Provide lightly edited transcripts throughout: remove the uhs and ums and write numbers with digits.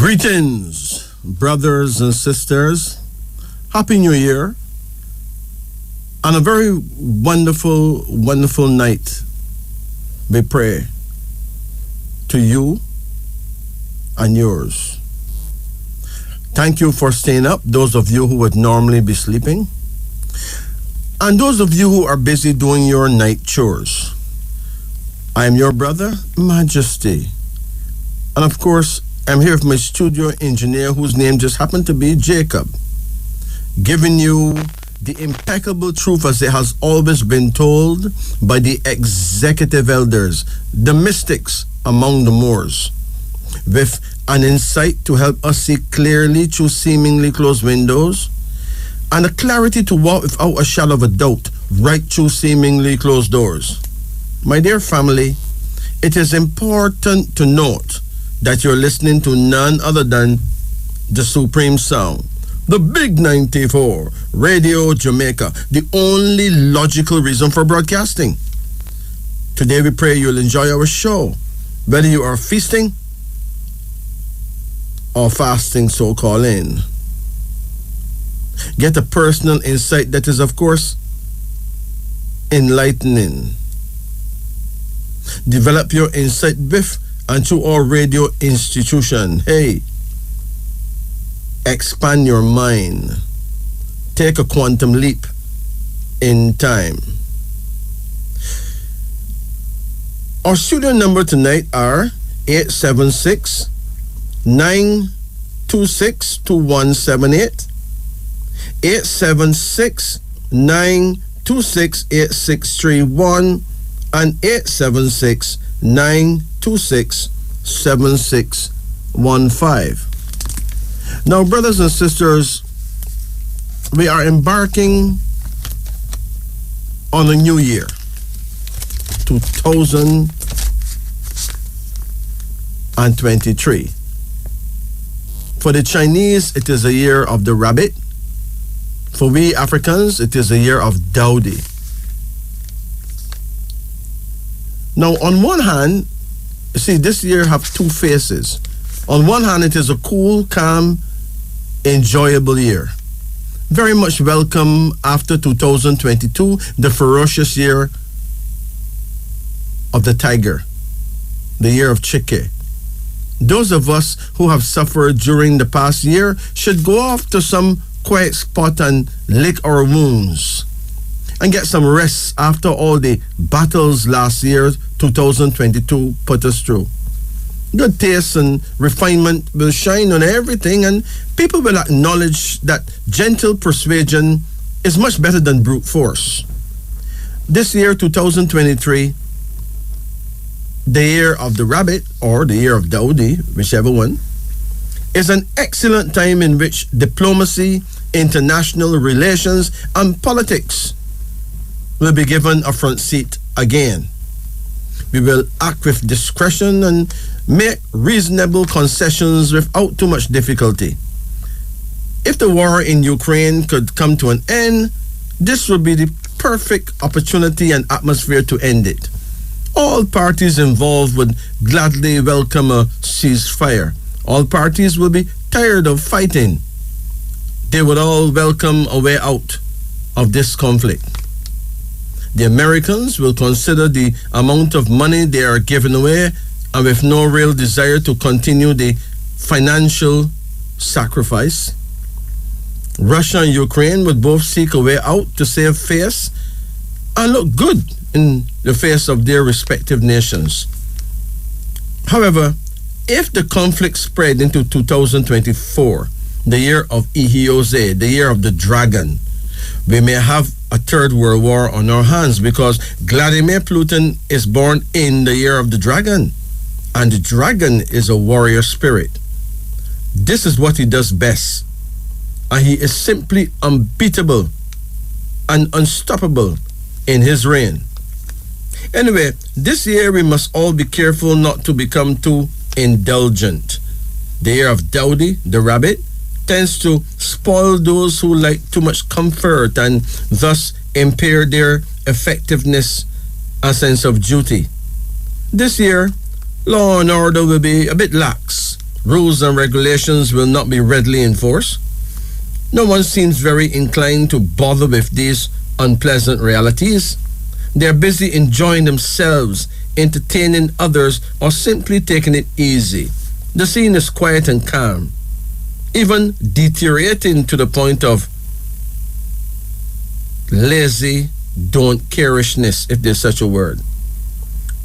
Greetings, brothers and sisters. Happy New Year. And a very wonderful, wonderful night. We pray to you and yours. Thank you for staying up, those of you who would normally be sleeping. And those of you who are busy doing your night chores. I am your brother, Majesty. And of course, I'm here with my studio engineer, whose name just happened to be Jacob, giving you the impeccable truth as it has always been told by the executive elders, the mystics among the Moors, with an insight to help us see clearly through seemingly closed windows, and a clarity to walk without a shadow of a doubt right through seemingly closed doors. My dear family, it is important to note that you're listening to none other than the Supreme Sound, the Big 94, Radio Jamaica, the only logical reason for broadcasting. Today we pray you'll enjoy our show, whether you are feasting or fasting, so call in. Get a personal insight that is, of course, enlightening. Develop your insight with and through our radio institution. Hey, expand your mind. Take a quantum leap in time. Our studio number tonight are 876-926-2178, 876-926-8631, and 876-926-7615. Now, brothers and sisters, we are embarking on a new year, 2023. For the Chinese, it is a year of the rabbit. For we Africans, it is a year of Dowdy. Now, on one hand, you see, this year have two faces. On one hand, it is a cool, calm, enjoyable year. Very much welcome after 2022, the ferocious year of the tiger, the year of Chike. Those of us who have suffered during the past year should go off to some quiet spot and lick our wounds and get some rest after all the battles last year, 2022, put us through. Good taste and refinement will shine on everything, and people will acknowledge that gentle persuasion is much better than brute force. This year, 2023, the year of the rabbit, or the year of Dowdy, whichever one, is an excellent time in which diplomacy, international relations, and politics will be given a front seat again. We will act with discretion and make reasonable concessions without too much difficulty. If the war in Ukraine could come to an end, this would be the perfect opportunity and atmosphere to end it. All parties involved would gladly welcome a ceasefire. All parties will be tired of fighting. They would all welcome a way out of this conflict. The Americans will consider the amount of money they are giving away, and with no real desire to continue the financial sacrifice. Russia and Ukraine would both seek a way out to save face and look good in the face of their respective nations. However, if the conflict spread into 2024, the year of Ihiose, the year of the dragon, we may have a third world war on our hands, because Vladimir Putin is born in the year of the dragon, and the dragon is a warrior spirit. This is what he does best, and he is simply unbeatable and unstoppable in his reign. Anyway, this year we must all be careful not to become too indulgent. The year of Dowdy, the rabbit, tends to spoil those who like too much comfort and thus impair their effectiveness and sense of duty. This year, law and order will be a bit lax, Rules and regulations will not be readily enforced. No one seems very inclined to bother with these unpleasant realities. They are busy enjoying themselves, entertaining others, or simply taking it easy. The scene is quiet and calm, even deteriorating to the point of lazy don't carishness, if there's such a word.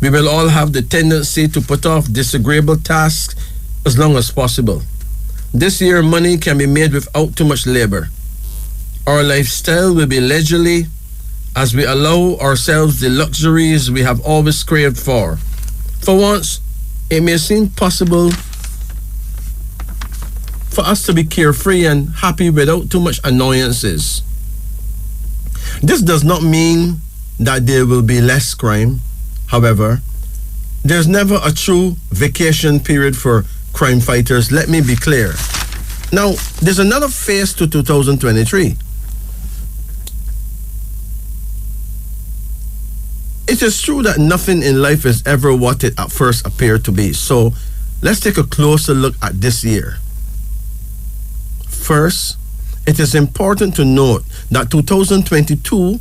We will all have the tendency to put off disagreeable tasks as long as possible. This year, money can be made without too much labor. Our lifestyle will be leisurely as we allow ourselves the luxuries we have always craved for. For once, it may seem possible for us to be carefree and happy without too much annoyances. This does not mean that there will be less crime. However, there's never a true vacation period for crime fighters. Let me be clear. Now, there's another phase to 2023. It is true that nothing in life is ever what it at first appeared to be. So, let's take a closer look at this year. First, it is important to note that 2022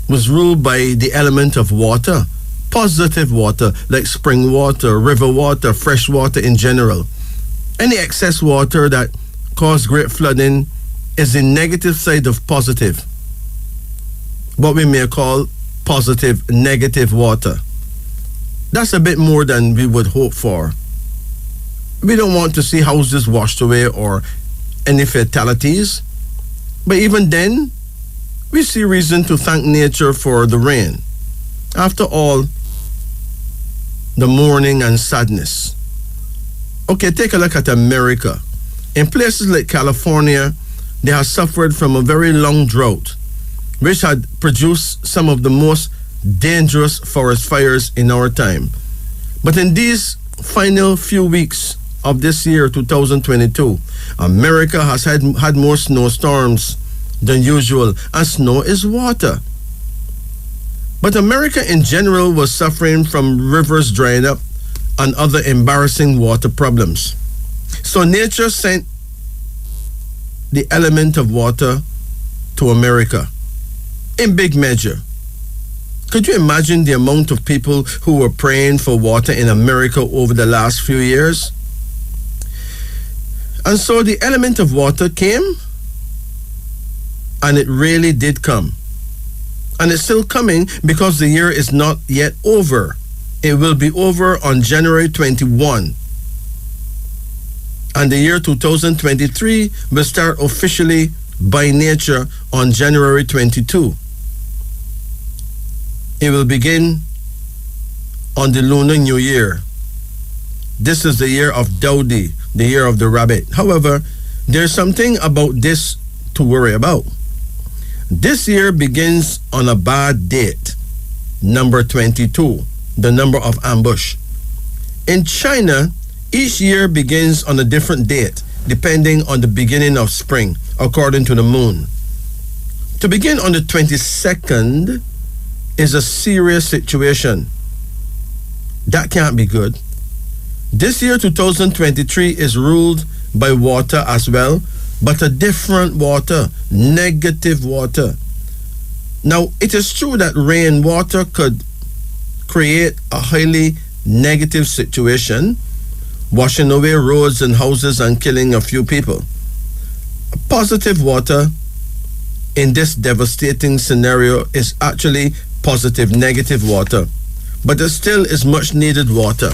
was ruled by the element of water, positive water like spring water, river water, fresh water in general. Any excess water that caused great flooding is the negative side of positive, what we may call positive negative water. That's a bit more than we would hope for. We don't want to see houses washed away or any fatalities, but even then, we see reason to thank nature for the rain. After all, the mourning and sadness. Okay, take a look at America. In places like California, they have suffered from a very long drought, which had produced some of the most dangerous forest fires in our time. But in these final few weeks of this year, 2022, America has had more snowstorms than usual, and snow is water. But America in general was suffering from rivers drying up and other embarrassing water problems. So nature sent the element of water to America in big measure. Could you imagine the amount of people who were praying for water in America over the last few years? And so the element of water came, and it really did come. And it's still coming because the year is not yet over. It will be over on January 21. And the year 2023 will start officially by nature on January 22. It will begin on the Lunar New Year. This is the year of Dowdy, the year of the rabbit. However, there's something about this to worry about. This year begins on a bad date, number 22, the number of ambush. In China, each year begins on a different date, depending on the beginning of spring, according to the moon. To begin on the 22nd is a serious situation. That can't be good. This year, 2023, is ruled by water as well, but a different water, negative water. Now, it is true that rainwater could create a highly negative situation, washing away roads and houses and killing a few people. Positive water in this devastating scenario is actually positive negative water, but it still is much needed water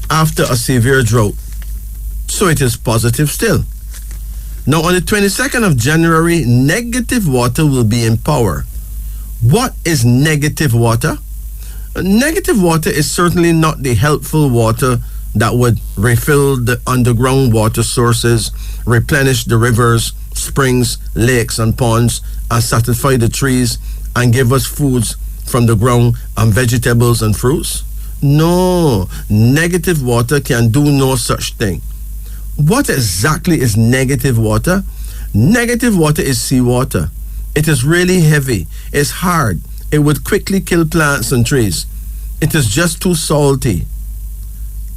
after a severe drought. So it is positive still. Now on the 22nd of January, negative water will be in power. What is negative water? Negative water is certainly not the helpful water that would refill the underground water sources, replenish the rivers, springs, lakes, and ponds, and satisfy the trees and give us foods from the ground and vegetables and fruits. No, negative water can do no such thing. What exactly is negative water? Negative water is seawater. It is really heavy. It's hard. It would quickly kill plants and trees. It is just too salty.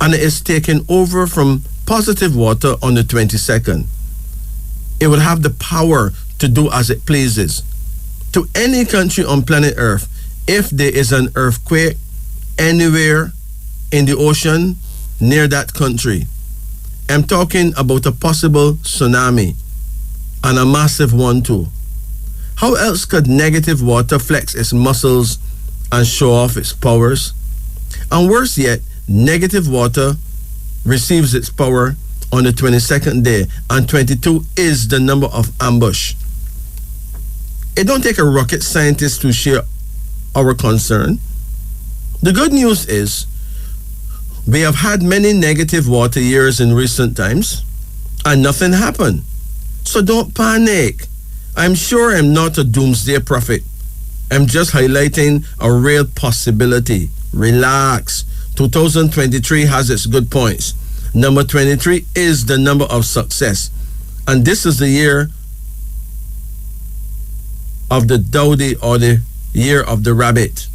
and it is taken over from positive water on the 22nd. It will have the power to do as it pleases. To any country on planet Earth, if there is an earthquake anywhere in the ocean near that country, I'm talking about a possible tsunami, and a massive one too. How else could negative water flex its muscles and show off its powers? And worse yet, negative water receives its power on the 22nd day, and 22 is the number of ambush. It don't take a rocket scientist to share our concern. The good news is we have had many negative water years in recent times, and nothing happened. So don't panic. I'm sure I'm not a doomsday prophet. I'm just highlighting a real possibility. Relax. 2023 has its good points. Number 23 is the number of success. And this is the year of the dowdy, or the year of the rabbit.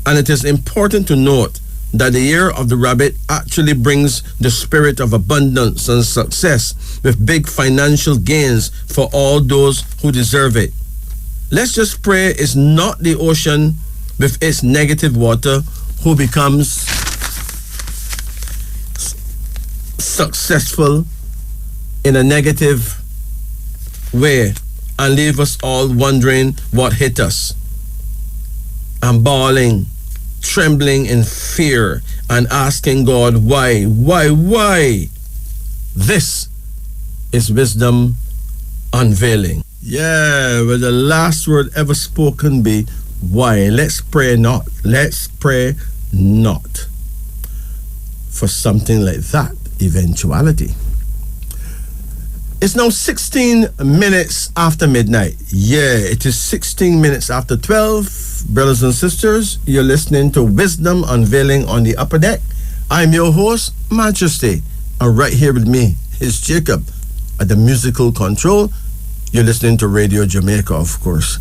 And it is important to note that the year of the rabbit actually brings the spirit of abundance and success with big financial gains for all those who deserve it. Let's just pray it's not the ocean with its negative water who becomes successful in a negative way and leave us all wondering what hit us and bawling, trembling in fear and asking God, why? This is wisdom unveiling. Yeah, will the last word ever spoken be why? Let's pray not for something like that eventuality. It's now 16 minutes after midnight. Yeah, it is 16 minutes after 12. Brothers and sisters, you're listening to Wisdom Unveiling on the Upper Deck. I'm your host, Majesty. And right here with me is Jacob at the musical control. You're listening to Radio Jamaica, of course.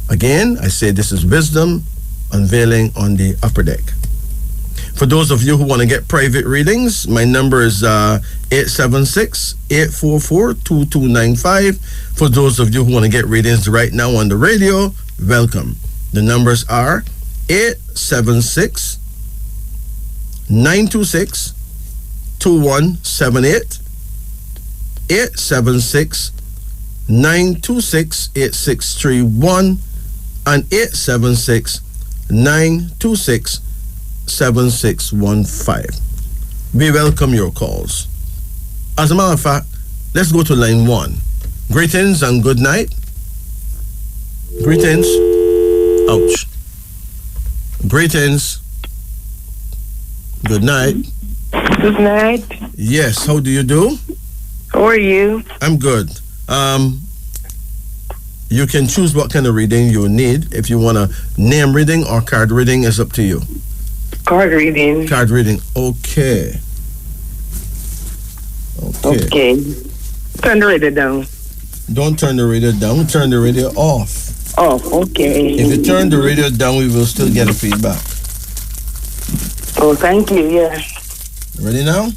Again, I say this is Wisdom Unveiling on the Upper Deck. For those of you who want to get private readings, my number is 876-844-2295. For those of you who want to get readings right now on the radio, welcome. The numbers are 876-926-2178, 876-926-8631, and 876-926-7615. We welcome your calls. As a matter of fact, let's go to line 1. Greetings and good night. Greetings. Ouch. Greetings. Good night. Good night. Yes, how do you do? How are you? I'm good. You can choose what kind of reading you need. If you want a name reading or card reading, it's up to you. Card reading. Card reading. Okay. Okay. Turn the radio down. Don't turn the radio down. Turn the radio off. Off. Okay. If you turn the radio down, we will still get a feedback. Oh, thank you. Yeah. Ready now?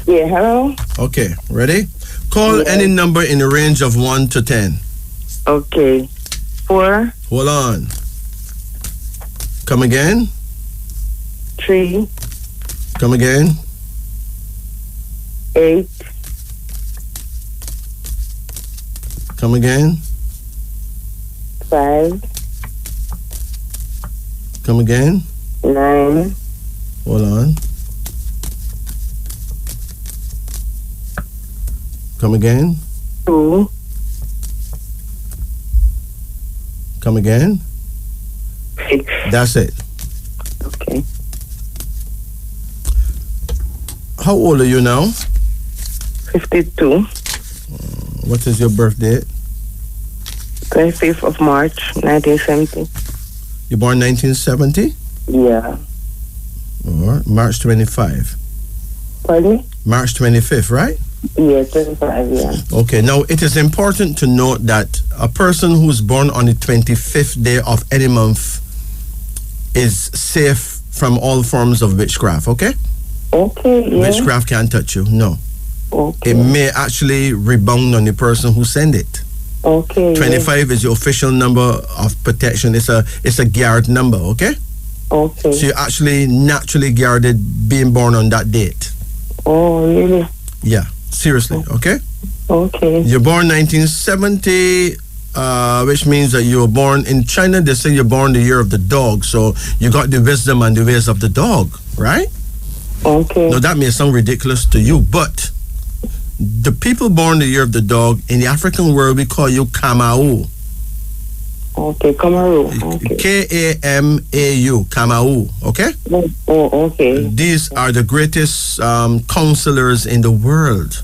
Yeah. Hello. Okay. Ready? Call any number in the range of 1 to 10. Okay. 4. Hold on. Come again. 3. Come again. 8. Come again. 5. Come again. 9. Hold on. Come again. 2. Come again. 6. That's it. Okay. How old are you now? 52. What is your birth date? 25th of March, 1970. You born 1970? Yeah. Or March 25. Pardon me? March 25th, right? Yeah, 25, yeah. Okay, now it is important to note that a person who is born on the 25th day of any month is safe from all forms of witchcraft, okay? Okay, yeah. Witchcraft can't touch you, no. Okay. It may actually rebound on the person who sent it. Okay. 25 is your official number of protection. It's a guard number, okay? Okay. So you're actually naturally guarded being born on that date. Oh, really? Yeah, seriously, okay? Okay. You're born 1970, which means that you were born in China. They say you're born the year of the dog, so you got the wisdom and the ways of the dog, right? Okay. Now that may sound ridiculous to you, but the people born the year of the dog in the African world, we call you Kamau. Okay, Kamaru. Okay. Kamau, Kamau, okay? Oh, okay. These are the greatest counselors in the world.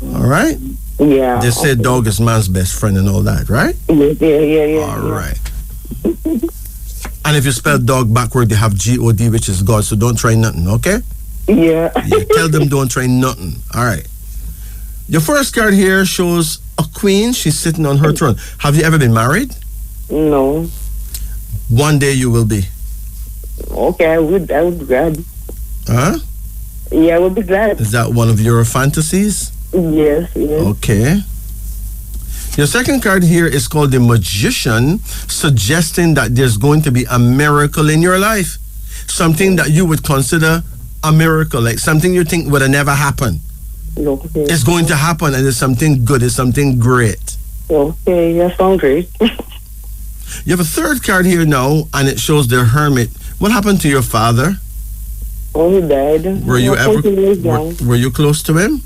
All right? Yeah. They say dog is man's best friend and all that, right? Yeah. All right. And if you spell dog backward, they have G-O-D, which is God, so don't try nothing, okay? Yeah. Yeah, tell them don't try nothing. All right. Your first card here shows a queen. She's sitting on her throne. Have you ever been married? No. One day you will be. Okay, I would be glad. Huh? Yeah, I would be glad. Is that one of your fantasies? Yes. Okay. Your second card here is called the Magician, suggesting that there's going to be a miracle in your life. Something that you would consider a miracle, like something you think would have never happened. Okay. It's going to happen, and it's something good, it's something great. Okay, that sounds great. You have a third card here now, and it shows the Hermit. What happened to your father? Oh, he died. Were you ever were you close to him?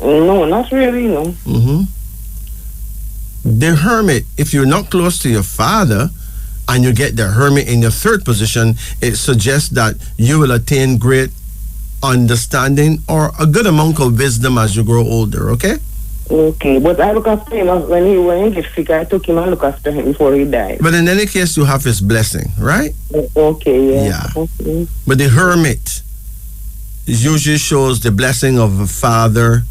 No, not really, no. Mm-hmm. The Hermit, if you're not close to your father and you get the Hermit in your third position, it suggests that you will attain great understanding or a good amount of wisdom as you grow older, okay? Okay, but I look after him when he gets sick. I took him and look after him before he died. But in any case, you have his blessing, right? Okay, Yeah. Okay. But the Hermit usually shows the blessing of a father.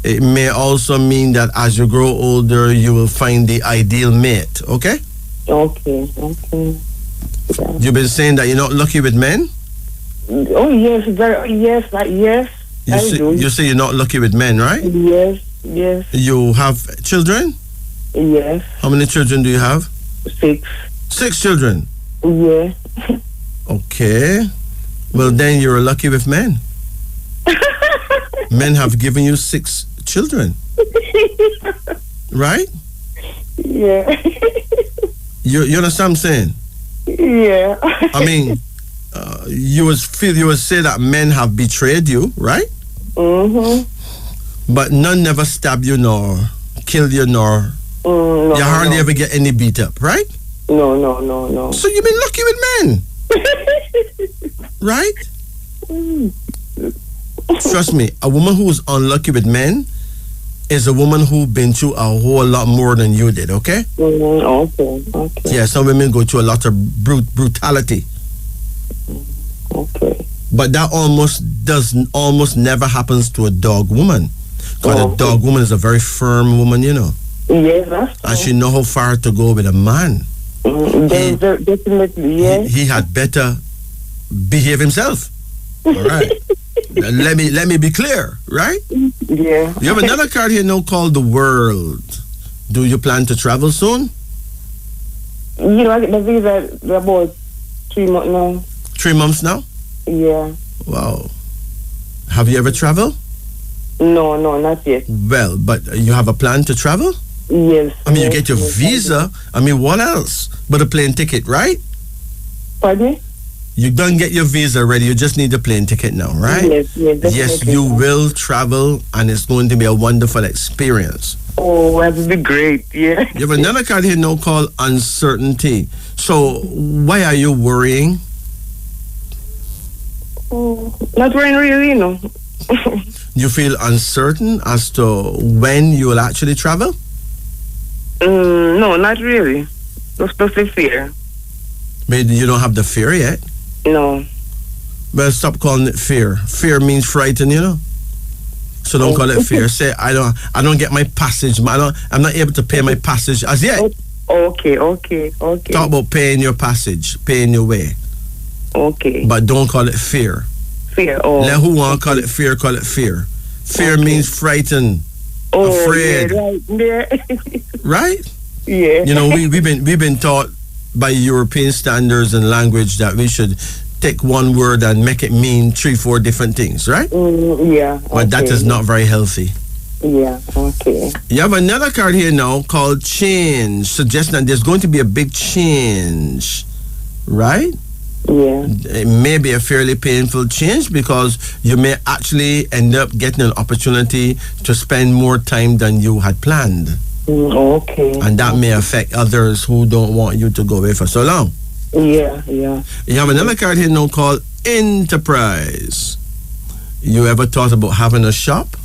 It may also mean that as you grow older, you will find the ideal mate, okay? Okay. Yeah. You've been saying that you're not lucky with men? Oh, yes, yes. You say you're not lucky with men, right? Yes. You have children? Yes. How many children do you have? 6. 6 children? Yeah. Okay. Well, then you're lucky with men. Men have given you 6 children. Right? Yeah. You understand what I'm saying? Yeah. I mean, you would say that men have betrayed you, right? Mm-hmm. But none never stab you nor kill you nor No, you hardly ever get any beat up, right? No. So you've been lucky with men, right? Trust me, a woman who's unlucky with men is a woman who's been through a whole lot more than you did, okay? Okay. Yeah, some women go through a lot of brutality. Okay. But that almost never happens to a dog woman. Because a dog woman is a very firm woman, you know. Yes, that's true. And she know how far to go with a man. Definitely, yes. He had better behave himself. All right. let me be clear, right? Yeah. You have another card here now called the World. Do you plan to travel soon? I get the visa about 3 months now. 3 months now? Yeah. Wow. Have you ever traveled? No, not yet. Well, but you have a plan to travel? Yes. I mean, you get your visa. I mean, what else but a plane ticket, right? Pardon me? You don't get your visa ready. You just need a plane ticket now, right? Yes, definitely. Yes, you will travel, and it's going to be a wonderful experience. Oh, that would be great, yeah. You have another card here now called uncertainty. So, why are you worrying? Not worrying really, You feel uncertain as to when you will actually travel? No, not really. Just the fear. Maybe you don't have the fear yet. No. Well, stop calling it fear. Fear means frightened, you know. So don't call it fear. Say I don't get my passage. I'm not able to pay my passage as yet. Okay. Talk about paying your passage, paying your way. Okay. But don't call it fear. Fear. Oh. Let who want call it fear, call it fear. Fear Okay. means frightened, afraid. Yeah, right there. Right? Yeah. You know, we've been taught by European standards and language that we should take one word and make it mean 3-4 different things, right? Yeah. But that is not very healthy. Yeah. Okay. You have another card here now called change, suggesting that there's going to be a big change, right? Yeah. It may be a fairly painful change because you may actually end up getting an opportunity to spend more time than you had planned. Okay. And that may affect others who don't want you to go away for so long. Yeah. You have another card here now called enterprise. You ever thought about having a shop?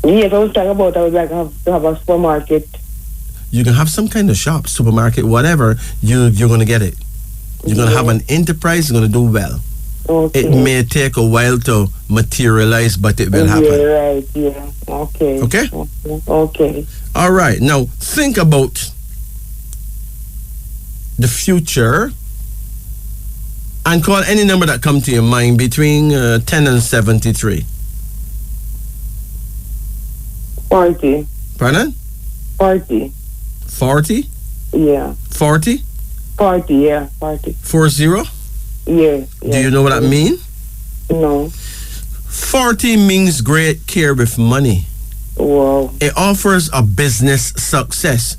Yes, I was talking about I would like to have a supermarket. You can have some kind of shop, supermarket, whatever. You're going to get it. You're going to have an enterprise. You're going to do well. Okay. It may take a while to materialize, but it will happen. Yeah, right. Yeah. Okay. Okay. All right. Now, think about the future and call any number that comes to your mind between 10 and 73. 40. Pardon? 40. 40? Yeah. 40? 40, yeah. 40. 40? Yeah. Do you know what that means? No. 40 means great care with money. Wow. It offers a business success.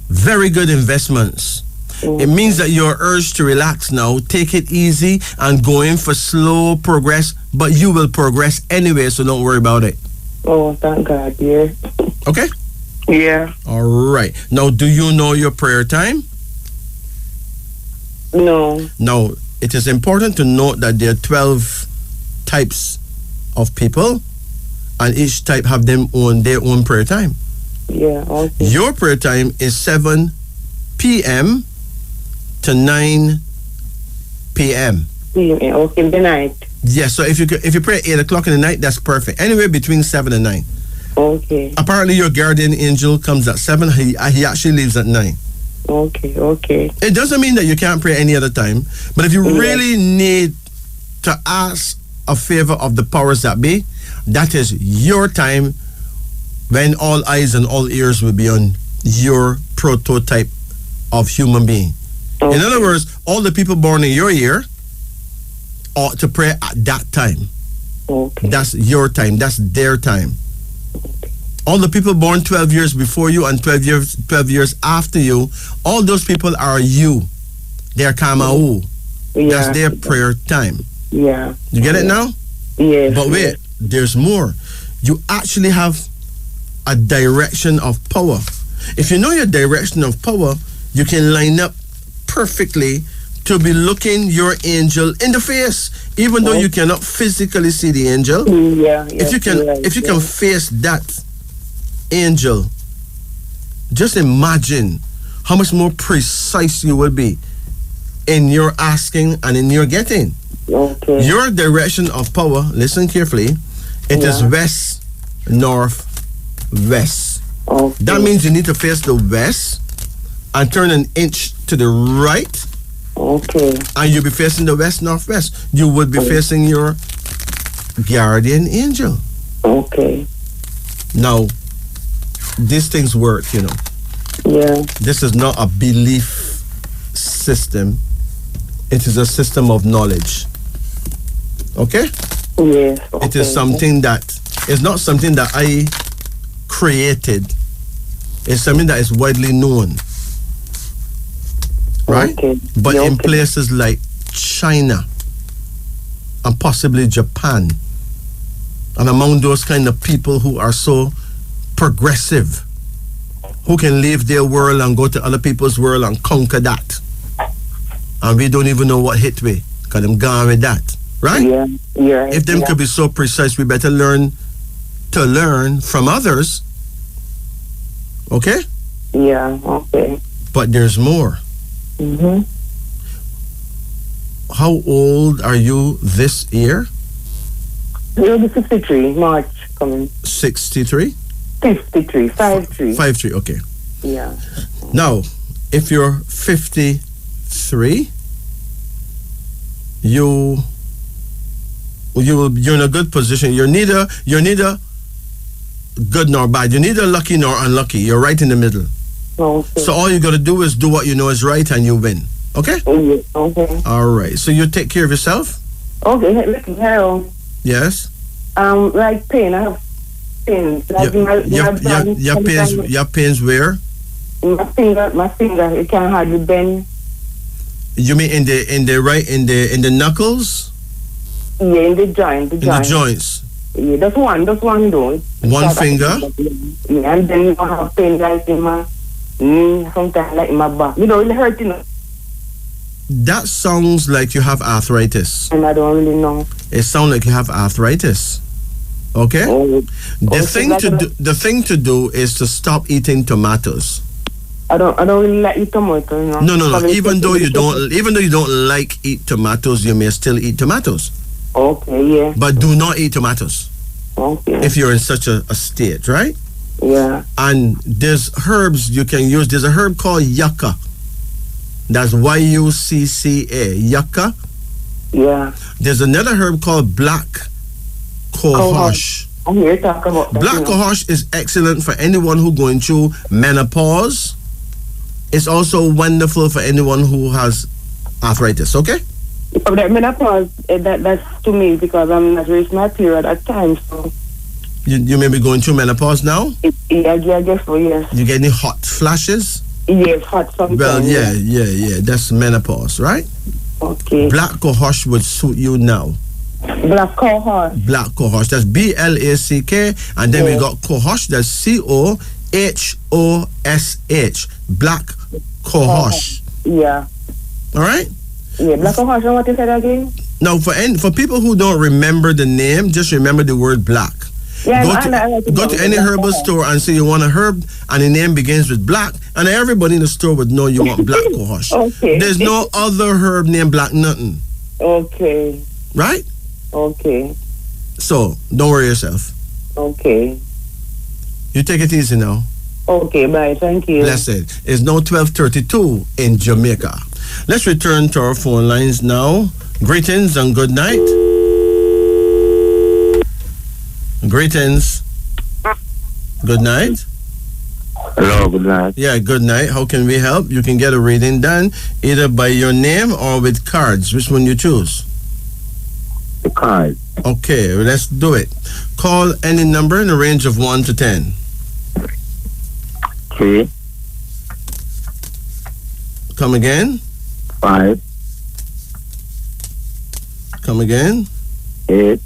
Very good investments. It means that you're urged to relax now, take it easy, and go in for slow progress, but you will progress anyway, so don't worry about it. Oh, thank God, yeah. Okay? Yeah. All right. Now, do you know your prayer time? No. Now, it is important to note that there are 12 types of people, and each type have their own prayer time. Yeah, okay. Your prayer time is 7 p.m. to 9 p.m. Okay, the night. Yes, so if you pray at 8 o'clock in the night, that's perfect. Anywhere between 7 and 9. Okay. Apparently, your guardian angel comes at 7. He actually leaves at 9. Okay. It doesn't mean that you can't pray any other time, but if you really need to ask a favor of the powers that be, that is your time when all eyes and all ears will be on your prototype of human being. Okay. In other words, all the people born in your year ought to pray at that time. Okay. That's your time. That's their time. All the people born 12 years before you and 12 years after you, all those people are you. They're Kamau. Yeah. That's their prayer time. Yeah. You get it now? Yes. But wait, there's more. You actually have a direction of power. If you know your direction of power, you can line up perfectly to be looking your angel in the face, even though you cannot physically see the angel. Yeah. If you can face that angel, just imagine how much more precise you will be in your asking and in your getting. Okay. Your direction of power, listen carefully, it is west, north, west. Okay. That means you need to face the west and turn an inch to the right. Okay. And you'll be facing the west, northwest. You would be facing your guardian angel. Okay. Now, these things work, you know. Yeah. This is not a belief system. It is a system of knowledge. Okay? Yes. Okay. It is something that is not something that I created. It's something that is widely known. Right? Okay. But in places like China and possibly Japan, and among those kind of people who are so progressive, who can leave their world and go to other people's world and conquer that. And we don't even know what hit we, because them gone with that. Right? Yeah. Yeah. If them could be so precise, we better learn from others. Okay? Yeah. Okay. But there's more. Mm-hmm. How old are you this year? You'll be 63, March coming. 63? 53, 53. 53, okay. Yeah. Now, if you're 53, you're in a good position. You're neither good nor bad. You're neither lucky nor unlucky. You're right in the middle. Okay. So all you got to do is do what you know is right, and you win. Okay? Okay. All right. So you take care of yourself. Okay. Listen, hello. Yes. Like pain. I have pains. Like Your pains where? My finger. It can't hardly bend. You mean in the knuckles? Yeah, in the joint. In the joints. Yeah, that's one though. One finger? Yeah, and then I have pain like in my knee, sometimes like in my back. It hurt, That sounds like you have arthritis. And I don't really know. It sounds like you have arthritis. Okay? The thing to do is to stop eating tomatoes. I don't really like eat tomatoes. No. Even though you don't like eat tomatoes, you may still eat tomatoes. Okay, yeah. But do not eat tomatoes. Okay. If you're in such a state, right? Yeah. And there's herbs you can use. There's a herb called yucca. That's yucca. Yucca. Yeah. There's another herb called black cohosh. I'm here to talk about that. Black cohosh is excellent for anyone who going through menopause. It's also wonderful for anyone who has arthritis. Okay. That menopause, that's to me because I'm not reached my period at times. So. You may be going through menopause now? Yeah, I guess so, yes. You get any hot flashes? Yes, hot sometimes. Well, yeah. That's menopause, right? Okay. Black cohosh would suit you now. Black cohosh. Black cohosh. That's BLACK. And then we got cohosh. That's COHOSH. Black cohosh. Yeah. All right? Yeah, black cohosh. And what you said again? Now, for people who don't remember the name, just remember the word black. Yeah, go to any herbal store and say you want a herb and the name begins with black, and everybody in the store would know you want black cohosh. Okay. There's no other herb named black nothing. Okay. Right? Okay. So, don't worry yourself. Okay. You take it easy now. Okay, bye. Thank you. Blessed. It's now 12:32 in Jamaica. Let's return to our phone lines now. Greetings and good night. Greetings. Good night. Hello, good night. Yeah, good night. How can we help? You can get a reading done either by your name or with cards. Which one you choose? The card. Okay, let's do it. Call any number in a range of 1 to 10. 3. Come again. 5. Come again. 8.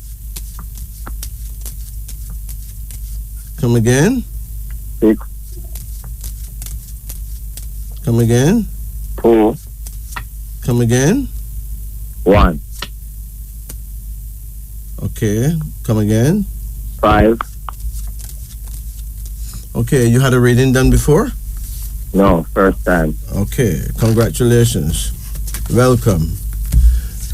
Come again. 6. Come again. 4. Come again. 1. Okay. Come again. 5. Okay. You had a reading done before? No, first time. Okay. Congratulations. Welcome.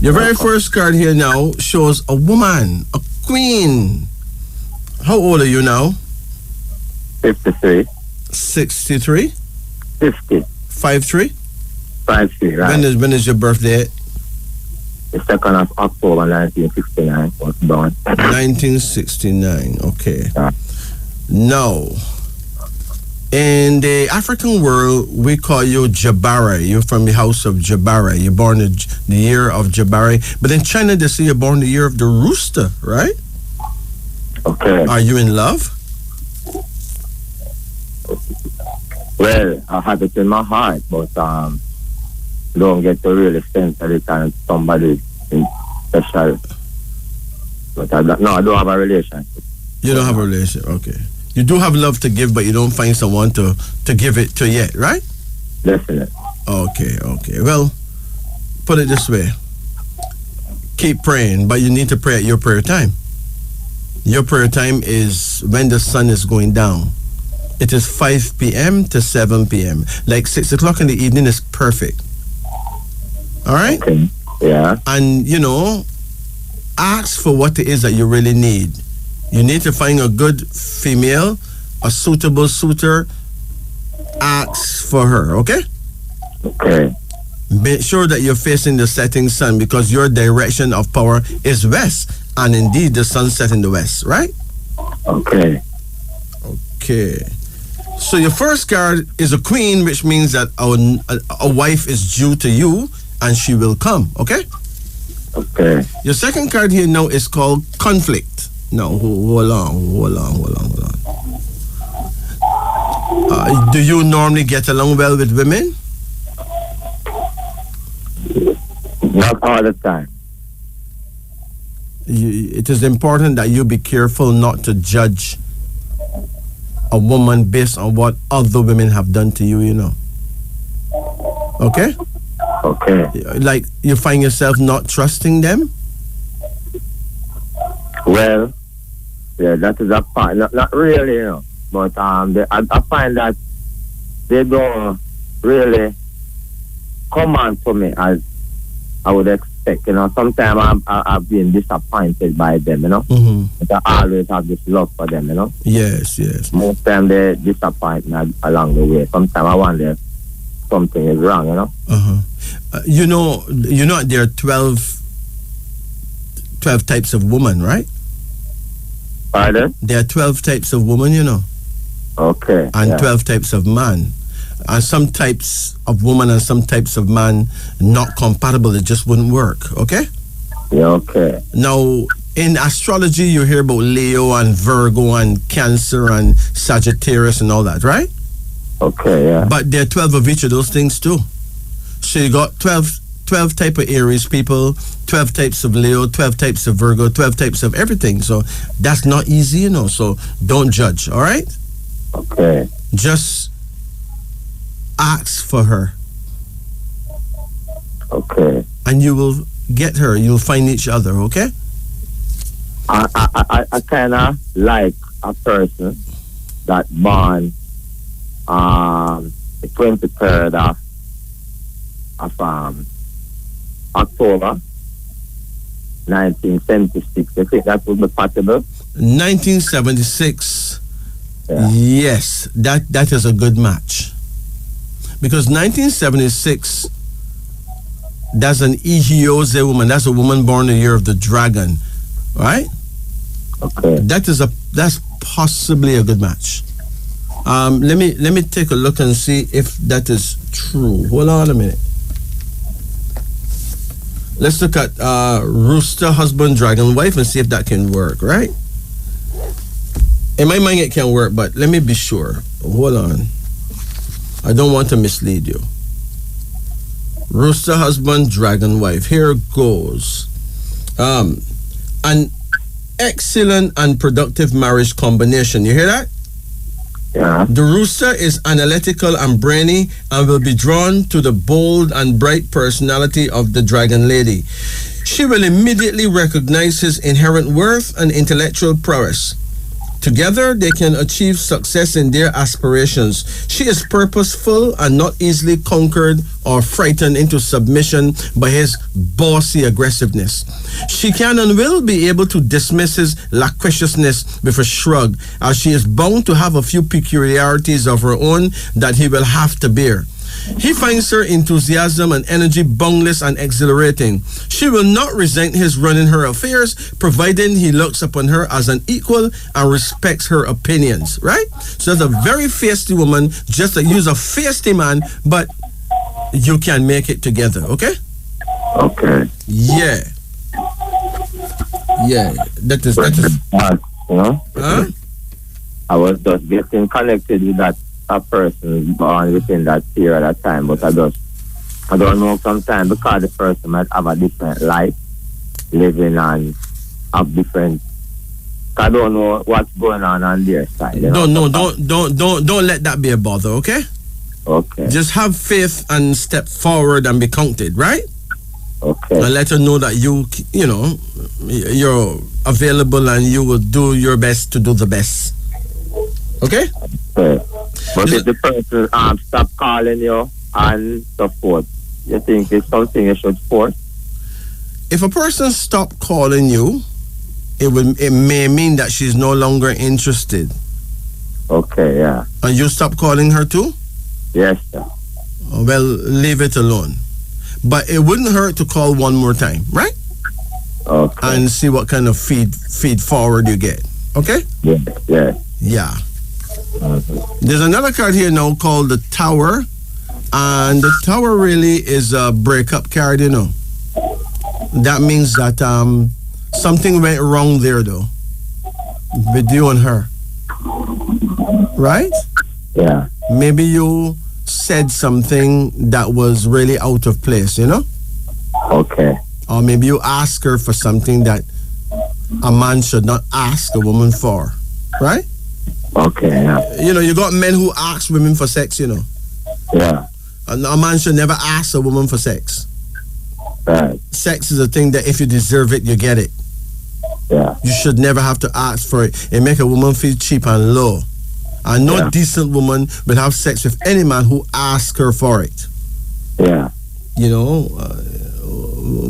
Your very first card here now shows a woman, a queen. How old are you now? 53. 63? 50. 53? 53, right. When is your birthday? The 2nd of October 1969 was born. 1969. Okay. Yeah. Now, in the African world, we call you Jabari. You're from the house of Jabari. You're born in the year of Jabari. But in China, they say you're born the year of the rooster, right? Okay. Are you in love? Well, I have it in my heart, but don't get to really sense every time somebody is special. But I don't have a relationship. You don't have a relationship, okay. You do have love to give, but you don't find someone to give it to yet, right? Definitely. Okay. Well, put it this way. Keep praying, but you need to pray at your prayer time. Your prayer time is when the sun is going down. It is 5 p.m. to 7 p.m. Like 6 o'clock in the evening is perfect. All right? Okay. Yeah. And, ask for what it is that you really need. You need to find a good female, a suitable suitor, ask for her, okay? Okay. Make sure that you're facing the setting sun because your direction of power is west. And indeed, the sun set in the west, right? Okay. Okay. So your first card is a queen, which means that a wife is due to you and she will come, okay? Okay. Your second card here now is called conflict. No, hold on. Do you normally get along well with women? Not all the time. It is important that you be careful not to judge a woman based on what other women have done to you, you know. Okay? Okay. Like, you find yourself not trusting them? Well, yeah, that is a part. Not really, you know. But I find that they don't really come on to me as I would expect. You know, sometimes I've been disappointed by them, you know. Mm-hmm. But I always have this love for them, you know. Yes. Most time they disappoint me along the way. Sometimes I wonder if something is wrong, you know. You know, there are 12 types of women, right? Pardon? There are 12 types of women, you know. Okay. And 12 types of man. And some types of woman and some types of man not compatible. It just wouldn't work, okay? Yeah, okay. Now, in astrology, you hear about Leo and Virgo and Cancer and Sagittarius and all that, right? Okay, yeah. But there are 12 of each of those things too. So you got 12 type of Aries people, 12 types of Leo, 12 types of Virgo, 12 types of everything. So that's not easy, you know. So don't judge, all right? Okay. Just ask for her. Okay. And you will get her. You'll find each other, okay? I kind of like a person that born the 23rd of October 1976. I think that would be possible. 1976. Yeah. Yes, that is a good match. Because 1976, that's an Ihiose woman. That's a woman born the year of the dragon, right? Okay. That's possibly a good match. Let me take a look and see if that is true. Hold on a minute. Let's look at rooster, husband, dragon, wife, and see if that can work, right? In my mind, it can work, but let me be sure. Hold on. I don't want to mislead you. Rooster, husband, dragon, wife. Here goes. An excellent and productive marriage combination. You hear that? Yeah. The rooster is analytical and brainy and will be drawn to the bold and bright personality of the dragon lady. She will immediately recognize his inherent worth and intellectual prowess. Together, they can achieve success in their aspirations. She is purposeful and not easily conquered or frightened into submission by his bossy aggressiveness. She can and will be able to dismiss his loquaciousness with a shrug, as she is bound to have a few peculiarities of her own that he will have to bear. He finds her enthusiasm and energy boundless and exhilarating. She will not resent his running her affairs, providing he looks upon her as an equal and respects her opinions, right? So that's a very feisty woman, just to use a feisty man, but you can make it together, okay? Okay. Yeah. That is You know? huh? I was just getting connected with that person born within that period of time, but I don't know sometimes because the person might have a different life, living and have different. I don't know what's going on their side. You know? Don't let that be a bother, okay? Okay. Just have faith and step forward and be counted, right? Okay. And let her know that you're available and you will do your best to do the best. Okay? Okay. But if the person stop calling you and so forth, you think it's something you should force? If a person stop calling you, it may mean that she's no longer interested. Okay, yeah. And you stop calling her too? Yes, sir. Well, leave it alone. But it wouldn't hurt to call one more time, right? Okay. And see what kind of feed forward you get. Okay? Yeah. Yeah. Yeah. Mhm. There's another card here now called the Tower. And the Tower really is a breakup card, you know. That means that something went wrong there, though, with you and her. Right? Yeah. Maybe you said something that was really out of place, you know? Okay. Or maybe you ask her for something that a man should not ask a woman for, right? Okay. Yeah. You know, you got men who ask women for sex, you know. Yeah. And a man should never ask a woman for sex. Right. Sex is a thing that if you deserve it, you get it. Yeah. You should never have to ask for it. It make a woman feel cheap and low. And no Yeah. decent woman will have sex with any man who asks her for it. Yeah. You know,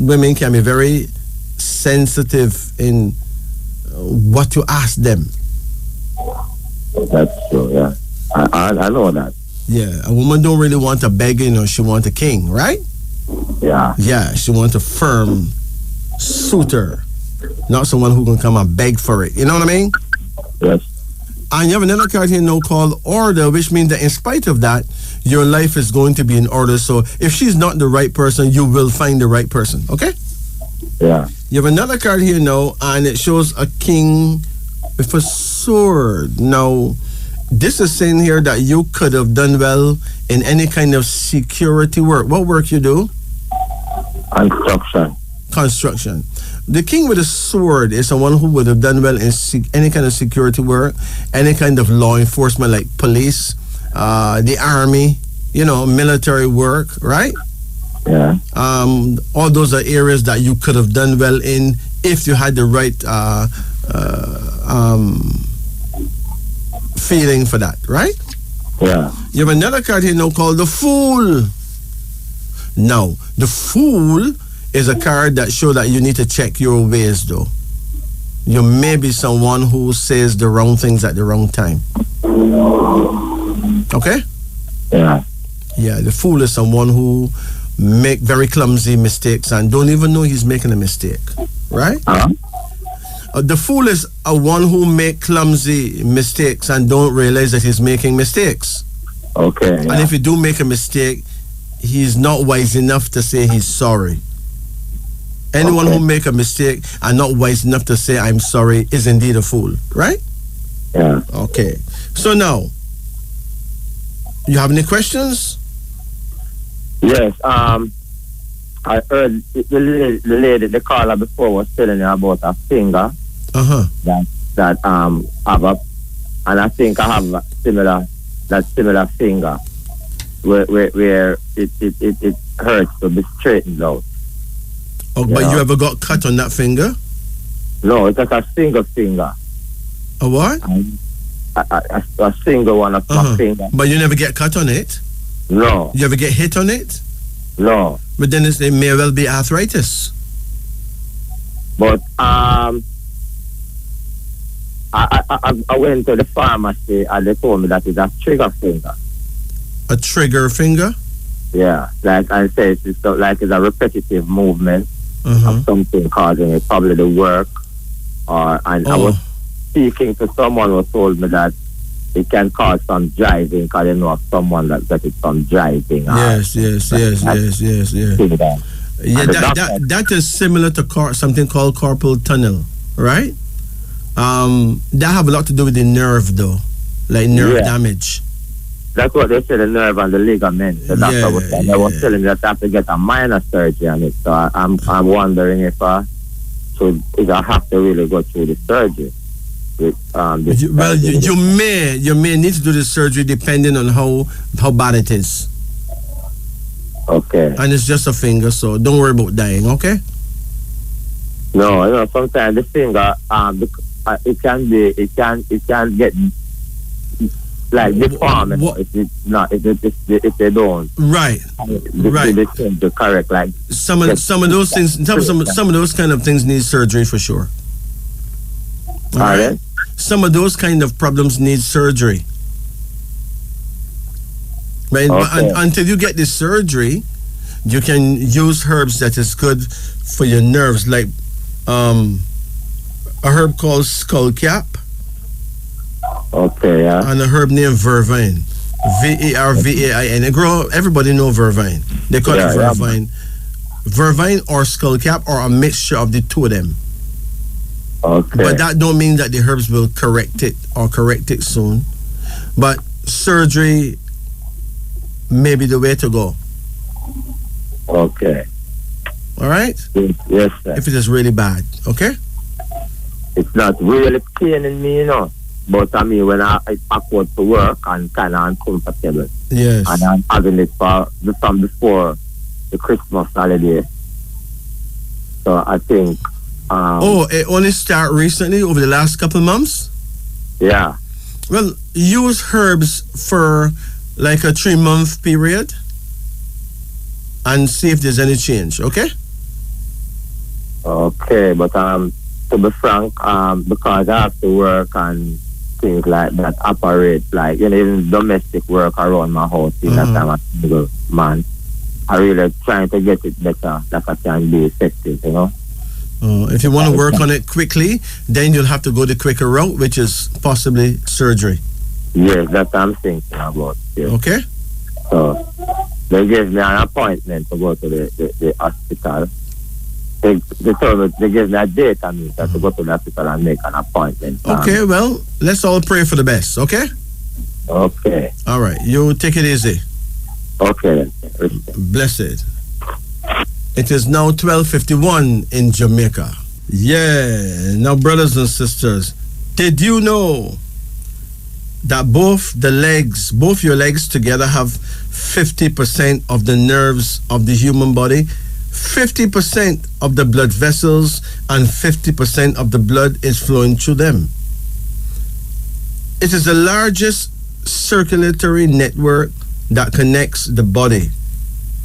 women can be very sensitive in what you ask them. That's true. Yeah. I know that. Yeah, a woman don't really want a beggar, you know, she wants a king, right? Yeah. Yeah, she wants a firm suitor, not someone who can come and beg for it. You know what I mean? Yes. And you have another card here now called Order, which means that in spite of that, your life is going to be in order. So if she's not the right person, you will find the right person, okay? Yeah. You have another card here now, and it shows a king with a sword. Now, this is saying here that you could have done well in any kind of security work. What work you do? Construction. Construction. The king with a sword is someone who would have done well in any kind of security work, any kind of law enforcement like police, the army, you know, military work, right? Yeah. All those are areas that you could have done well in if you had the right feeling for that, right? Yeah. You have another card here now called the Fool. Now, the Fool is a card that shows that you need to check your ways, though. You may be someone who says the wrong things at the wrong time. Okay? Yeah. Yeah, the Fool is someone who make very clumsy mistakes and don't even know he's making a mistake, right? Uh-huh. The Fool is a one who make clumsy mistakes and don't realize that he's making mistakes. Okay. Yeah. And if you do make a mistake, he's not wise enough to say he's sorry. Anyone Okay. who make a mistake and not wise enough to say I'm sorry is indeed a fool, right? Yeah. Okay. So now, you have any questions? Yes. I heard the lady, the caller before was telling you about a finger Uh-huh. that have a, and I think I have a similar finger where it hurts to be straightened out. Oh, but you ever got cut on that finger? No, it's just a single finger. A what? A single one of my finger. But you never get cut on it? No. You ever get hit on it? No. But then it may well be arthritis. But I went to the pharmacy and they told me that it's a trigger finger. A trigger finger? Yeah, like I said, it's like it's a repetitive movement of something causing it, probably the work. I was speaking to someone who told me that it can cause some driving because they know of someone that got it from driving. Yes. Yeah, that is similar to something called carpal tunnel, right? That have a lot to do with the nerve, though, like nerve damage. That's what they said, the nerve and the ligament. The doctor was saying. They was telling me that I have to get a minor surgery on it. So I'm wondering if I have to really go through the surgery. You may need to do the surgery depending on how bad it is. Okay. And it's just a finger, so don't worry about dying, okay? No, sometimes the finger, it can get like deformed if they don't. Right. The correct, like some of those things, some of those kind of things need surgery for sure. All right. Some of those kind of problems need surgery. Okay. Until you get the surgery, you can use herbs that is good for your nerves, like a herb called skullcap Okay, yeah. and a herb named vervain. Vervain. Everybody know vervain. They call Yeah, it yeah. vervain. Vervain or skullcap or a mixture of the two of them. Okay. But that don't mean that the herbs will correct it soon. But surgery may be the way to go. Okay. All right? Yes, sir. If it is really bad. Okay? It's not really paining me, But I mean, when I go to work and kind of uncomfortable. Yes. And I'm having it from before the Christmas holiday. So I think. It only started recently, over the last couple of months? Yeah. Well, use herbs for like a 3-month period and see if there's any change, okay? Okay, but to be frank, because I have to work and things like that operate, like, even domestic work around my house, that I'm a single man. I really trying to get it better, that I can be effective, If you want to work on it quickly, then you'll have to go the quicker route, which is possibly surgery. Yes, that's what I'm thinking about. Yes. Okay? So, they gave me an appointment to go to the hospital. They gave me a date, to go to the hospital and make an appointment. Okay, well, let's all pray for the best, okay? Okay. All right, you take it easy. Okay. Blessed. It is now 12:51 in Jamaica. Yeah, now brothers and sisters, did you know that both your legs together have 50% of the nerves of the human body, 50% of the blood vessels, and 50% of the blood is flowing through them? It is the largest circulatory network that connects the body.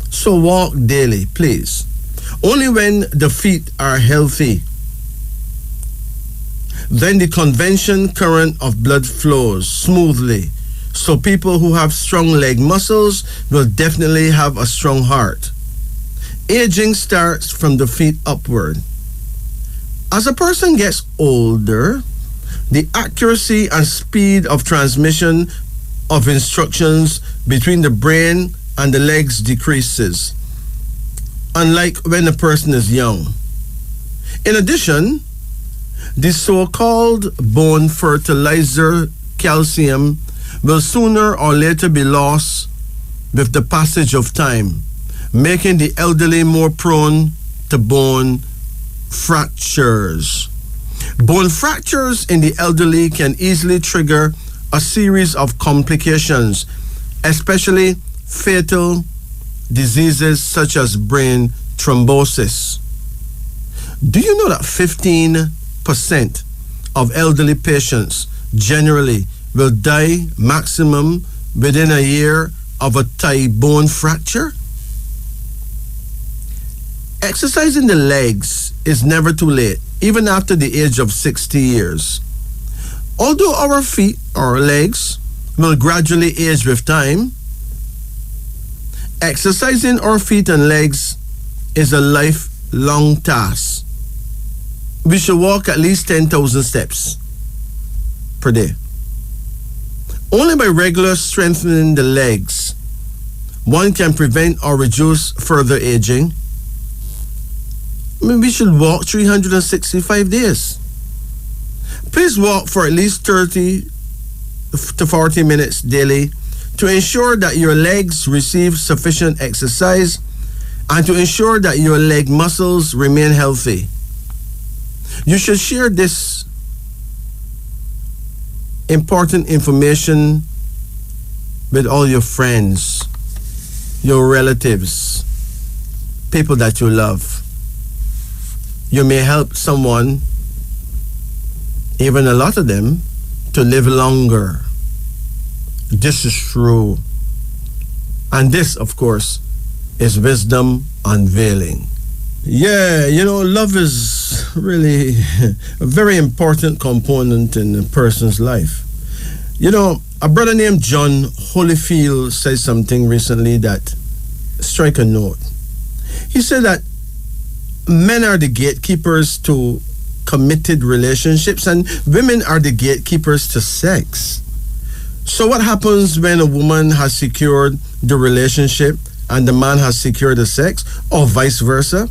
So walk daily, please. Only when the feet are healthy, then the convention current of blood flows smoothly. So people who have strong leg muscles will definitely have a strong heart. Aging starts from the feet upward. As a person gets older, the accuracy and speed of transmission of instructions between the brain and the legs decreases, unlike when a person is young. In addition, the so-called bone fertilizer calcium will sooner or later be lost with the passage of time, making the elderly more prone to bone fractures. Bone fractures in the elderly can easily trigger a series of complications, especially fatal diseases such as brain thrombosis. Do you know that 15% of elderly patients generally will die maximum within a year of a thigh bone fracture? Exercising the legs is never too late, even after the age of 60 years. Although our feet or legs will gradually age with time, exercising our feet and legs is a lifelong task. We should walk at least 10,000 steps per day. Only by regular strengthening the legs, one can prevent or reduce further aging. We should walk 365 days. Please walk for at least 30 to 40 minutes daily to ensure that your legs receive sufficient exercise and to ensure that your leg muscles remain healthy. You should share this important information with all your friends, your relatives, people that you love. You may help someone, even a lot of them, to live longer. This is true. And this, of course, is wisdom unveiling. Yeah, love is really a very important component in a person's life. You know, a brother named John Holyfield said something recently that strike a note. He said that men are the gatekeepers to committed relationships and women are the gatekeepers to sex. So what happens when a woman has secured the relationship and the man has secured the sex, or vice versa?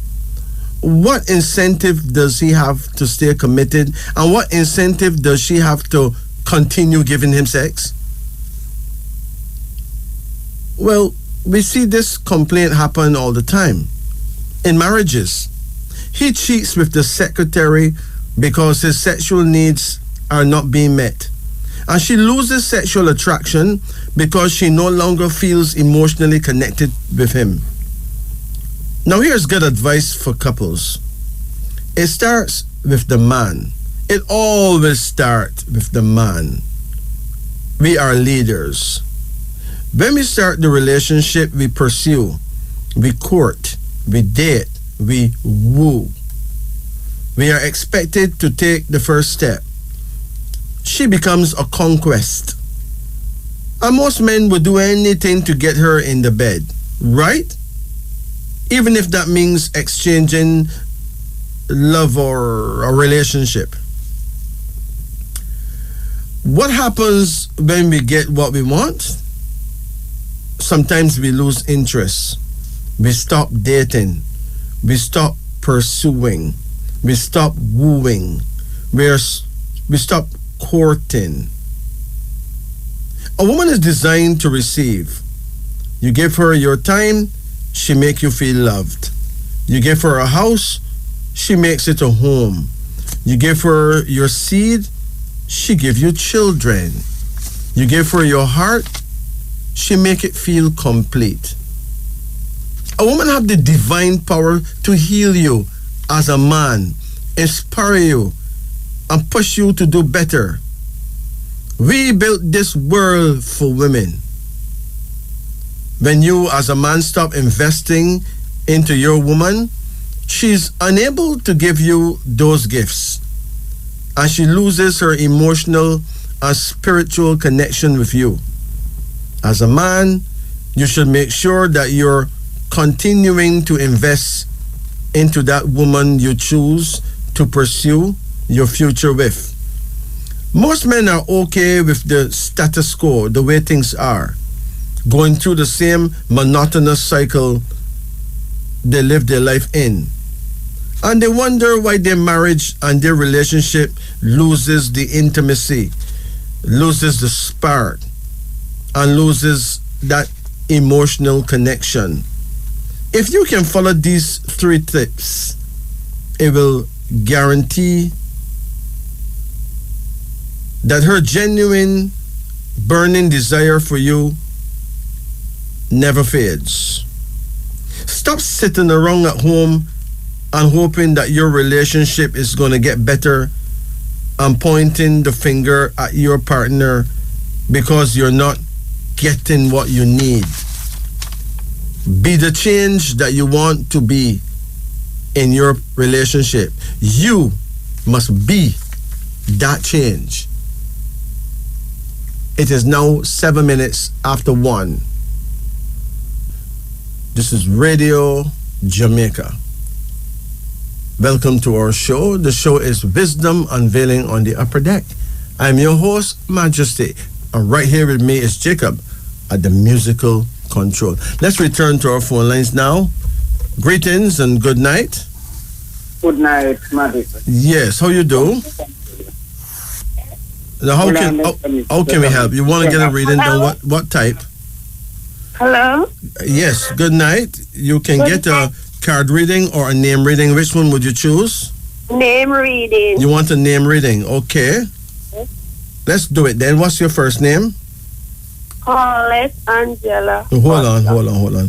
What incentive does he have to stay committed, and what incentive does she have to continue giving him sex? Well, we see this complaint happen all the time in marriages. He cheats with the secretary because his sexual needs are not being met. And she loses sexual attraction because she no longer feels emotionally connected with him. Now, here's good advice for couples. It starts with the man. It always starts with the man. We are leaders. When we start the relationship, we pursue, we court, we date, we woo. We are expected to take the first step. She becomes a conquest. And most men would do anything to get her in the bed, right? Even if that means exchanging love or a relationship. What happens when we get what we want? Sometimes we lose interest. We stop dating. We stop pursuing. We stop wooing. We stop courting. A woman is designed to receive. You give her your time, she make you feel loved. You give her a house, she makes it a home. You give her your seed, she give you children. You give her your heart, she make it feel complete. A woman have the divine power to heal you as a man, inspire you, and push you to do better. We built this world for women. When you as a man stop investing into your woman, she's unable to give you those gifts. And she loses her emotional and spiritual connection with you. As a man, you should make sure that you're continuing to invest into that woman you choose to pursue your future with. Most men are okay with the status quo, the way things are, going through the same monotonous cycle they live their life in. And they wonder why their marriage and their relationship loses the intimacy, loses the spark, and loses that emotional connection. If you can follow these 3 tips, it will guarantee that her genuine, burning desire for you never fades. Stop sitting around at home and hoping that your relationship is going to get better and pointing the finger at your partner because you're not getting what you need. Be the change that you want to be in your relationship. You must be that change. It is now 7 minutes after 1. This is Radio Jamaica. Welcome to our show. The show is Wisdom Unveiling on the Upper Deck. I'm your host, Majesty. And right here with me is Jacob at the musical control. Let's return to our phone lines now. Greetings and good night. Good night, Majesty. Yes, how you do? Now, how can we help? You want to get a reading done? What type? Hello? Yes, good night. You can get a card reading or a name reading. Which one would you choose? Name reading. You want a name reading? Okay. Let's do it then. What's your first name? Paulette Angela. Hold on.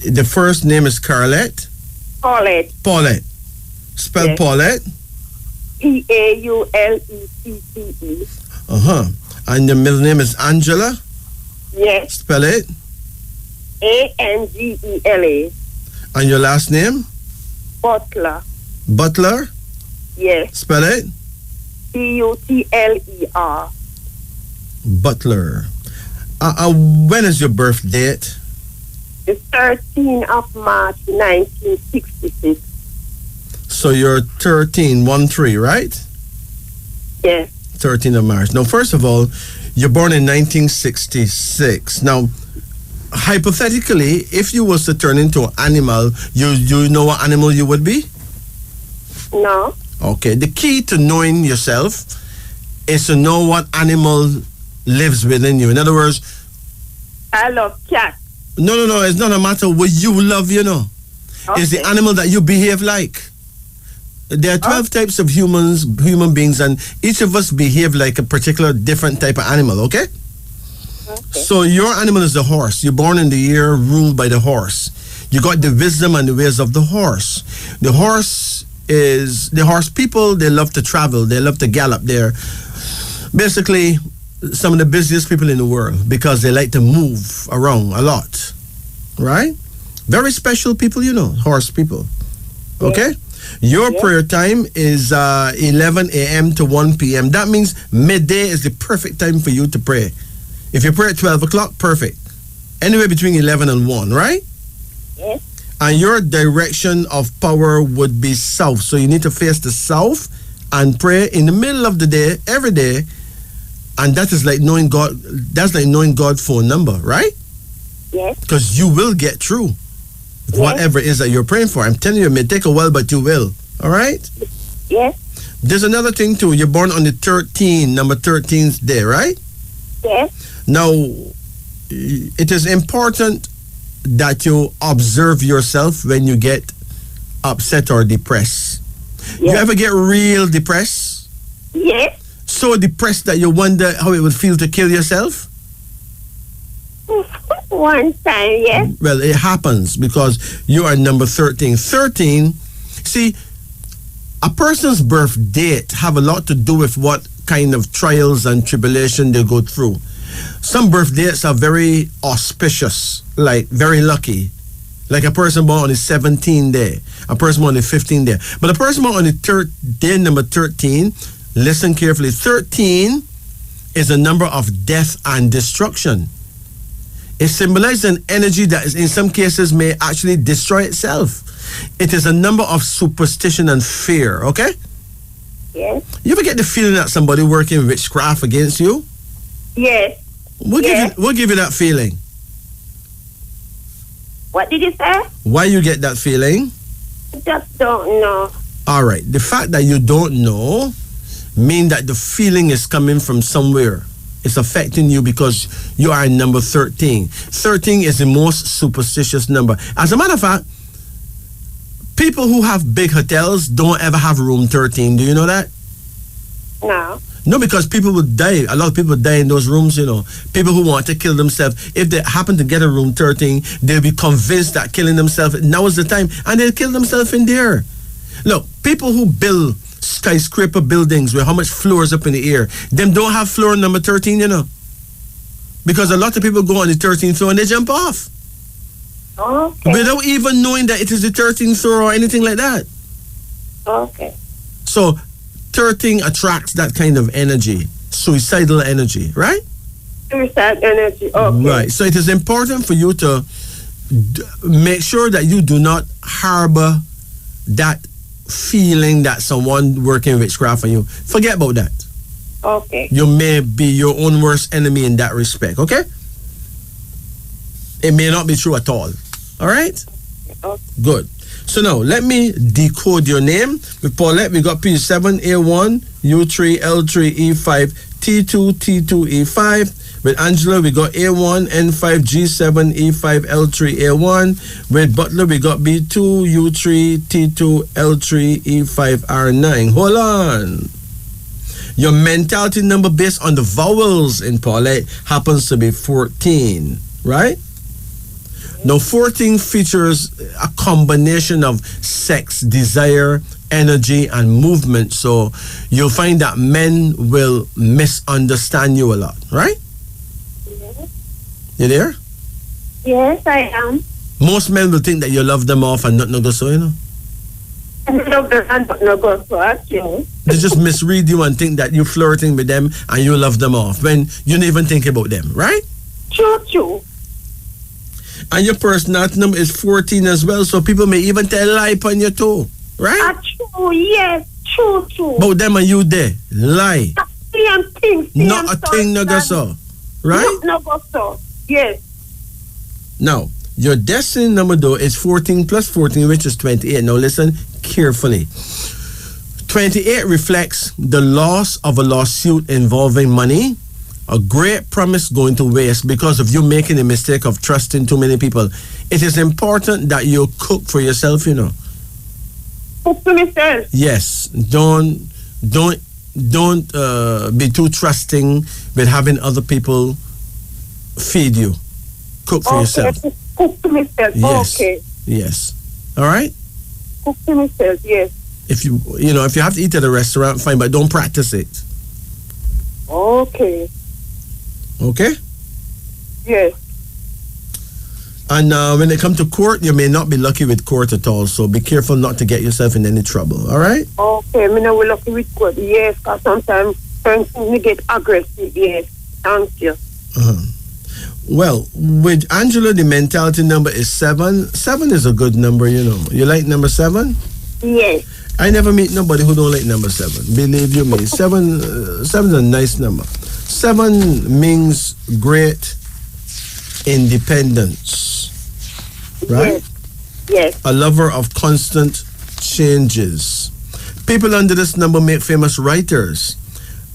The first name is Carlette? Paulette. Paulette. Spell Yes. Paulette? Paulettee. And the middle name is Angela? Yes. Spell it? Angela. And your last name? Butler. Butler? Yes. Spell it? Butler. Butler. When is your birth date? The 13th of March, 1966. So you're 13, 1-3, right? Yes. 13th of March. Now, first of all, you're born in 1966. Now, hypothetically, if you was to turn into an animal, you know what animal you would be? No. Okay. The key to knowing yourself is to know what animal lives within you. In other words, I love cat. no. It's not a matter what you love, you know. It's the Okay. animal that you behave like. There are 12 types of human beings, and each of us behave like a particular different type of animal, okay? Okay. So your animal is the horse. You're born in the year ruled by the horse. You got the wisdom and the ways of the horse. The horse people, they love to travel. They love to gallop. They're basically some of the busiest people in the world because they like to move around a lot, right? Very special people, you know, horse people, okay? Your prayer time is 11 a.m. to 1 p.m. That means midday is the perfect time for you to pray. If you pray at 12 o'clock, perfect. Anywhere between 11 and 1, right? Yes. And your direction of power would be south. So you need to face the south and pray in the middle of the day, every day. And that is like knowing God. That's like knowing God's phone number, right? Yes. Because you will get through whatever it is that you're praying for. I'm telling you, it may take a while, but you will. All right? Yes. There's another thing too. You're born on the 13th, number 13th day, right? Yes. Now, it is important that you observe yourself when you get upset or depressed. You Yes. ever get real depressed? Yes. So depressed that you wonder how it would feel to kill yourself? One time, yes. Well, it happens because you are number 13. 13, see, a person's birth date have a lot to do with what kind of trials and tribulation they go through. Some birth dates are very auspicious, like very lucky. Like a person born on the 17th day, a person born on the 15th day. But a person born on the day number 13, listen carefully, 13 is a number of death and destruction. It symbolizes an energy that is, in some cases may actually destroy itself. It is a number of superstition and fear, okay? Yes. You ever get the feeling that somebody working witchcraft against you? Yes. What give you that feeling? What did you say? Why you get that feeling? I just don't know. All right. The fact that you don't know mean that the feeling is coming from somewhere. It's affecting you because you are number 13. 13 is the most superstitious number. As a matter of fact, people who have big hotels don't ever have room 13. Do you know that? No. No, because people would die. A lot of people die in those rooms, you know. People who want to kill themselves, if they happen to get a room 13, they'll be convinced that killing themselves, now is the time, and they'll kill themselves in there. Look, people who build skyscraper buildings with how much floors up in the air, them don't have floor number 13, you know. Because a lot of people go on the 13th floor and they jump off. Okay. Without even knowing that it is the 13th floor or anything like that. Okay. So 13 attracts that kind of energy, suicidal energy, right? Suicide energy. Okay. Right. So it is important for you to make sure that you do not harbor that feeling that someone working witchcraft on you. Forget about that. Okay. You may be your own worst enemy in that respect, okay? It may not be true at all. All right? Okay. Good. So now, let me decode your name. With Paulette, we got P7, A1, U3, L3, E5, T2, T2, E5. With Angela, we got A1, N5, G7, E5, L3, A1. With Butler, we got B2, U3, T2, L3, E5, R9. Hold on. Your mentality number based on the vowels in Paulette happens to be 14, right? Now, 14 features a combination of sex, desire, energy, and movement. So you'll find that men will misunderstand you a lot, right? Yes. You there? Yes, I am. Most men will think that you love them off and not know so, you know. I love the hand, but no go so actually. They just misread you and think that you're flirting with them and you love them off when you don't even think about them, right? True. And your personality number is 14 as well, so people may even tell a lie upon you too, right? True, yes. True. About them and you there. Lie. Same thing. Not a thing no go so. Right? No go so. Yes. Now, your destiny number though is 14 plus 14, which is 28. Now listen carefully. 28 reflects the loss of a lawsuit involving money, a great promise going to waste because of you making the mistake of trusting too many people. It is important that you cook for yourself, you know. Cook for myself. Yes. Don't be too trusting with having other people feed you. Cook for yourself. Cook for myself. Yes. Okay. Yes. All right? Cook for myself, yes. If you have to eat at a restaurant, fine, but don't practice it. Okay. Okay? Yes. And when it comes to court, you may not be lucky with court at all, so be careful not to get yourself in any trouble, all right? Okay, me not lucky with court, yes, because sometimes friends me get aggressive, yes. Thank you. Well, with Angela, the mentality number is 7. 7 is a good number, you know. You like number 7? Yes. I never meet nobody who don't like number 7. Believe you me. 7 is a nice number. 7 means great independence, right? Yes. A lover of constant changes. People under this number make famous writers.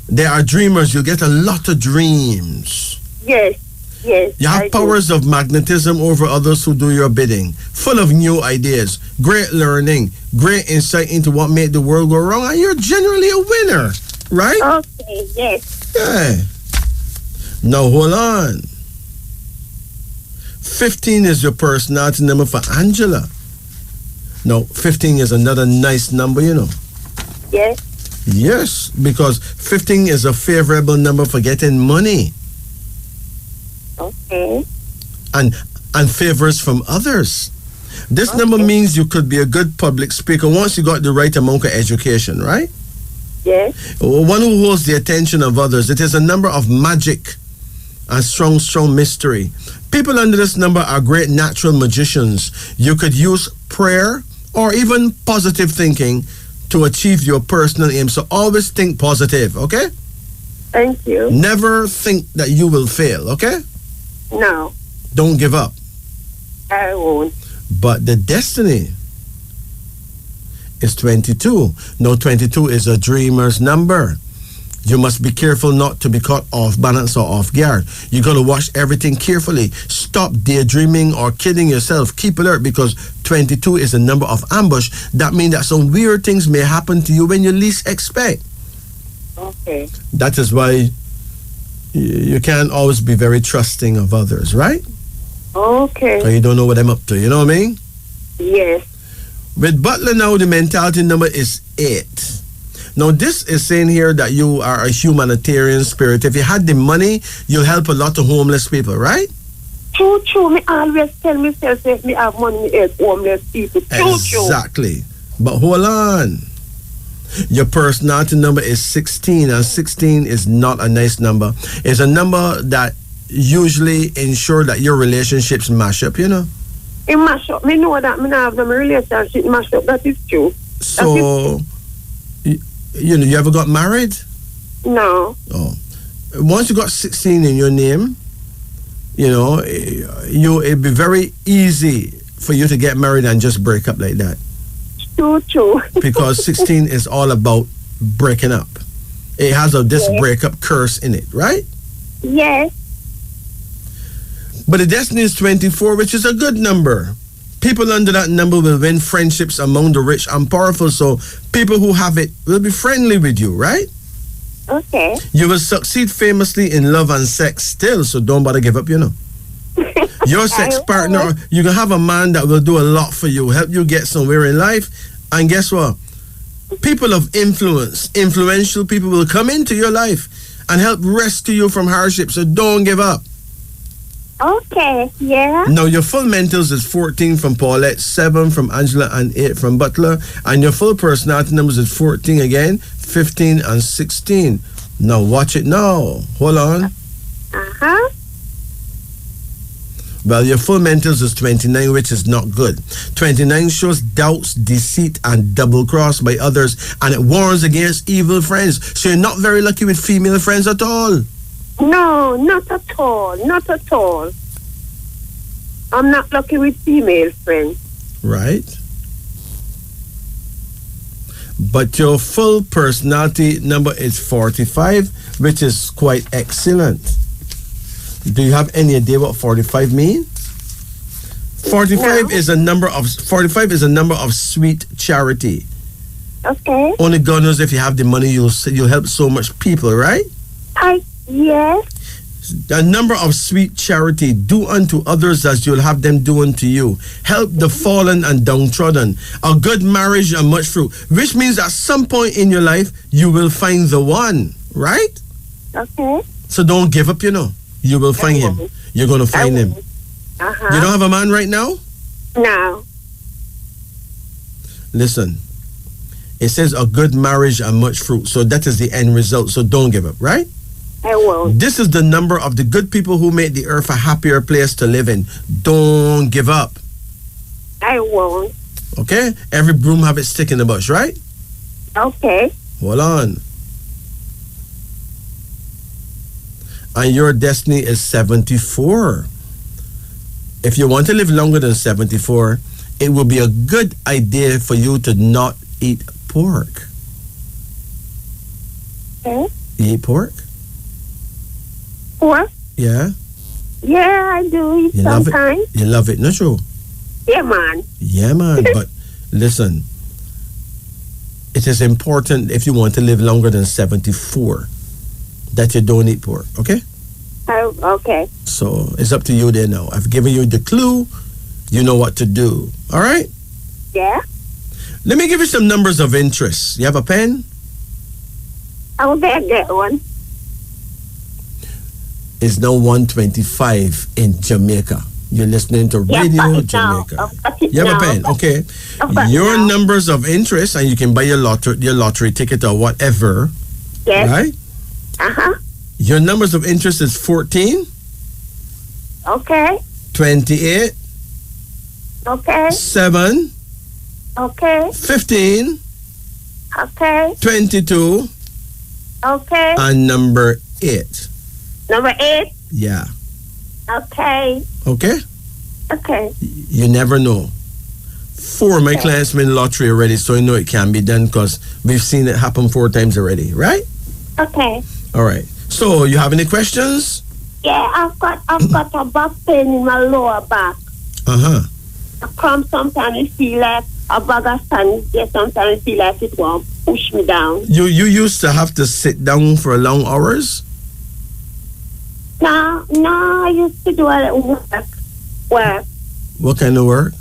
They are dreamers. You get a lot of dreams. Yes. You have powers of magnetism over others who do your bidding. Full of new ideas, great learning, great insight into what made the world go wrong, and you're generally a winner, right? Okay, yes. Yeah. Now hold on. 15 is your personality number for Angela. Now 15 is another nice number, you know. Yes. Yes, because 15 is a favorable number for getting money. Okay. And favors from others. This number means you could be a good public speaker once you got the right amount of education, right? Yes. One who holds the attention of others. It is a number of magic and strong mystery. People under this number are great natural magicians. You could use prayer or even positive thinking to achieve your personal aim. So always think positive, okay? Thank you. Never think that you will fail, okay? No. Don't give up. I won't. But the destiny is 22. No, 22 is a dreamer's number. You must be careful not to be caught off balance or off guard. You got to watch everything carefully. Stop daydreaming or kidding yourself. Keep alert because 22 is a number of ambush. That means that some weird things may happen to you when you least expect. Okay. That is why you can't always be very trusting of others, right? Okay. So you don't know what I'm up to, you know what I mean? Yes. With Butler now, the mentality number is 8. Now, this is saying here that you are a humanitarian spirit. If you had the money, you'll help a lot of homeless people, right? True. Me always tell myself if me have money, me help homeless people. True. Exactly. But hold on. Your personality number is 16, and 16 is not a nice number. It's a number that usually ensure that your relationships mash up, you know? It mash up. Me know that me not have no relationship mash up. That is true. So, you ever got married? No. Oh. Once you got 16 in your name, it'd be very easy for you to get married and just break up like that. True. Because 16 is all about breaking up. It has this breakup curse in it, right? Yes. But the destiny is 24, which is a good number. People under that number will win friendships among the rich and powerful, so people who have it will be friendly with you, right? Okay. You will succeed famously in love and sex still, so don't bother give up, you know. Your sex partner, you can have a man that will do a lot for you, help you get somewhere in life, and guess what? People of influence, influential people will come into your life and help rescue you from hardship, so don't give up. Okay, yeah. Now, your full mentals is 14 from Paulette, 7 from Angela, and 8 from Butler. And your full personality numbers is 14 again, 15 and 16. Now, watch it now. Hold on. Uh-huh. Well, your full mentals is 29, which is not good. 29 shows doubts, deceit, and double cross by others, and it warns against evil friends. So you're not very lucky with female friends at all. No, not at all. Not at all. I'm not lucky with female friends. Right? But your full personality number is 45, which is quite excellent. Do you have any idea what 45 means? 45 No. is a number of sweet charity. Okay. Only God knows if you have the money, you'll help so much people, right? Yes. A number of sweet charity. Do unto others as you'll have them do unto you. Help the fallen and downtrodden. A good marriage and much fruit. Which means at some point in your life, you will find the one, right? Okay. So don't give up, You will find him. You're going to find him. Uh-huh. You don't have a man right now? No. Listen. It says a good marriage and much fruit. So that is the end result. So don't give up, right? I won't. This is the number of the good people who make the earth a happier place to live in. Don't give up. I won't. Okay? Every broom have its stick in the bush, right? Okay. Hold on. And your destiny is 74. If you want to live longer than 74, it will be a good idea for you to not eat pork. Okay. You eat pork? What? Yeah? Yeah, I do eat You love it? sometimes. You love it, not true? Yeah, man. Yeah, man. But listen, it is important if you want to live longer than 74 that you don't eat pork, okay? Okay. So it's up to you there now. I've given you the clue. You know what to do. All right? Yeah. Let me give you some numbers of interest. You have a pen? I will get one. It's now 125 in Jamaica. You're listening to Yeah, Radio but now. Jamaica. But it You have a now. pen, okay? But Your now. numbers of interest, and you can buy your lottery ticket or whatever, Yes. right? Uh-huh. Your numbers of interest is 14, Okay. 28, Okay. 7, Okay. 15, Okay. 22, Okay. and number 8. Number 8. Yeah. Okay. Okay? Okay. You never know. 4 of my clients win lottery already, so you know it can be done because we've seen it happen 4 times already, right? Okay. All right. So, you have any questions? Yeah, I've got a back pain in my lower back. Uh-huh. I come sometimes I feel like a bag of sand there. Sometimes I feel like it won't push me down. You used to have to sit down for long hours? No, I used to do a little work. What kind of work?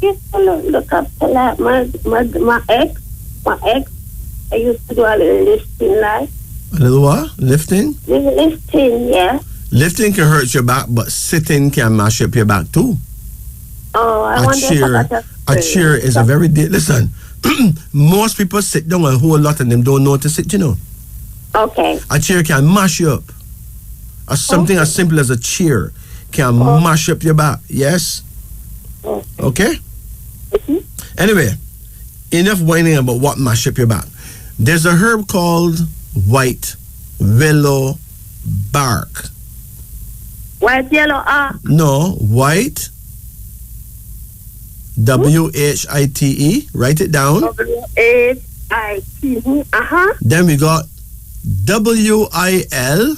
Used to look up to like my ex. I used to do a little lifting, like A little what? Lifting? lifting, yeah. Lifting can hurt your back, but sitting can mash up your back too. Oh, I A wonder chair, if I got a chair is a very listen. Most people sit down, and a whole lot of them don't know how to sit. Okay. A chair can mash you up. Something as simple as a chair can mash up your back. Yes. Okay. Anyway, enough whining about what mash up your back. There's a herb called white willow bark. White, yellow, No, white. WHITE. Write it down. WHITE. Then we got WIL. WUIL.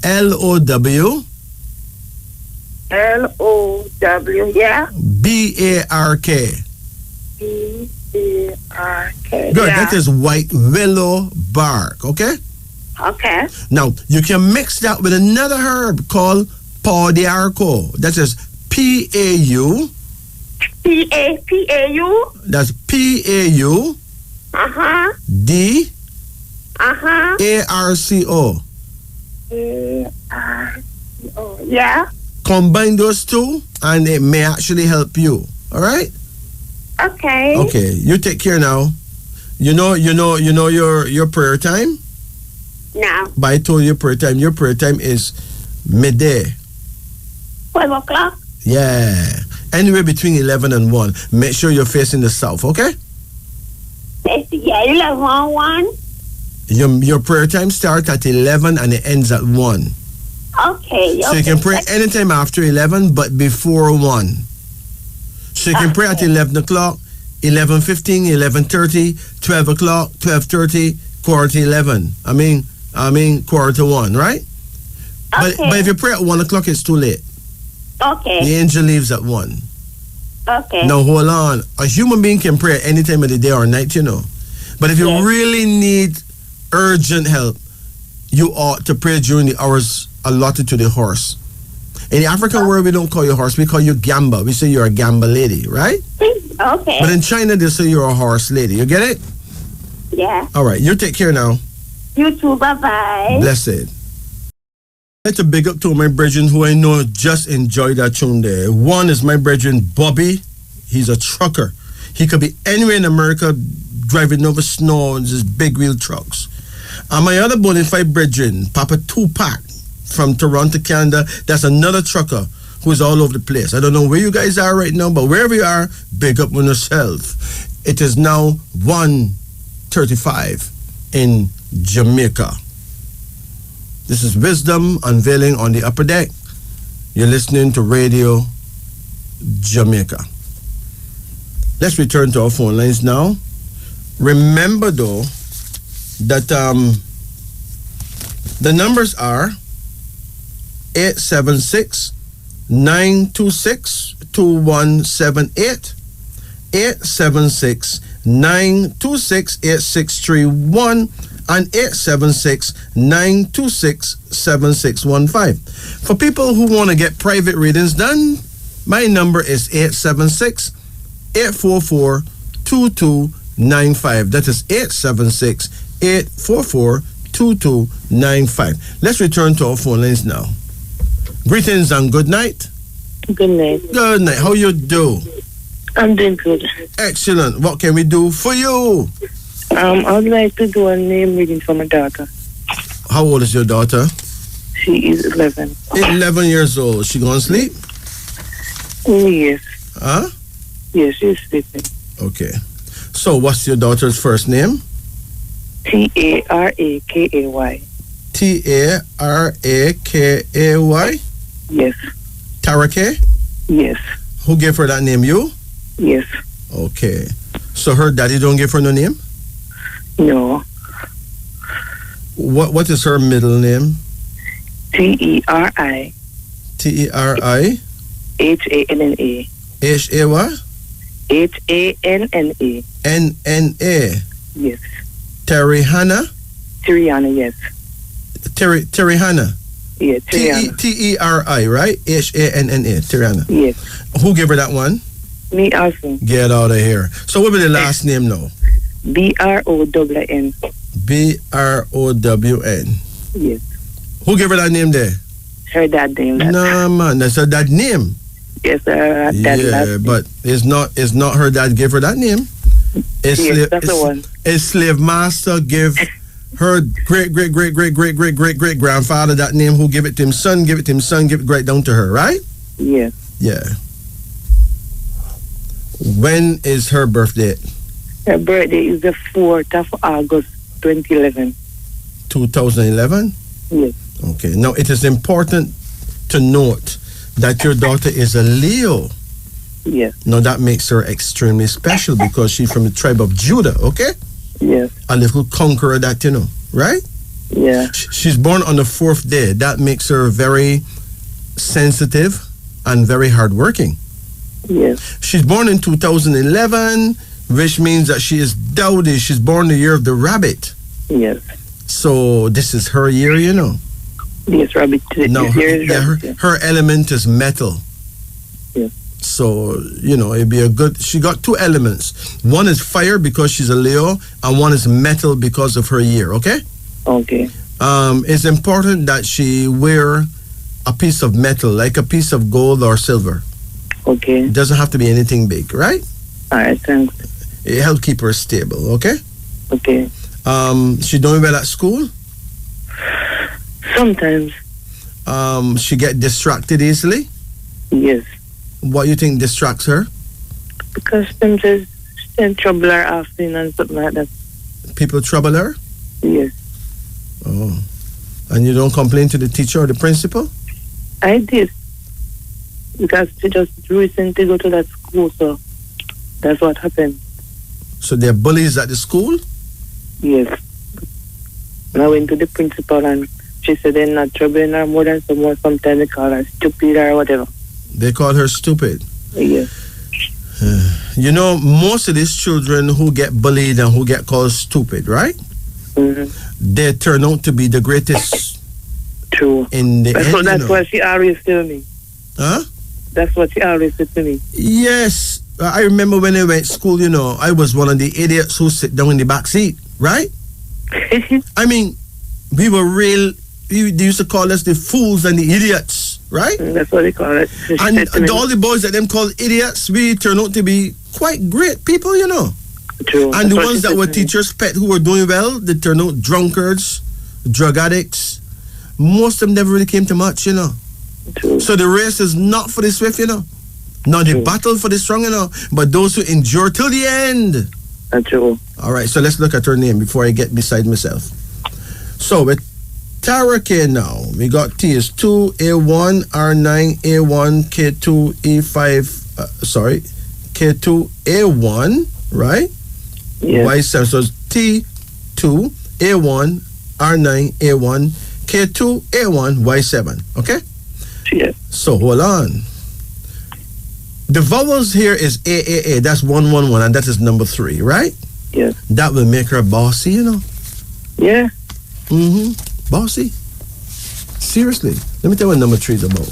LOW. LOW. Yeah. BARK. BARK. Good. Yeah. That is white willow bark. Okay. Okay. Now you can mix that with another herb called pau de arco. That is PAU. PAU. That's PAU. D ARCO. Yeah. Combine those two, and it may actually help you. All right? Okay. Okay. You take care now. You know your prayer time? Now. But I told you prayer time. Your prayer time is midday. 12 o'clock. Yeah. Anywhere between 11 and 1. Make sure you're facing the south, okay? Yeah, 11 Your prayer time starts at 11 and it ends at 1. Okay. So you can pray anytime after 11, but before 1. So you can pray at 11 o'clock, 11:15, 11:30, 12 o'clock, 12:30, quarter to 11. I mean, quarter to 1, right? Okay. But if you pray at 1 o'clock, it's too late. Okay. The angel leaves at 1. Okay. Now, hold on. A human being can pray at any time of the day or night, you know. But if you really need urgent help, you ought to pray during the hours allotted to the horse. In the African world, we don't call you horse. We call you gamba. We say you're a gamba lady, right? Okay. But in China, they say you're a horse lady. You get it? Yeah. All right. You take care now. You too. Bye-bye. Blessed. Let's a big up to my brethren who I know just enjoyed that tune there. One is my brethren Bobby. He's a trucker. He could be anywhere in America driving over snow in his big wheel trucks. And my other bona fide brethren, Papa Tupac from Toronto, Canada. That's another trucker who is all over the place. I don't know where you guys are right now, but wherever you are, big up on yourself. It is now 1:35 in Jamaica. This is Wisdom Unveiling on the Upper Deck. You're listening to Radio Jamaica. Let's return to our phone lines now. Remember, though, that the numbers are 876-926-2178, 876-926-8631, and 876-926-7615. For people who want to get private readings done, my number is 876-844-2295. That is 876-844-2295. Let's return to our phone lines now. Greetings and good night. Good night. Good night. How you do? I'm doing good. Excellent. What can we do for you? I would like to do a name reading for my daughter. How old is your daughter? She is 11. 11 years old. She gonna sleep? Yes. Huh? Yes, she's sleeping. Okay. So what's your daughter's first name? Tarakay. Tarakay? Yes. Tarake? Yes. Who gave her that name? You? Yes. Okay. So her daddy don't give her no name? No. What is her middle name? Teri. Teri? Hanna. H-A what? Hanna. N-N-A? Yes. Terihana? Triana, yes. Terihana? Yeah, Triana. T-E-R-I, right? H-A-N-N-A, Terihana. Yes. Who gave her that one? Me also. Get out of here. So what will the last name now? Brown. B-R-O-W-N. Yes. Who gave her that name there? Her dad named that. No, man. That's her dad name. Yes, her dad. Yeah, but it's not her dad gave her that name. Yes, that's the one. A slave master give her great grandfather that name, who give it to him, son, give it to him, son, give it right down to her, right? Yes. Yeah. When is her birthday? Her birthday is the 4th of August, 2011. 2011? Yes. Okay. Now, it is important to note that your daughter is a Leo. Yes. Now, that makes her extremely special because she's from the tribe of Judah, okay? Yes. A little conqueror that, you know, right? Yeah. She's born on the 4th day. That makes her very sensitive and very hardworking. Yes. She's born in 2011, which means that she is dowdy. She's born the year of the rabbit. Yes. So this is her year, you know. Yes, rabbit. No, her element is metal. Yes. So, you know, it'd be a good... She got 2 elements. One is fire because she's a Leo, and one is metal because of her year, okay? Okay. It's important that she wear a piece of metal, like a piece of gold or silver. Okay. It doesn't have to be anything big, right? All right, thanks. It helps keep her stable, okay? Okay. She doing well at school? Sometimes, She get distracted easily? yes. What you think distracts her? Because them just send trouble her afternoon and something like that. People trouble her? Yes. Oh. And you don't complain to the teacher or the principal? I did. Because she just recently go to that school, so that's what happened. So there are bullies at the school? Yes. And I went to the principal and she said they're not troubling her more than some more. Sometimes they call her stupid or whatever. They call her stupid. Yes. You know, most of these children who get bullied and who get called stupid, right? Mm-hmm. They turn out to be the greatest True. in the end. That's what she always tell me. Huh? That's what she always said to me. Yes. I remember when I went to school, you know, I was one of the idiots who sit down in the back seat, right? I mean, we were real, they used to call us the fools and the idiots, right? That's what they call it. She And said to me, all the boys that them called idiots, we turned out to be quite great people, you know. True. And the That's what ones she that said were to me. teachers' pet who were doing well, they turned out drunkards, drug addicts. Most of them never really came to much, you know. True. So the race is not for the swift, you know. Not the True. battle for the strong, you know. But those who endure till the end. That's true. All right, so let's look at her name before I get beside myself. So with Tara K now, we got T is 2, A1, R9, A1, K2, E5, K2, A1, right? Yes. Y7, so it's T2, A1, R9, A1, K2, A1, Y7, okay? Yes. So hold on. The vowels here is A, that's 111, and that is number 3, right? Yes. That will make her bossy, you know? Yeah. Bossy. Seriously. Let me tell you what number 3 is about.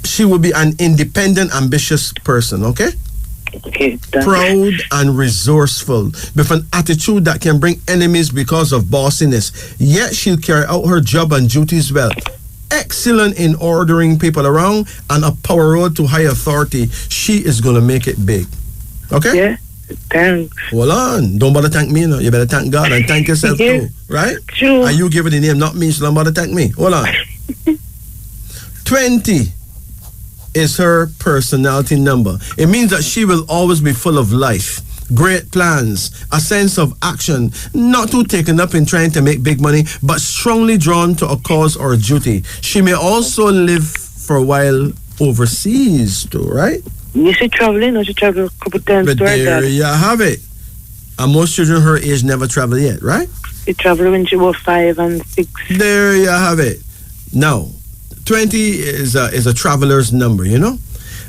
She will be an independent, ambitious person, okay? Okay. Thanks. Proud and resourceful, with an attitude that can bring enemies because of bossiness. Yet she'll carry out her job and duties well. Excellent in ordering people around and a power road to high authority. She is going to make it big. Okay? Yeah. Thanks. Hold on. Don't bother thank me, you know. You better thank God and thank yourself Yeah. too. Right? True. And you give her the name, not me, so don't bother thank me. Hold on. 20 is her personality number. It means that she will always be full of life, great plans, a sense of action, not too taken up in trying to make big money, but strongly drawn to a cause or a duty. She may also live for a while overseas too, right? You should traveling, or she travel a couple times But to her there dad. you have it. And most children her age never travel yet, right? She traveled when she was 5 and 6. There you have it. Now, 20 is a traveler's number, you know?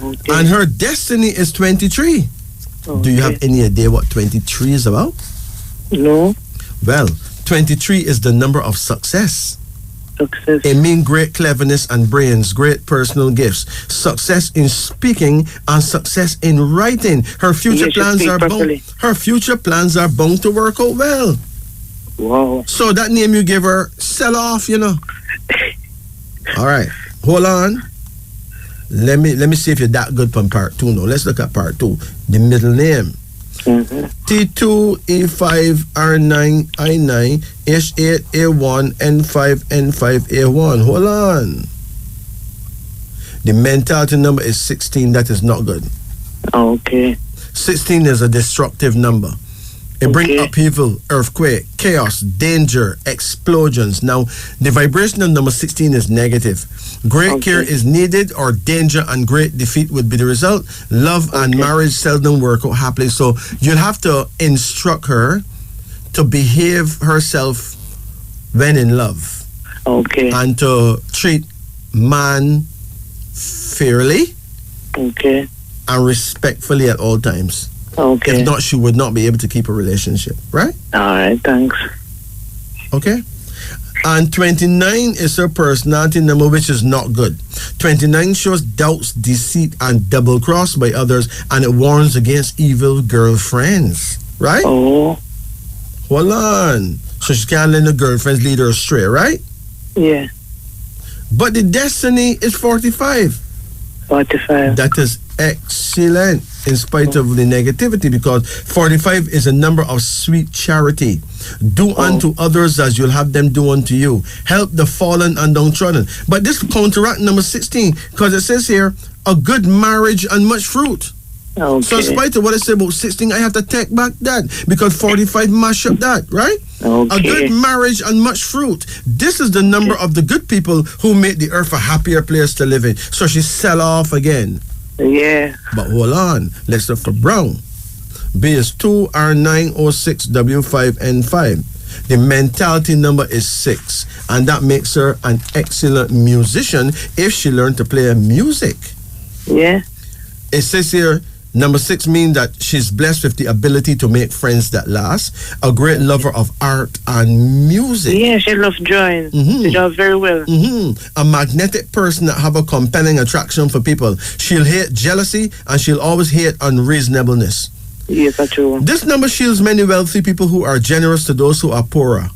Okay. And her destiny is 23. Do you have any idea what 23 is about? No. Well, 23 is the number of success. Success. It means great cleverness and brains, great personal gifts, success in speaking and success in writing. Her future Yes, she plans speak are properly. her future plans are bound to work out well. Wow. So that name you give her, sell off, you know. All right, hold on. Let me see if you're that good from part 2 now. Let's look at part 2. The middle name. T2, E5, R9, I9, H8, A1, N5, N5, A1. Hold on. The mentality number is 16. That is not good. Okay. 16 is a destructive number. It brings Okay. upheaval, earthquake, chaos, danger, explosions. Now, the vibration of number 16 is negative. Great care is needed, or danger and great defeat would be the result. Love and marriage seldom work out happily. So you'll have to instruct her to behave herself when in love. Okay. And to treat man fairly Okay. and respectfully at all times. Okay. If not, she would not be able to keep a relationship, right? All right. Thanks. Okay. And 29 is her personality number, which is not good. 29 shows doubts, deceit, and double cross by others, and it warns against evil girlfriends, right? Oh. Hold on. So she can't let the girlfriends lead her astray, right? Yeah. But the destiny is 45. 45. That is excellent in spite of the negativity, because 45 is a number of sweet charity. Do unto others as you'll have them do unto you. Help the fallen and downtrodden. But this counteract number 16, because it says here, a good marriage and much fruit. Okay. So in spite of what I said about 16, I have to take back that, because 45 mash up that, right? Okay. A good marriage and much fruit. This is the number of the good people who make the earth a happier place to live in. So she sell off again. Yeah. But hold on, let's look for Brown. B is 2R906W5N5. The mentality number is 6, and that makes her an excellent musician if she learned to play music. Yeah. It says here, number 6 means that she's blessed with the ability to make friends that last, a great lover of art and music. Yeah, she loves drawing. She does very well. A magnetic person that have a compelling attraction for people. She'll hate jealousy, and she'll always hate unreasonableness. Yes, that's true. This number shields many wealthy people who are generous to those who are poorer.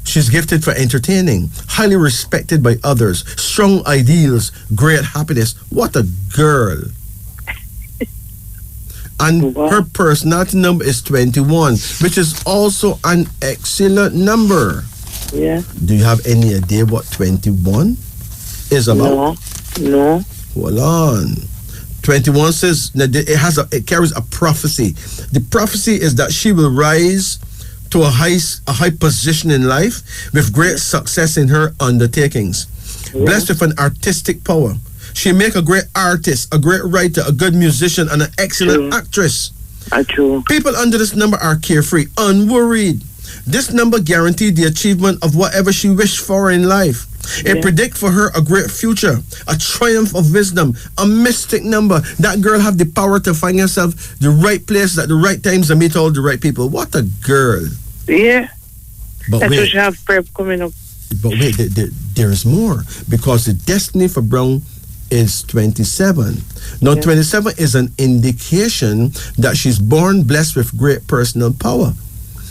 She's gifted for entertaining, highly respected by others, strong ideals, great happiness. What a girl. And her personality number is 21, which is also an excellent number. Yeah. Do you have any idea what 21 is about? No. Hold on. 21 says that it carries a prophecy. The prophecy is that she will rise to a high position in life with great success in her undertakings. Yeah. Blessed with an artistic power. She make a great artist, a great writer, a good musician, and an excellent actress. True. People under this number are carefree, unworried. This number guaranteed the achievement of whatever she wished for in life. It predict for her a great future, a triumph of wisdom, a mystic number. That girl have the power to find herself the right place at the right times and meet all the right people. What a girl. Yeah. But that's wait, why she have prep coming up. But wait, there is more, because the destiny for Brown is 27. Now, 27 is an indication that she's born blessed with great personal power.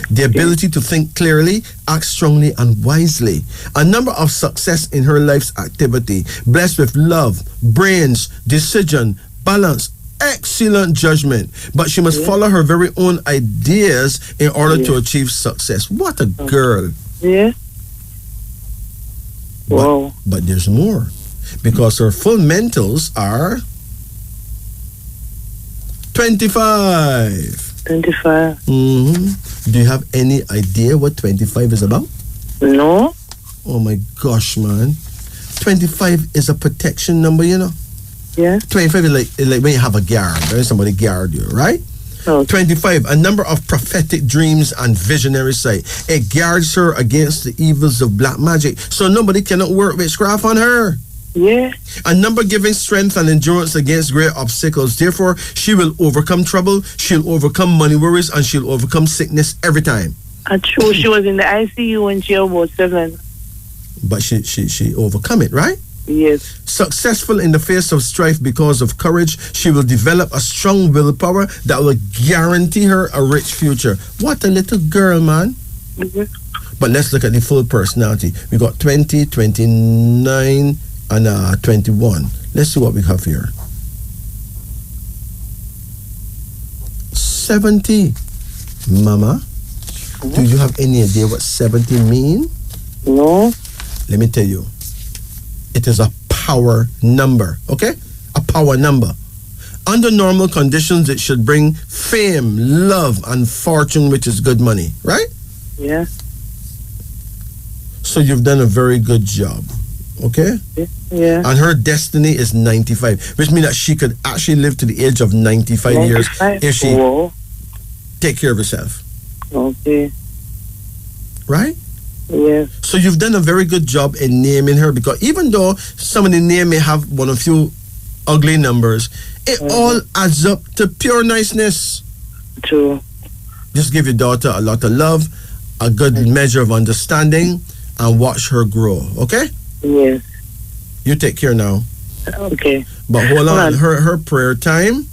The ability to think clearly, act strongly and wisely. A number of success in her life's activity. Blessed with love, brains, decision, balance, excellent judgment. But she must follow her very own ideas in order to achieve success. What a girl. Yeah. Wow. But there's more. Because her full mentals are 25. 25. Do you have any idea what 25 is about? No. Oh my gosh, man. 25 is a protection number, you know? Yeah. 25 is like when you have a guard, right? Somebody guard you, right? Oh. 25, a number of prophetic dreams and visionary sight. It guards her against the evils of black magic, so nobody cannot work witchcraft on her. Yeah. A number giving strength and endurance against great obstacles. Therefore, she will overcome trouble, she'll overcome money worries, and she'll overcome sickness every time. True. She was in the ICU when she was about 7. But she overcome it, right? Yes. Successful in the face of strife because of courage, she will develop a strong willpower that will guarantee her a rich future. What a little girl, man. But let's look at the full personality. We got 20, 29, and 21. Let's see what we have here. 70. Mama, do you have any idea what 70 mean? No. Let me tell you. It is a power number, okay? A power number. Under normal conditions, it should bring fame, love, and fortune, which is good money, right? Yeah. So you've done a very good job, okay? Yeah. And her destiny is 95, which means that she could actually live to the age of 95 years if she take care of herself. Okay. Right? Yes. So you've done a very good job in naming her, because even though some of the name may have one or few ugly numbers, it all adds up to pure niceness. True. Just give your daughter a lot of love, a good measure of understanding, and watch her grow, okay? Yes. You take care now. Okay. But hold on. Her prayer time.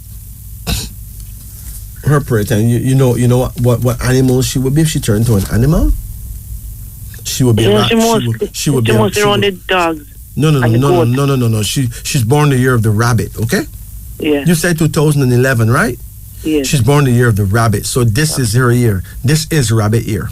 Her prayer time. You know what animal she would be if she turned to an animal? She would be Yeah, a she she would mostly around the dogs. No. and the goat. No. She's born the year of the rabbit, okay? Yeah. You said 2011, right? Yeah. She's born the year of the rabbit. So this is her year. This is rabbit year.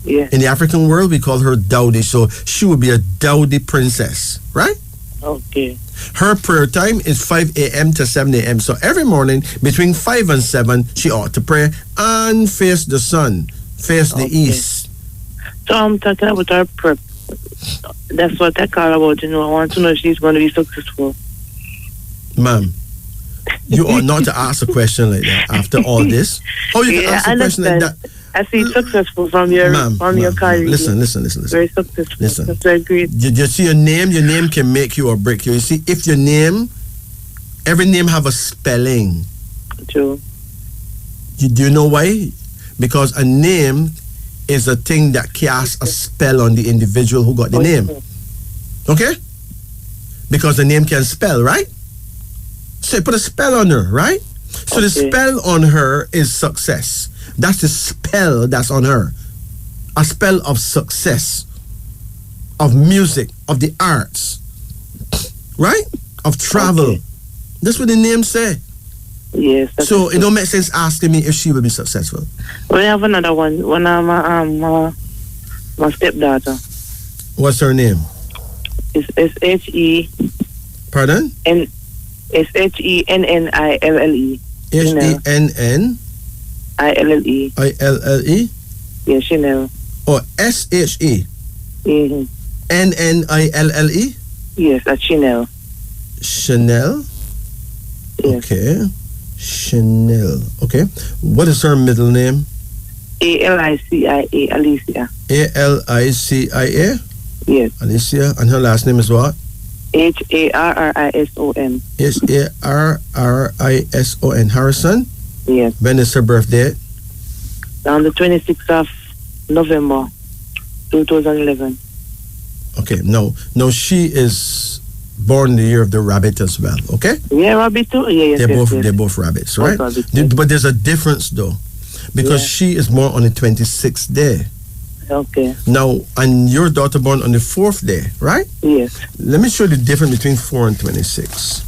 Yeah. In the African world, we call her dowdy. So she would be a dowdy princess, right? Okay. Her prayer time is 5 a.m. to 7 a.m. So every morning between 5 and 7, she ought to pray and face the sun, face the east. So I'm talking about her prep. That's what I call about, I want to know if she's going to be successful. Ma'am, you ought not to ask a question like that after all this. How you can ask a question like that? I see successful from your colleague. Listen. Very successful. Listen. That's very great. You see your name can make you or break you. You see, if your name, every name have a spelling. True. Do you know why? Because a name is a thing that casts a spell on the individual who got the name. Okay? Because the name can spell, right? So you put a spell on her, right? So the spell on her is success. That's the spell that's on her. A spell of success, of music, of the arts, right? Of travel. Okay. That's what the name say. Yes. So it don't make sense asking me if she will be successful. We have another one. One of my stepdaughter. What's her name? It's S-H-E. Pardon? S-H-E-N-N-I-L-L-E. H-E-N-N I-L-L-E. I-L-L-E? Yeah, Chanel. Oh, S-H-E? Mm-hmm. N-N-I-L-L-E? Yes, that's Chanel. Chanel? Yes. Okay. Chanel. Okay. What is her middle name? A-L-I-C-I-A, Alicia. A-L-I-C-I-A? Yes. Alicia. And her last name is what? H-A-R-R-I-S-O-N. H-A-R-R-I-S-O-N. Harrison? Yes. When is her birthday? On the 26th of November, 2011. Okay. No, she is born the year of the rabbit as well. Okay? Yeah, rabbit too? Yeah, They're both rabbits, right? Both rabbits. But there's a difference though. Because she is born on the 26th day. Okay. Now, and your daughter born on the 4th day, right? Yes. Let me show you the difference between 4 and 26.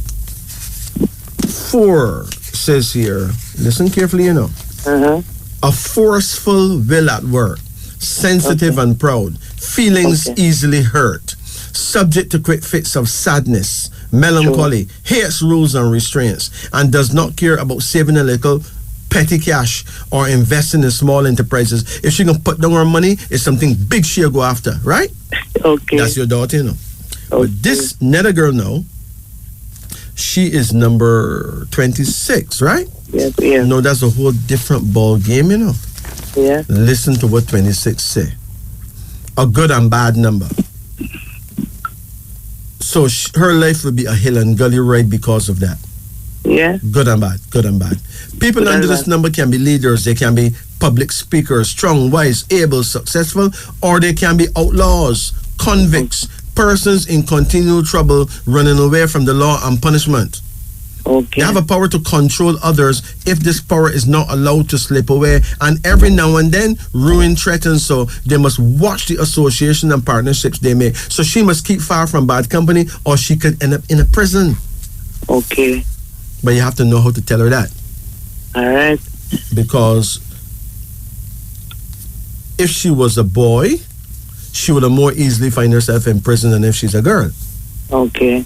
4 says here, listen carefully, Uh-huh. a forceful will at work, sensitive and proud, feelings easily hurt, subject to quick fits of sadness, melancholy, hates rules and restraints, and does not care about saving a little petty cash or investing in small enterprises. If she can put down her money, it's something big she'll go after, right? Okay. That's your daughter, Okay. But this nether girl now, she is number 26, right? Yes. No, that's a whole different ball game, Yeah. Listen to what 26 say. A good and bad number. So her life will be a hill and gully ride because of that. Yeah. Good and bad. People under this number can be leaders, they can be public speakers, strong, wise, able, successful, or they can be outlaws, convicts, persons in continual trouble, running away from the law and punishment. Okay. They have a power to control others if this power is not allowed to slip away, and every now and then ruin threatens, so they must watch the association and partnerships they make. So she must keep far from bad company or she could end up in a prison. Okay. But you have to know how to tell her that. All right. Because if she was a boy, she would have more easily find herself in prison than if she's a girl. Okay.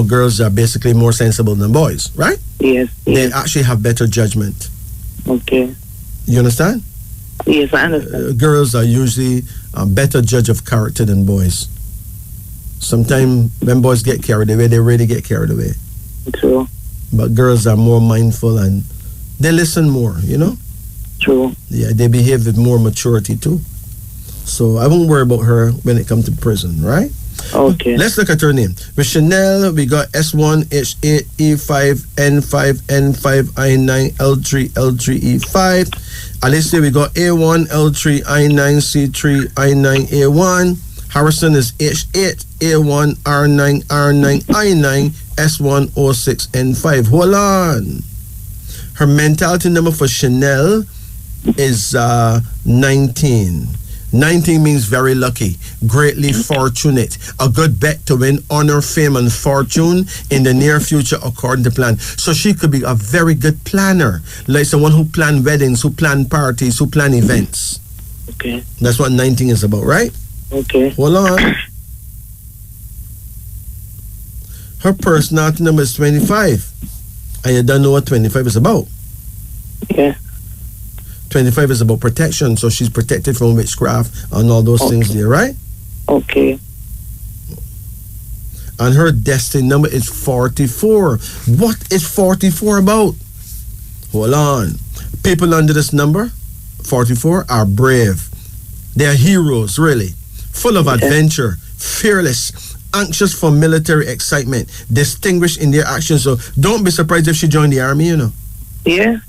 Girls are basically more sensible than boys, right? Yes. They actually have better judgment. Okay. You understand? Yes, I understand. Girls are usually a better judge of character than boys. Sometimes when boys get carried away, they really get carried away. True. But girls are more mindful and they listen more, True. Yeah, they behave with more maturity too. So I won't worry about her when it comes to prison, right? Okay. Let's look at her name. With Chanel, we got S1, H8, E5, N5, N5, I9, L3, L3, E5. Alicia, we got A1, L3, I9, C3, I9, A1. Harrison is H8, A1, R9, R9, I9, S1, O6, N5. Hold on. Her mentality number for Chanel is 19. 19 means very lucky, greatly fortunate, a good bet to win honor, fame, and fortune in the near future according to plan. So she could be a very good planner, like someone who plan weddings, who plan parties, who plan events. Okay. That's what 19 is about, right? Okay. Hold on. Her personality number is 25. And you don't know what 25 is about. Yeah. 25 is about protection, so she's protected from witchcraft and all those things there, right? Okay. And her destiny number is 44. What is 44 about? Hold on. People under this number, 44, are brave. They're heroes, really. Full of adventure, fearless, anxious for military excitement, distinguished in their actions. So don't be surprised if she joined the army, you know. Yeah.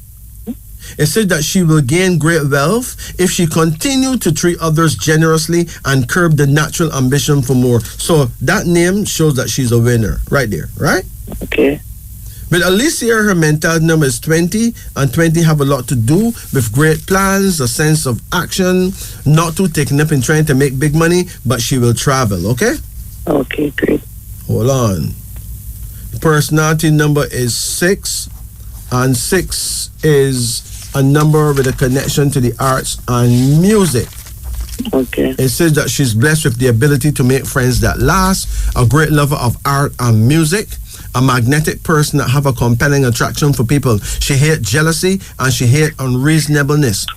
It says that she will gain great wealth if she continue to treat others generously and curb the natural ambition for more. So that name shows that she's a winner right there, right? Okay. But Alicia, her mental number is 20, and 20 have a lot to do with great plans, a sense of action, not too taken up in trying to make big money, but she will travel, okay? Okay, great. Hold on. Personality number is 6, and 6 is a number with a connection to the arts and music. Okay. It says that she's blessed with the ability to make friends that last, a great lover of art and music, a magnetic person that have a compelling attraction for people. She hates jealousy and she hates unreasonableness.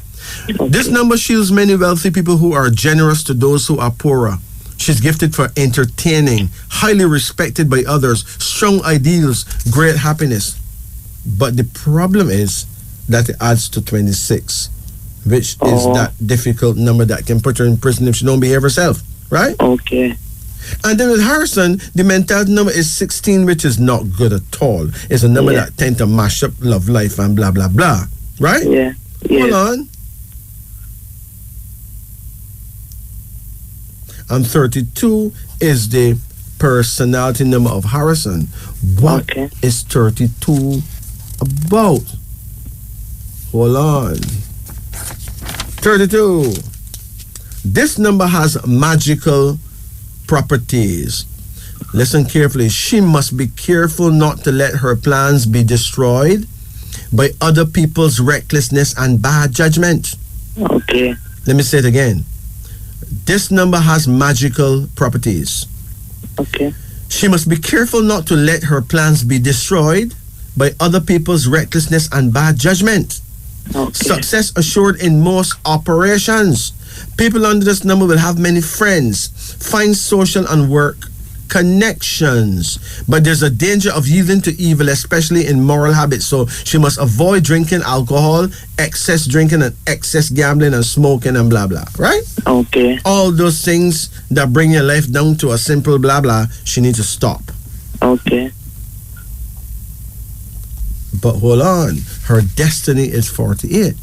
Okay. This number shields many wealthy people who are generous to those who are poorer. She's gifted for entertaining, highly respected by others, strong ideals, great happiness. But the problem is that it adds to 26, which is that difficult number that can put her in prison if she don't behave herself, right? Okay. And then with Harrison, the mentality number is 16, which is not good at all. It's a number that tend to mash up love life and blah, blah, blah, right? Yeah. Hold on. And 32 is the personality number of Harrison. What is 32 about? Hold on. 32. This number has magical properties. Listen carefully. She must be careful not to let her plans be destroyed by other people's recklessness and bad judgment. Okay. Let me say it again. This number has magical properties. Okay. She must be careful not to let her plans be destroyed by other people's recklessness and bad judgment. Okay. Success assured in most operations. People under this number will have many friends, find social and work connections, but there's a danger of yielding to evil, especially in moral habits. So she must avoid drinking alcohol, excess drinking and excess gambling and smoking and blah blah, right? Okay. All those things that bring your life down to a simple blah blah, she needs to stop. Okay. But hold on, her destiny is 48.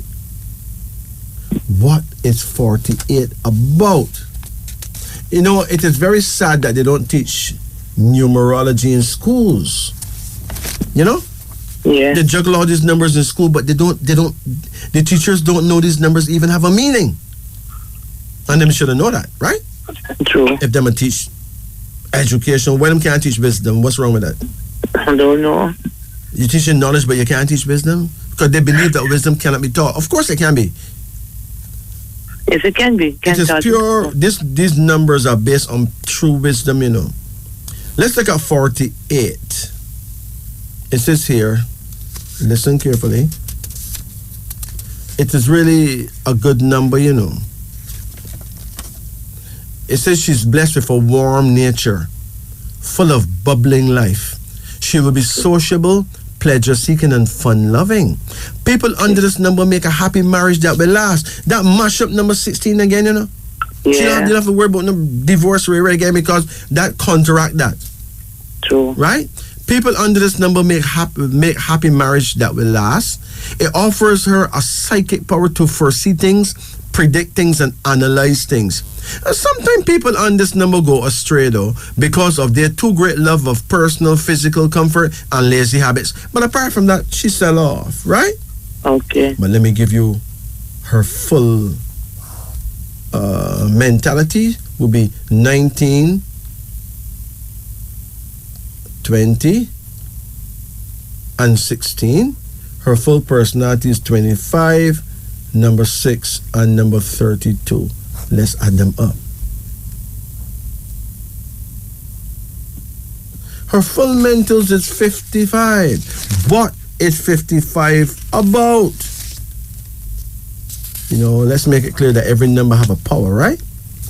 What is 48 about? You know, it is very sad that they don't teach numerology in schools. You know? Yeah. They juggle all these numbers in school, but the teachers don't know these numbers even have a meaning. And them should know that, right? True. If them teach education, why them can't teach wisdom? What's wrong with that? I don't know. You teaching knowledge, but you can't teach wisdom? Because they believe that wisdom cannot be taught. Of course it can be. Yes, it can be. It is pure. These numbers are based on true wisdom, you know. Let's look at 48. It says here, listen carefully. It is really a good number, you know. It says she's blessed with a warm nature, full of bubbling life. She will be sociable, pleasure-seeking, and fun-loving. People under this number make a happy marriage that will last. That mash-up number 16 again, you know? Yeah. She don't have to worry about no divorce rate again because that counteract that. True. Right? People under this number make happy marriage that will last. It offers her a psychic power to foresee things, predict things, and analyze things. Sometimes people on this number go astray though because of their too great love of personal physical comfort and lazy habits. But apart from that, she sell off, right? Okay. But let me give you her full mentality will be 19, 20, and 16. Her full personality is 25, number 6, and number 32. Let's add them up. Her full mentals is 55. What is 55 about? You know, let's make it clear that every number have a power, right?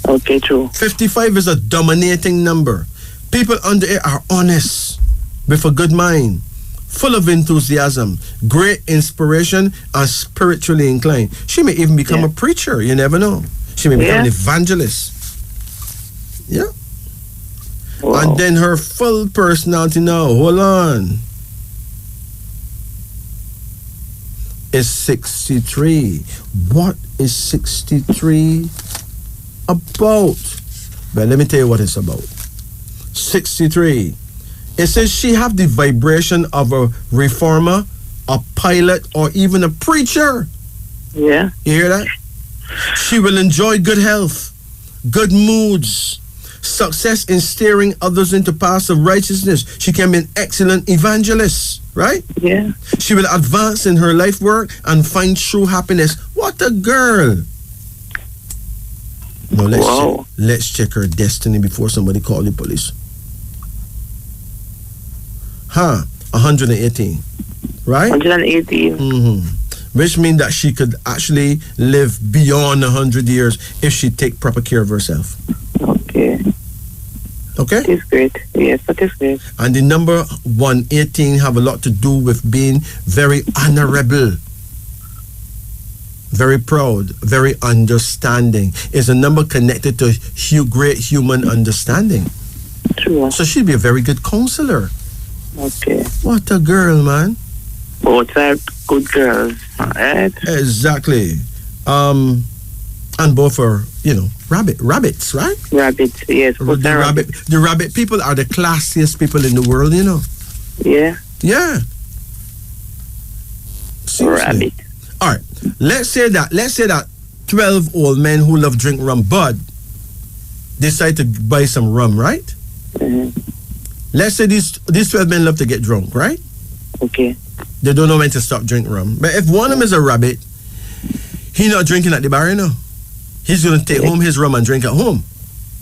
Okay, true. 55 is a dominating number. People under it are honest, with a good mind, full of enthusiasm, great inspiration, and spiritually inclined. She may even become a preacher. You never know. She may become an evangelist. Yeah. Wow. And then her full personality now, hold on, is 63. What is 63 about? But let me tell you what it's about. 63. It says she have the vibration of a reformer, a pilot, or even a preacher. Yeah. You hear that? She will enjoy good health, good moods, success in steering others into paths of righteousness. She can be an excellent evangelist, right? Yeah. She will advance in her life work and find true happiness. What a girl. Now let's check her destiny before somebody call the police. 118, right? 118. Which means that she could actually live beyond 100 years if she take proper care of herself. Okay. Okay? That is great. Yes, that is great. And the number 118 have a lot to do with being very honorable, very proud, very understanding. It's a number connected to great human understanding. True. So she'd be a very good counselor. Okay. What a girl, man. Both are good girls. Right? Exactly. And both are, rabbits, right? Rabbits, yes. The rabbit people are the classiest people in the world, you know. Yeah. Yeah. Seriously. Rabbit. All right. Let's say that 12 old men who love drink rum, but decide to buy some rum, right? Mm-hmm. Let's say these 12 men love to get drunk, right? Okay. They don't know when to stop drinking rum. But if one of them is a rabbit, he not drinking at the bar, you know. He's going to take home his rum and drink at home.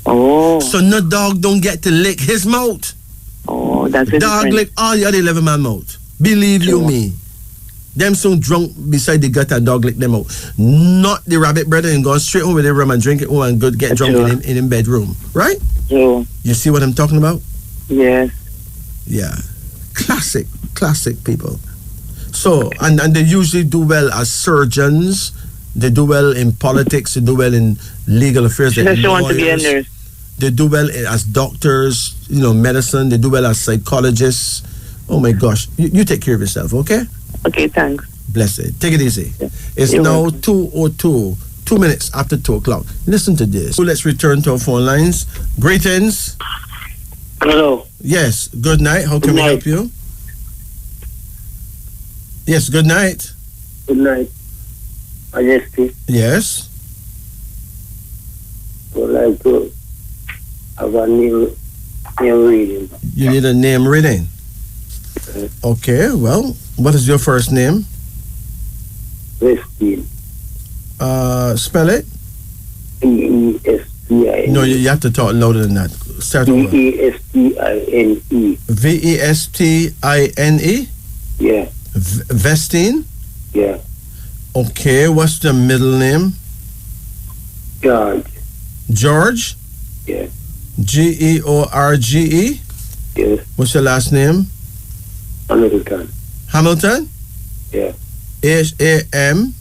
Oh. So no dog don't get to lick his mouth. Oh, that's it. Dog lick all the other 11 man mouth. Believe you me. Them so drunk beside the gutter, dog lick them out. Not the rabbit brother and go straight home with their rum and drink it home and go get drunk in him bedroom. Right? True. You see what I'm talking about? Yes. Yeah. Classic people. So, and they usually do well as surgeons. They do well in politics. They do well in legal affairs. She wants to be a nurse. They do well as doctors, medicine. They do well as psychologists. Oh my gosh. You take care of yourself, okay? Okay, thanks. Bless it. Take it easy. Yeah. It's You're now welcome. 2:02. 2 minutes after 2 o'clock. Listen to this. So let's return to our phone lines. Greetings. Hello. Yes. Good night. How can we help you? Yes. Good night. Good night. Majesty. Yes. Would like to have a name reading. You need a name reading. Okay. Well, what is your first name? Westin. Spell it. Vestine. No, you have to talk louder than that. Start over. Vestine. Vestine. Yeah. Vestine. Yeah. Okay. What's the middle name? George. George. Yeah. George. Yes. What's your last name? Hamilton. Hamilton. Yeah. H-A-M.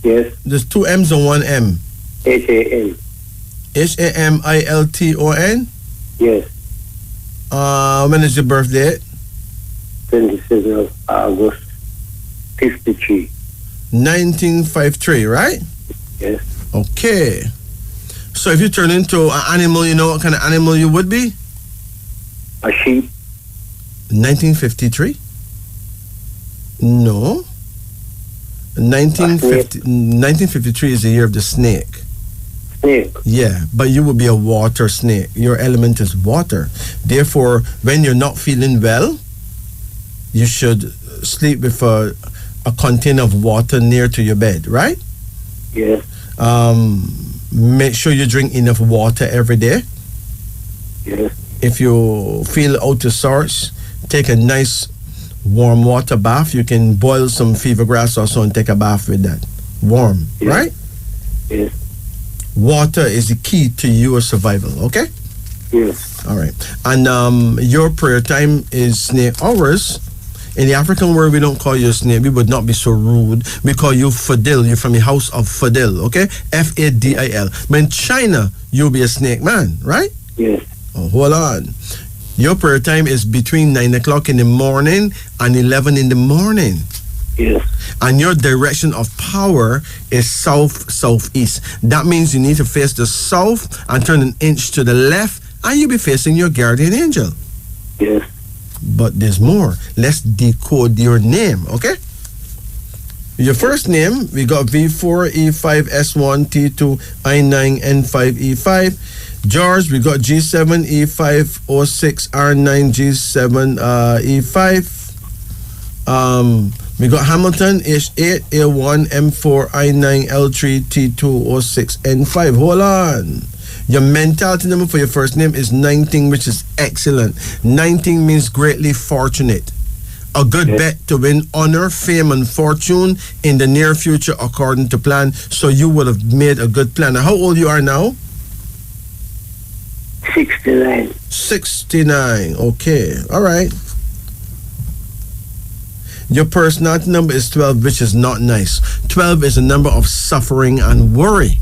Yes. There's 2 M's and 1 M. H-A-M. Hamilton. Yes. When is your birthday? 27th of August, 53. 1953, right? Yes. Okay. So if you turn into an animal, you know what kind of animal you would be? A sheep. 1953? No. 1953 is the year of the snake. Snake. Yeah, but you will be a water snake. Your element is water. Therefore, when you're not feeling well, you should sleep with a container of water near to your bed, right? Yes. Make sure you drink enough water every day. Yes. If you feel out of sorts, take a nice warm water bath. You can boil some fever grass or so and take a bath with that. Warm, Yes. right? Yes. Water is the key to your survival, okay? Yes. All right. And your prayer time is snake hours. In the African world, we don't call you a snake. We would not be so rude. We call you Fadil. You're from the house of Fadil, okay? Fadil. But in China, you'll be a snake man, right? Yes. Oh, hold on. Your prayer time is between 9 o'clock in the morning and 11 in the morning. Yes. And your direction of power is south-southeast. That means you need to face the south and turn an inch to the left, and you'll be facing your guardian angel. Yes. But there's more. Let's decode your name, okay? Your first name, we got V4E5S1T2I9N5E5. George, we got G7E5O6R9G7E5. We got Hamilton, H8A1M4I9L3T2O6N5. Hold on. Your mentality number for your first name is 19, which is excellent. 19 means greatly fortunate. A good bet to win honor, fame, and fortune in the near future according to plan. So you would have made a good plan. Now, how old you are now? 69. 69. Okay. All right. Your personality number is 12, which is not nice. 12 is a number of suffering and worry.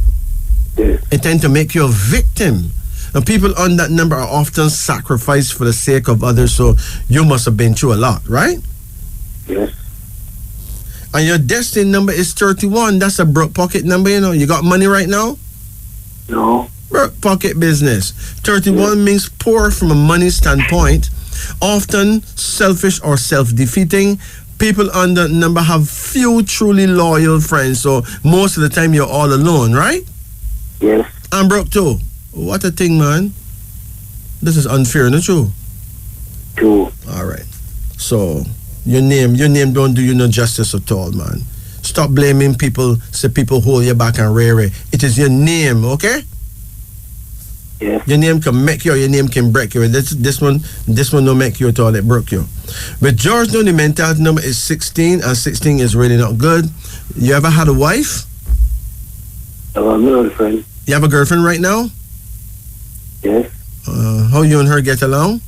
Yes. It tends to make you a victim. Now, people on that number are often sacrificed for the sake of others, so you must have been through a lot, right? Yes. And your destiny number is 31. That's a broke pocket number, you know. You got money right now? No. Broke pocket business. 31 means poor from a money standpoint, often selfish or self-defeating. People on that number have few truly loyal friends, so most of the time you're all alone, right? Yes. I'm broke too. What a thing, man. This is unfair, not true? 2. All right. So, your name don't do you no justice at all, man. Stop blaming people, say people hold you back and rare it. It is your name, okay? Yes. Your name can make you or your name can break you. This one don't make you at all, it broke you. But George, no, the mentality number is 16, and 16 is really not good. You ever had a wife? I have a girlfriend. You have a girlfriend right now? Yes. How you and her get along?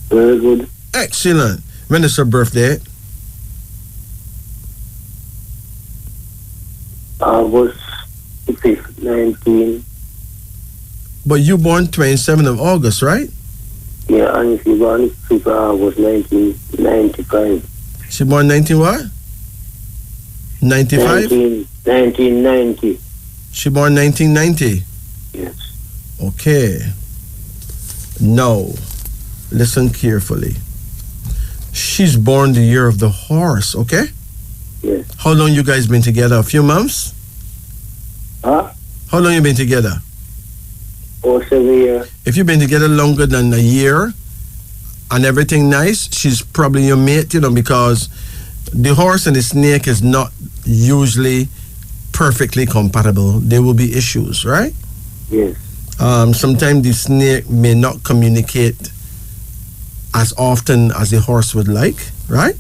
Very good. Excellent. When is her birthday? August 5th, 19. But you born 27th of August, right? Yeah, and she born 5th August 1995. She born 19 what? 95? 1990. She born 1990. Yes. Okay. Now, listen carefully. She's born the year of the horse, okay? Yes. How long you guys been together? A few months? Huh? How long you been together? 7 years. If you've been together longer than a year and everything nice, she's probably your mate, you know, because the horse and the snake is not usually perfectly compatible. There will be issues, right? Yes. Sometimes the snake may not communicate as often as the horse would like, right?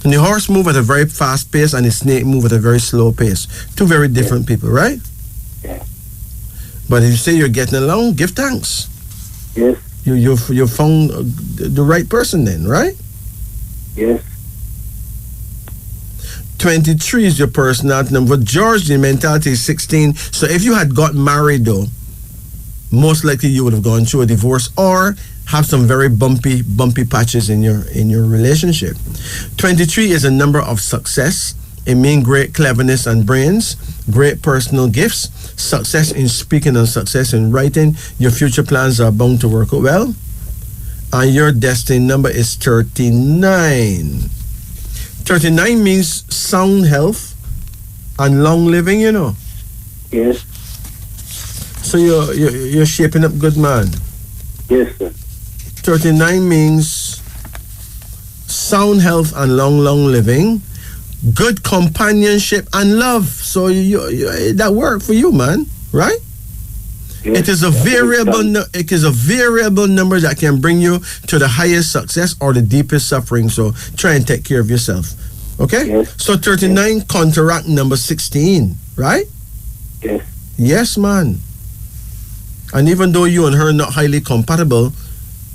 And the horse move at a very fast pace and the snake move at a very slow pace. Two very different people, right? Yeah. But if you say you're getting along, give thanks. Yes. You found the right person then, right? Yes. 23 is your personality number. George, the mentality is 16. So if you had got married though, most likely you would have gone through a divorce or have some very bumpy patches in your relationship. 23 is a number of success. It means great cleverness and brains, great personal gifts, success in speaking and success in writing. Your future plans are bound to work out well. And your destiny number is 39. 39 means sound health and long living, you know. Yes. So you're shaping up good, man. Yes, sir. 39 means sound health and long living, good companionship and love. So that work for you, man, right? Yes. It is a variable. It is a variable number that can bring you to the highest success or the deepest suffering. So try and take care of yourself. Okay. Yes. So 39 counteract number 16, right? Yes. Yes, man. And even though you and her are not highly compatible,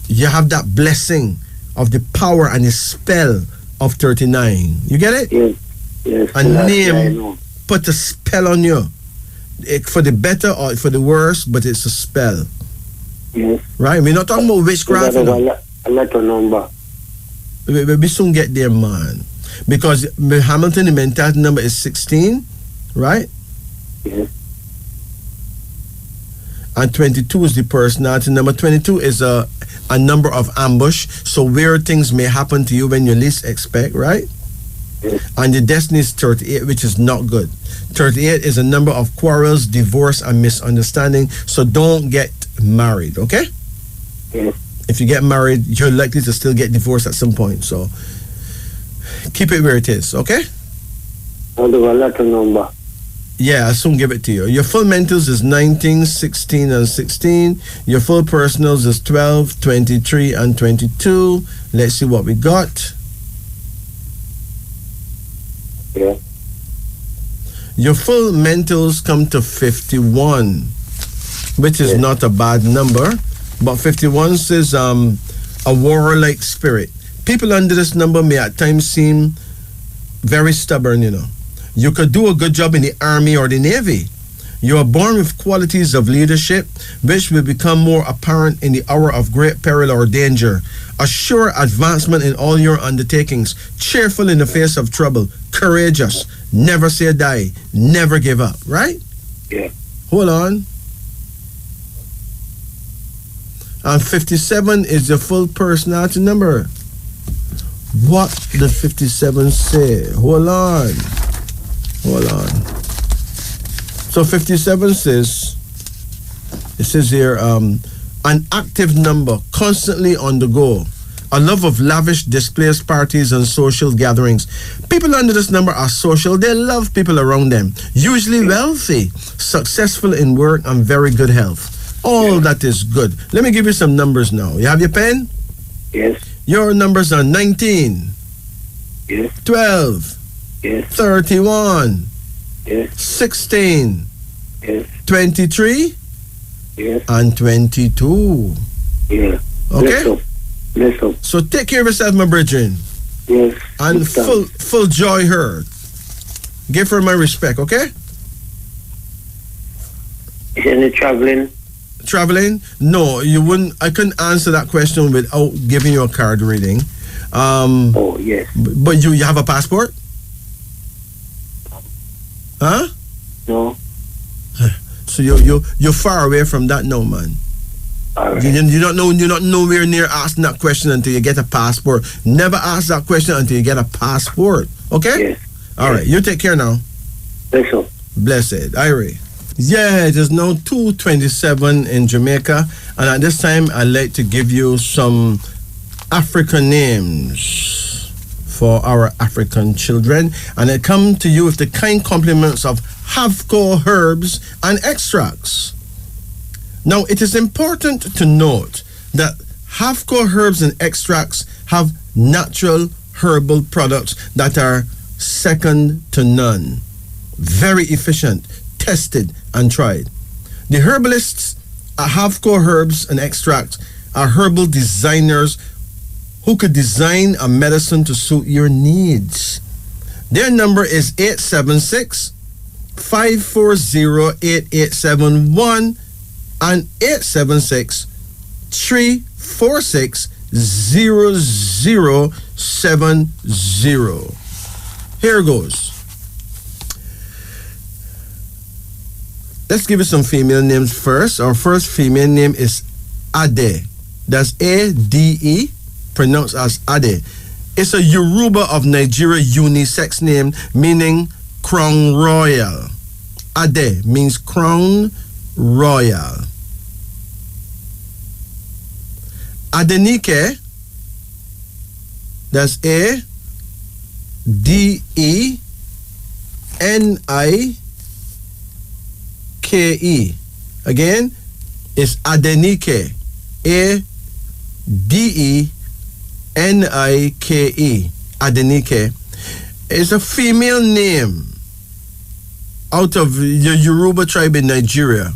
you have that blessing of the power and the spell of 39. You get it? Yes. Yes. A name put a spell on you. For the better or for the worse, but it's a spell. Yes. Right? We're not talking about witchcraft. A lot of number. We soon get there, man. Because Hamilton, the mentality number is 16, right? Yes. And 22 is the personality number. 22 is a number of ambush. So where things may happen to you when you least expect, right? Yes. And the destiny is 38, which is not good. 38 is a number of quarrels, divorce, and misunderstanding. So don't get married, okay? Yes. If you get married, you're likely to still get divorced at some point. So keep it where it is, okay? I'll do a lot of number. Yeah, I'll soon give it to you. Your full mentals is 19, 16, and 16. Your full personals is 12, 23, and 22. Let's see what we got. Yeah. Your full mentals come to 51, which is not a bad number. But 51 says a warlike spirit. People under this number may at times seem very stubborn, you know. You could do a good job in the army or the navy. You are born with qualities of leadership, which will become more apparent in the hour of great peril or danger. Assure advancement in all your undertakings. Cheerful in the face of trouble. Courageous. Never say die. Never give up. Right? Yeah. Hold on. And 57 is your full personality number. What does 57 say? Hold on. So 57 says, it says here, an active number, constantly on the go. A love of lavish displays, parties, and social gatherings. People under this number are social. They love people around them. Usually wealthy, successful in work, and very good health. All that is good. Let me give you some numbers now. You have your pen? Yes. Your numbers are 19, Yes. 12, Yes. 31, Yes. 16, Yes. 23, Yes. and 22. Yeah. Okay? Bless up. So take care of yourself, my brethren. Yes. And Good time. full joy her. Give her my respect, okay? Is any traveling? Traveling? No, you wouldn't. I couldn't answer that question without giving you a card reading. Oh, yes. But you have a passport? Huh? No. So you're far away from that now, man. All right. You don't know. You're not nowhere near asking that question until you get a passport. Never ask that question until you get a passport. Okay? Yes. All right. You take care now. Bless up. Blessed. Irie. Yeah, it is now 2:27 in Jamaica, and at this time I'd like to give you some African names for our African children, and I come to you with the kind compliments of Havco herbs and extracts. Now, it is important to note that Havco herbs and extracts have natural herbal products that are second to none. Very efficient, tested and tried. The herbalists at Havco Herbs and Extracts are herbal designers who could design a medicine to suit your needs. Their number is 876-540-8871 and 876-346-0070. Here goes. Let's give you some female names first. Our first female name is Ade. That's A-D-E, pronounced as Ade. It's a Yoruba of Nigeria unisex name, meaning crown royal. Ade means crown royal. Adenike, that's Adenike. Again, it's Adenike. Adenike. Adenike is a female name out of the Yoruba tribe in Nigeria,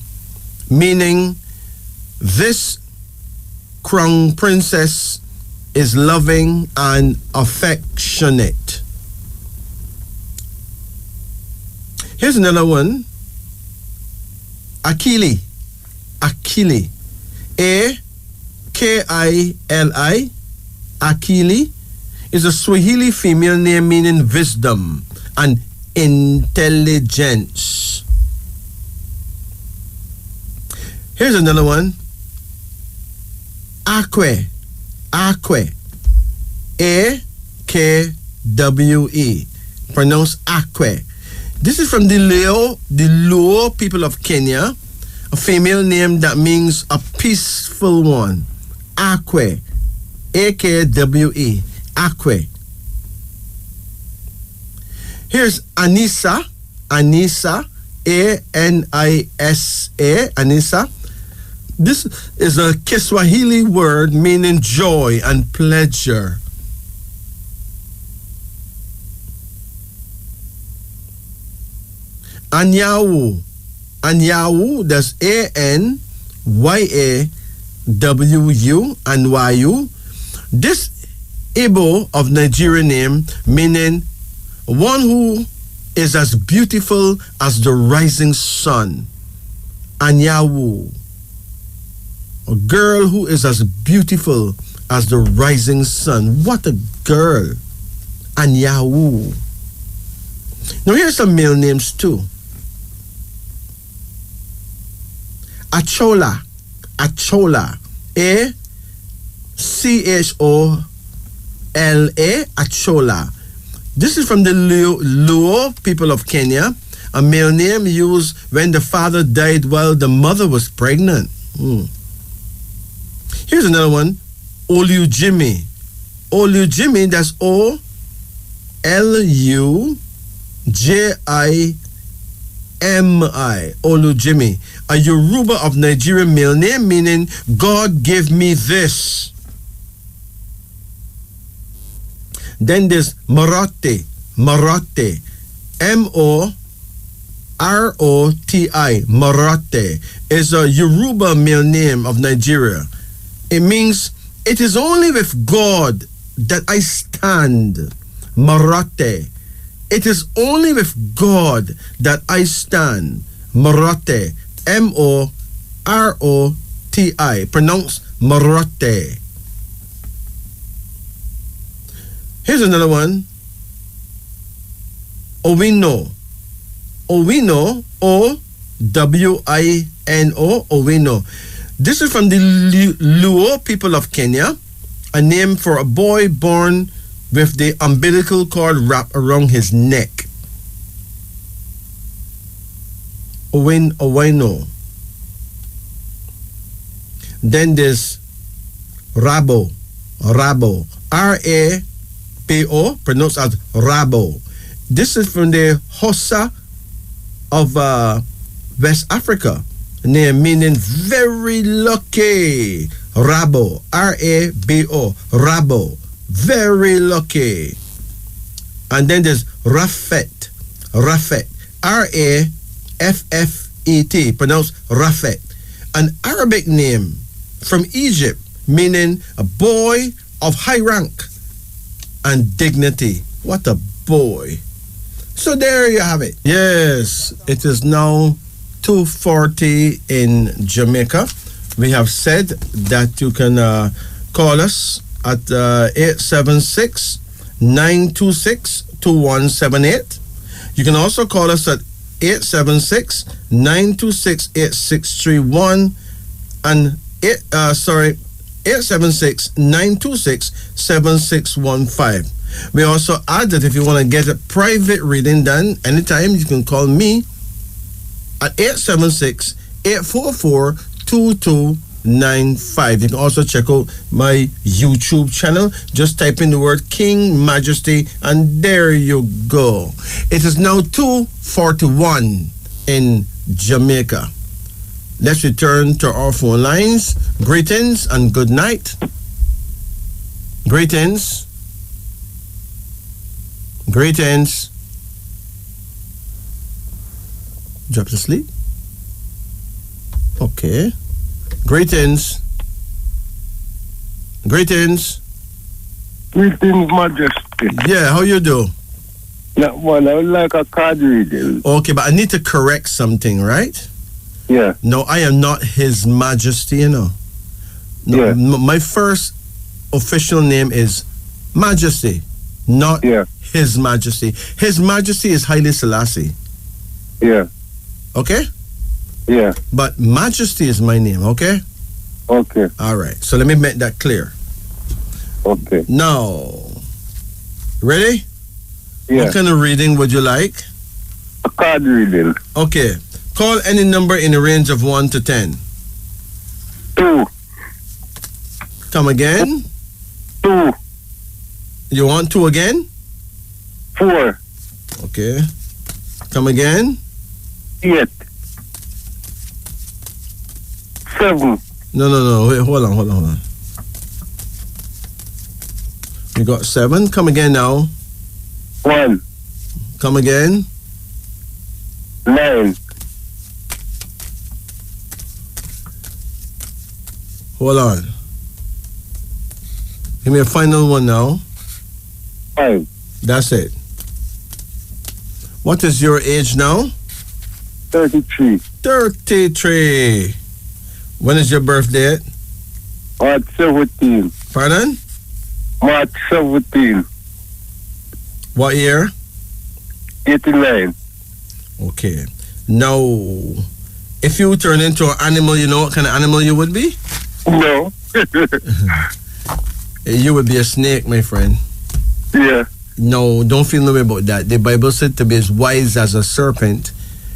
meaning this crown princess is loving and affectionate. Here's another one. Akili. Akili. Akili. Akili is a Swahili female name meaning wisdom and intelligence. Here's another one. Akwe. Akwe. Akwe. Pronounced Akwe. This is from the Luo people of Kenya, a female name that means a peaceful one. Akwe. Akwe. Akwe. Here's Anisa. Anisa. Anisa. Anisa. This is a Kiswahili word meaning joy and pleasure. Anyawu. Anyawu, that's Anyawu and YU. This Igbo of Nigerian name meaning one who is as beautiful as the rising sun. Anyawu. A girl who is as beautiful as the rising sun. What a girl. Anyawu. Now here's some male names too. Achola. Achola. Achola. Achola. This is from the Luo people of Kenya. A male name used when the father died while the mother was pregnant. Here's another one. Olujimi. Olujimi, that's Olujimi. Olujimi. A Yoruba of Nigerian male name meaning God gave me this. Then there's Marote. Marote. Moroti. Marote is a Yoruba male name of Nigeria. It means it is only with God that I stand. Marote. It is only with God that I stand. Marote. Moroti. Pronounced Marote. Here's another one. Owino. Owino. Owino. Owino. This is from the Luo people of Kenya, a name for a boy born with the umbilical cord wrapped around his neck. Owino. Then there's Rabo. Rabo. Rabo, pronounced as Rabo. This is from the Hossa of West Africa, name meaning very lucky. Rabo. Rabo. Rabo. Very lucky. And then there's Rafet. Rafet. Raffet. Pronounced Rafet. An Arabic name from Egypt meaning a boy of high rank and dignity. What a boy. So there you have it. Yes, it is now 2:40 in Jamaica. We have said that you can call us at 876-926-2178. You can also call us at 876-926-8631 and 876-926-7615. We also add that if you want to get a private reading done anytime, you can call me at 844-2295. You can also check out my YouTube channel. Just type in the word King Majesty and there you go. It is now 2:41 in Jamaica. Let's return to our phone lines. Greetings and good night. Greetings. Greetings. Drop to sleep. Okay. Greetings. Greetings. Greetings, Majesty. Yeah, how you do? Yeah, well, I would like a card reading. Okay, but I need to correct something, right? Yeah. No, I am not His Majesty, you know. No, Yeah. My first official name is Majesty, not His Majesty. His Majesty is Haile Selassie. Yeah. Okay? Yeah. But Majesty is my name, okay? Okay. All right. So let me make that clear. Okay. Now, ready? Yeah. What kind of reading would you like? A card reading. Okay. Call any number in a range of 1 to 10. 2. Come again? 2. You want 2 again? 4. Okay. Come again? 8. 7. No. Wait, hold on. You got 7. Come again now. 1. Come again. 9. Hold on. Give me a final one now. 5. That's it. What is your age now? 33. 33. When is your birthday? March 17. Pardon? March 17. What year? 89. Okay. Now, if you turn into an animal, you know what kind of animal you would be? No. You would be a snake, my friend. Yeah. No, don't feel no way about that. The Bible said to be as wise as a serpent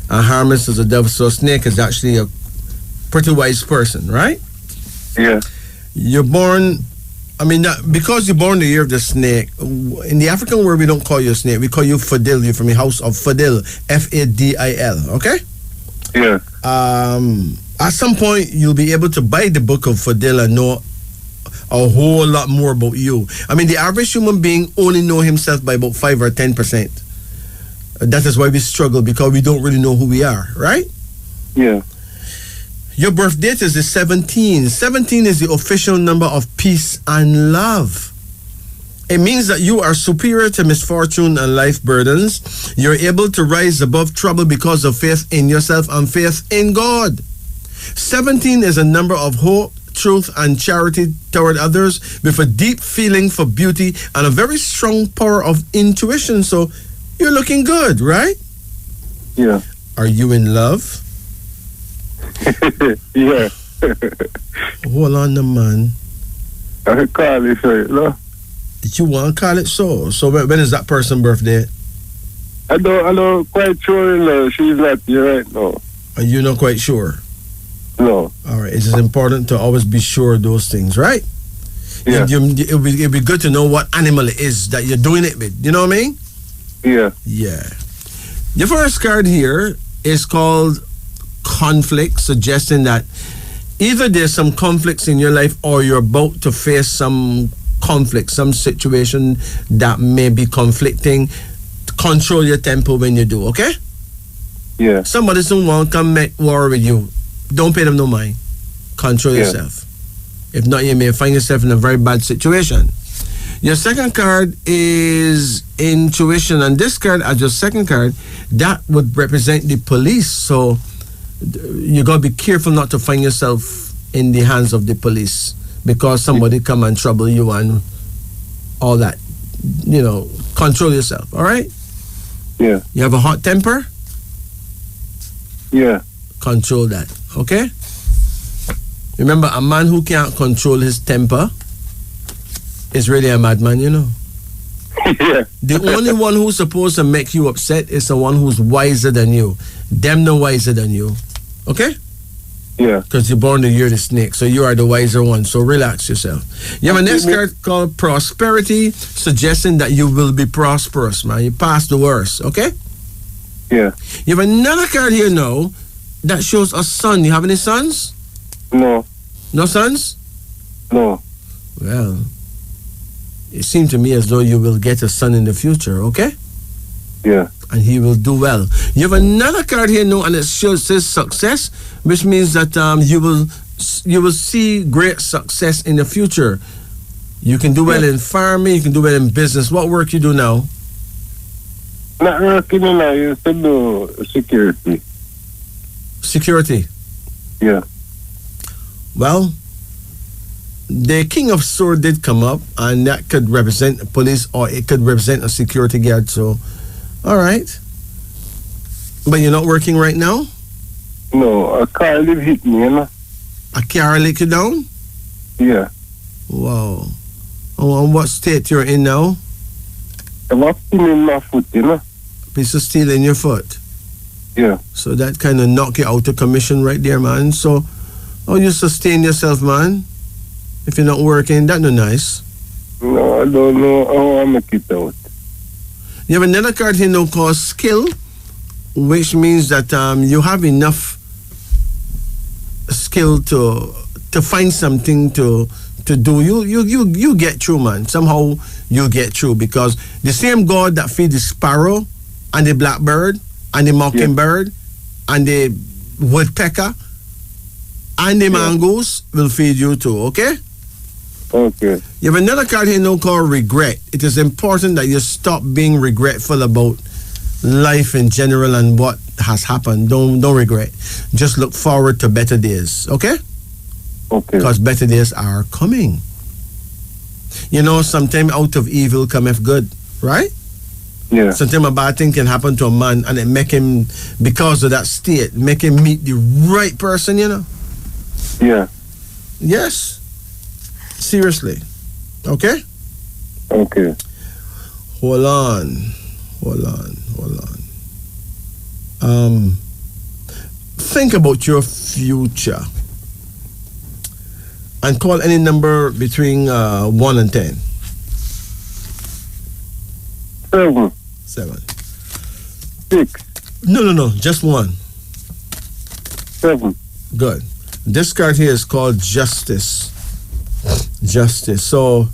and harmless as a dove. So a snake is actually a pretty wise person, right? Yeah. You're born, because you're born the year of the snake. In the African world, we don't call you a snake. We call you Fadil. You're from the house of Fadil. Fadil, okay? Yeah. At some point, you'll be able to buy the book of Fadil and know a whole lot more about you. The average human being only know himself by about 5 or 10%. That is why we struggle, because we don't really know who we are, right? Yeah. Your birth date is the 17. 17 is the official number of peace and love. It means that you are superior to misfortune and life burdens. You're able to rise above trouble because of faith in yourself and faith in God. 17 is a number of hope, truth, and charity toward others, with a deep feeling for beauty and a very strong power of intuition. So you're looking good, right? Yeah. Are you in love? Yeah. Hold on, the man. I call it so, no? Did you want to call it so? So when is that person's birthday? I don't quite sure, no. She's not here right now. Are you not quite sure? No. All right. It is important to always be sure of those things, right? Yeah. It'll be good to know what animal it is that you're doing it with. You know what I mean? Yeah. Yeah. Your first card here is called conflict, suggesting that either there's some conflicts in your life or you're about to face some conflict, some situation that may be conflicting. Control your temper when you do, okay? Yeah. Somebody soon won't come make war with you. Don't pay them no mind. Control yourself. If not, you may find yourself in a very bad situation. Your second card is intuition, and this card, as your second card, that would represent the police. So you got to be careful not to find yourself in the hands of the police because somebody come and trouble you and all that. Control yourself, all right? Yeah. You have a hot temper? Yeah. Control that, okay? Remember, a man who can't control his temper is really a madman, Yeah. The only one who's supposed to make you upset is the one who's wiser than you. Them no wiser than you. Okay? Yeah. Because you're born the year of the snake, so you are the wiser one. So relax yourself. You have a next card called prosperity, suggesting that you will be prosperous, man. You passed the worst, okay? Yeah. You have another card here now that shows a son. You have any sons? No. No sons? No. Well, it seems to me as though you will get a son in the future, okay? Yeah. And he will do well. You have another card here now, and it says success, which means that you will see great success in the future. You can do well in farming, you can do well in business. What work you do now? Not working now. I used to do security. Security. Yeah. Well, the King of Swords did come up, and that could represent police or it could represent a security guard. So, all right. But you're not working right now? No, a car live hit me, you know? A car lick you down? Yeah. Wow. Oh, and what state you're in now? I was in my foot, you know? Piece of steel in your foot. Yeah. So that kind of knock you out of commission right there, man. So, how you sustain yourself, man? If you're not working, that's not nice. No, I don't know how I make it out. You have another card here now called skill, which means that you have enough skill to find something to do. You get through, man. Somehow you get through, because the same God that feed the sparrow and the blackbird and the mockingbird and the woodpecker and the mongoose will feed you too, okay? Okay. You have another card here now called regret. It is important that you stop being regretful about life in general and what has happened. Don't regret. Just look forward to better days, okay? Okay. Because better days are coming. You know, sometimes out of evil cometh good, right? Yeah. Sometimes a bad thing can happen to a man and it make him, because of that state, make him meet the right person, you know? Yeah. Yes. Seriously. Okay? Okay. Hold on. Think about your future and call any number between 1 and 10. 7. 7. 6. No. Just 1. 7. Good. This card here is called justice. Justice. So,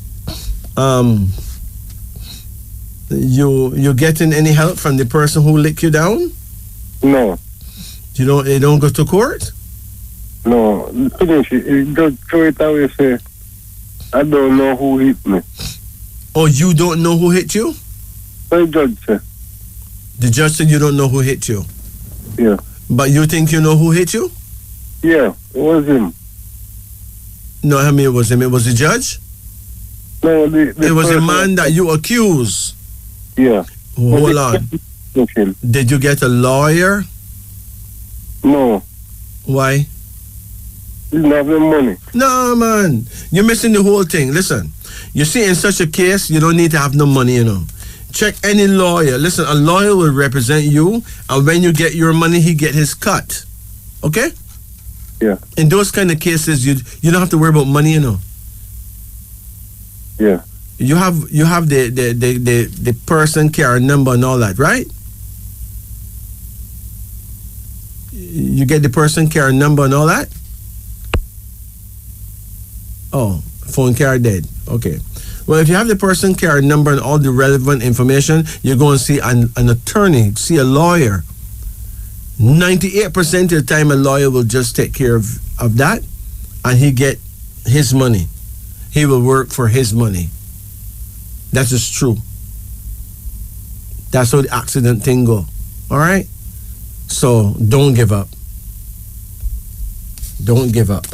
you getting any help from the person who licked you down? No. You don't go to court? No. Finish it. You just throw it away, say, I don't know who hit me. Oh, you don't know who hit you? The judge said. The judge said you don't know who hit you. Yeah. But you think you know who hit you? Yeah, it was him. No, I mean it was him. It was the judge? No, the It was the person- man that you accuse. Yeah. Hold on. Him. Did you get a lawyer? No, Why? he didn't have the money. No, man. You're missing the whole thing. Listen, you see, in such a case, you don't need to have no money, you know. Check any lawyer. Listen, a lawyer will represent you, and when you get your money, he get his cut. Okay? Yeah. In those kind of cases, you don't have to worry about money, you know. Yeah. You have the person care number and all that, right? You get the person care number and all that? Oh, phone care dead. Okay. Well, if you have the person care number and all the relevant information, you're going to see an attorney, see a lawyer. 98% of the time, a lawyer will just take care of that, and he get his money. He will work for his money. That is true. That's how the accident thing go. All right? So don't give up. Don't give up.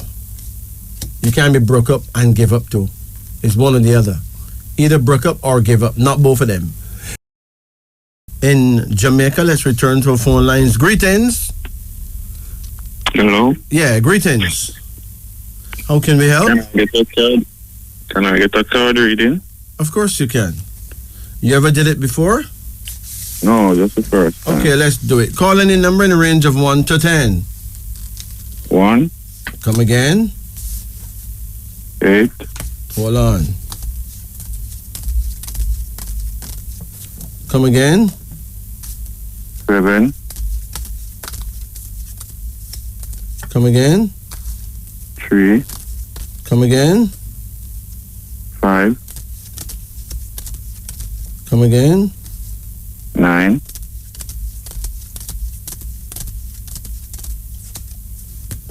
You can't be broke up and give up too. It's one or the other. Either broke up or give up. Not both of them. In Jamaica, let's return to our phone lines. Greetings. Hello. Yeah, greetings. How can we help? Can I get a card reading? Of course you can. You ever did it before? No, just the first time. Okay, let's do it. Call any number in the range of 1 to 10. 1, Come again. 8, Hold on. Come again. 7, Come again. 3, Come again. 5, Come again. 9,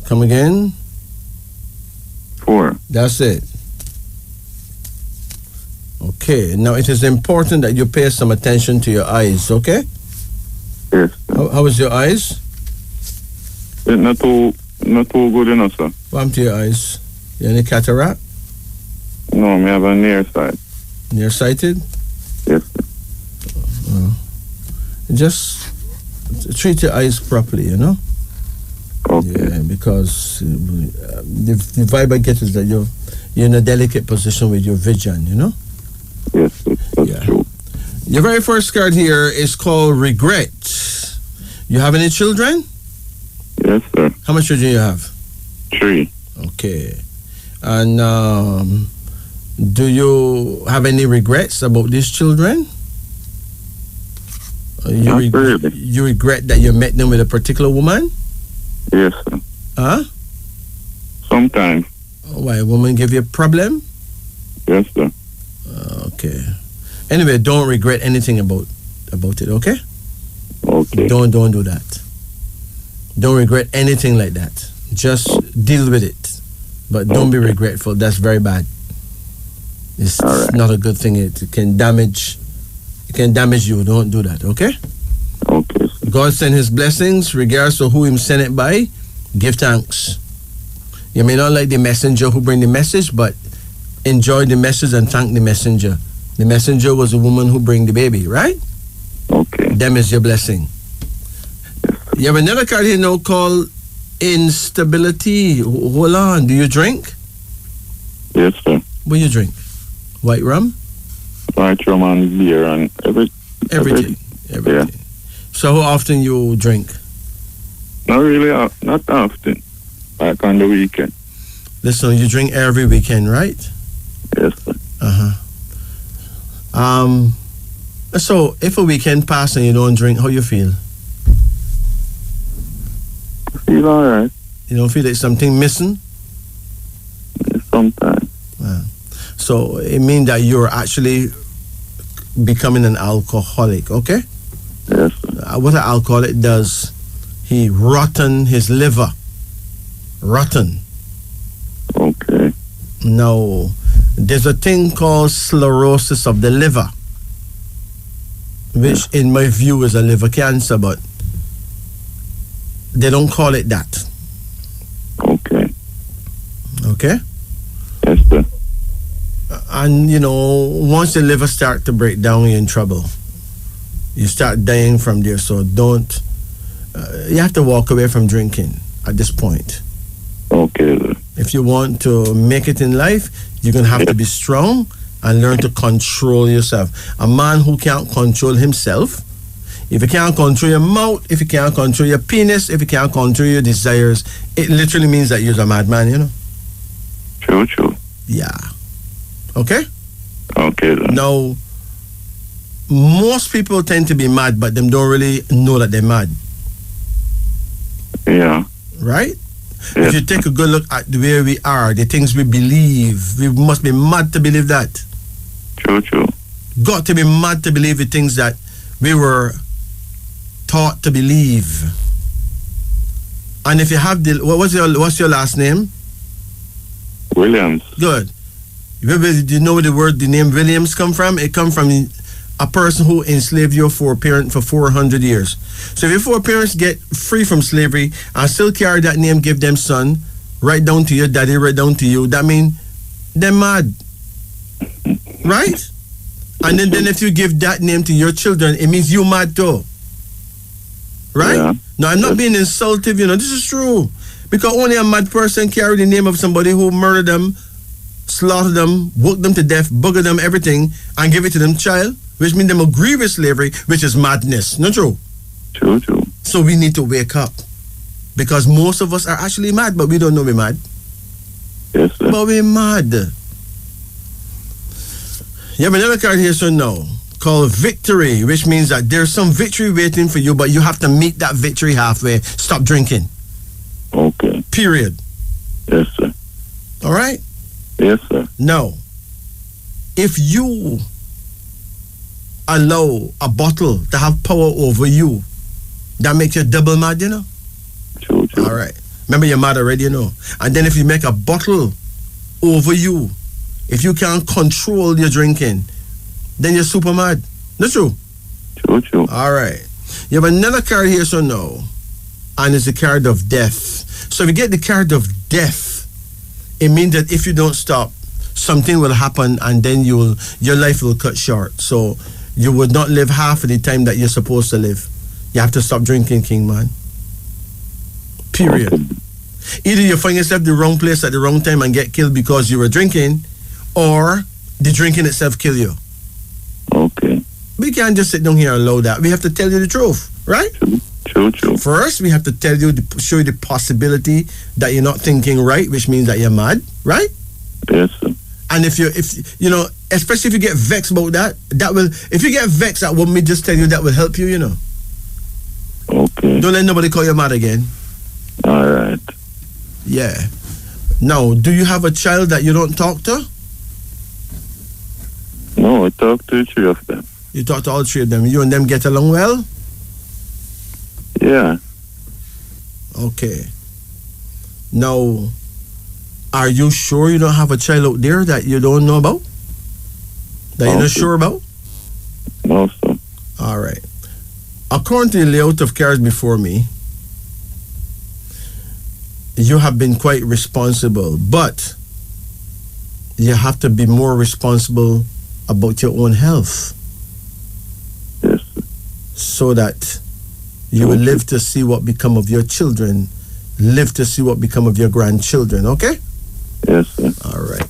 Come again. 4. That's it. Okay. Now it is important that you pay some attention to your eyes, okay? Yes, sir. How is your eyes? It's not too good enough, sir. What happened to your eyes? You any cataract? No, me have a near side. Nearsighted? Yes, sir. Just treat your eyes properly, you know? Okay. Yeah, because the vibe I get is that you're in a delicate position with your vision, you know? Yes, sir. That's Yeah. true. Your very first card here is called regret. You have any children? Yes, sir. How much children you have? 3. Okay. And do you have any regrets about these children? Not really. You regret that you met them with a particular woman? Yes, sir. Huh? Sometimes. Why, a woman give you a problem? Yes, sir. Okay. Anyway, don't regret anything about it, okay? Okay. Don't do that. Don't regret anything like that. Just deal with it. But don't be regretful. That's very bad. It's All right. not a good thing. It can damage you. Don't do that, okay? Okay, sir. God send his blessings, regardless of who him sent it by. Give thanks. You may not like the messenger who bring the message, but enjoy the message and thank the messenger. The messenger was the woman who bring the baby, right? Okay. Them is your blessing. You have another card here now called instability. Hold on. Do you drink? Yes, sir. What you drink? White rum? White rum and beer and Everything. Yeah. So how often you drink? Not really, not often. Like on the weekend. Listen, you drink every weekend, right? Yes, sir. So if a weekend pass and you don't drink, how you feel? I feel alright. You don't feel like something missing? Sometimes. So it means that you're actually becoming an alcoholic, okay? Yes, sir. What an alcoholic does, he rotten his liver. Rotten. Okay. Now, there's a thing called sclerosis of the liver, which in my view is a liver cancer, but they don't call it that. Okay. Okay? Yes, sir. And, you know, once the liver start to break down, you're in trouble. You start dying from there, so don't... you have to walk away from drinking at this point. Okay, sir. If you want to make it in life, you're going to have to be strong and learn to control yourself. A man who can't control himself, if you can't control your mouth, if you can't control your penis, if you can't control your desires, it literally means that you're a madman, you know? True. Yeah. Okay? Okay, sir. Now, most people tend to be mad, but them don't really know that they're mad. Yeah. Right? If Yes. you take a good look at the way we are, the things we believe, we must be mad to believe that. True. Got to be mad to believe the things that we were taught to believe. And if you have what's your last name? Williams. Good. Do you know where the name Williams come from? It come from a person who enslaved your foreparent for 400 years. So if your foreparents get free from slavery and still carry that name, give them son, right down to your daddy, right down to you, that means they're mad. Right? And then if you give that name to your children, it means you mad too. Right? Yeah. No, I'm not being insultive, you know, this is true. Because only a mad person carry the name of somebody who murdered them, slaughtered them, worked them to death, buggered them, everything, and give it to them child, which means them agree with slavery, which is madness. Not true? True. So we need to wake up. Because most of us are actually mad, but we don't know we're mad. Yes, sir. But we're mad. You have another card here, so no. Called victory, which means that there's some victory waiting for you, but you have to meet that victory halfway. Stop drinking. Okay. Period. Yes, sir. All right? Yes, sir. Now, if you allow a bottle to have power over you, that makes you double mad, you know? True. All right. Remember, you're mad already, you know? And then if you make a bottle over you, if you can't control your drinking, then you're super mad. Not true? True. All right. You have another card here, so no. And it's the card of death. So if you get the card of death, it means that if you don't stop, something will happen and then your life will cut short. So you would not live half of the time that you're supposed to live. You have to stop drinking, King Man. Period. Okay. Either you find yourself the wrong place at the wrong time and get killed because you were drinking, or the drinking itself kill you. Okay. We can't just sit down here and allow that. We have to tell you the truth, right? True. First, we have to tell you, show you the possibility that you're not thinking right, which means that you're mad, right? Yes, sir. And if you know, especially if you get vexed about that, if you get vexed at what me just tell you, that will help you, you know. Okay. Don't let nobody call you mad again. All right. Yeah. Now, do you have a child that you don't talk to? No, I talked to 3 of them. You talk to all 3 of them. You and them get along well? Yeah. Okay. Now, are you sure you don't have a child out there that you don't know about? That you're not sure about? No, sir. All right. According to the layout of cards before me, you have been quite responsible, but you have to be more responsible about your own health. Yes, sir. So that you will live to see what become of your children, live to see what become of your grandchildren, okay? Yes, sir. All right.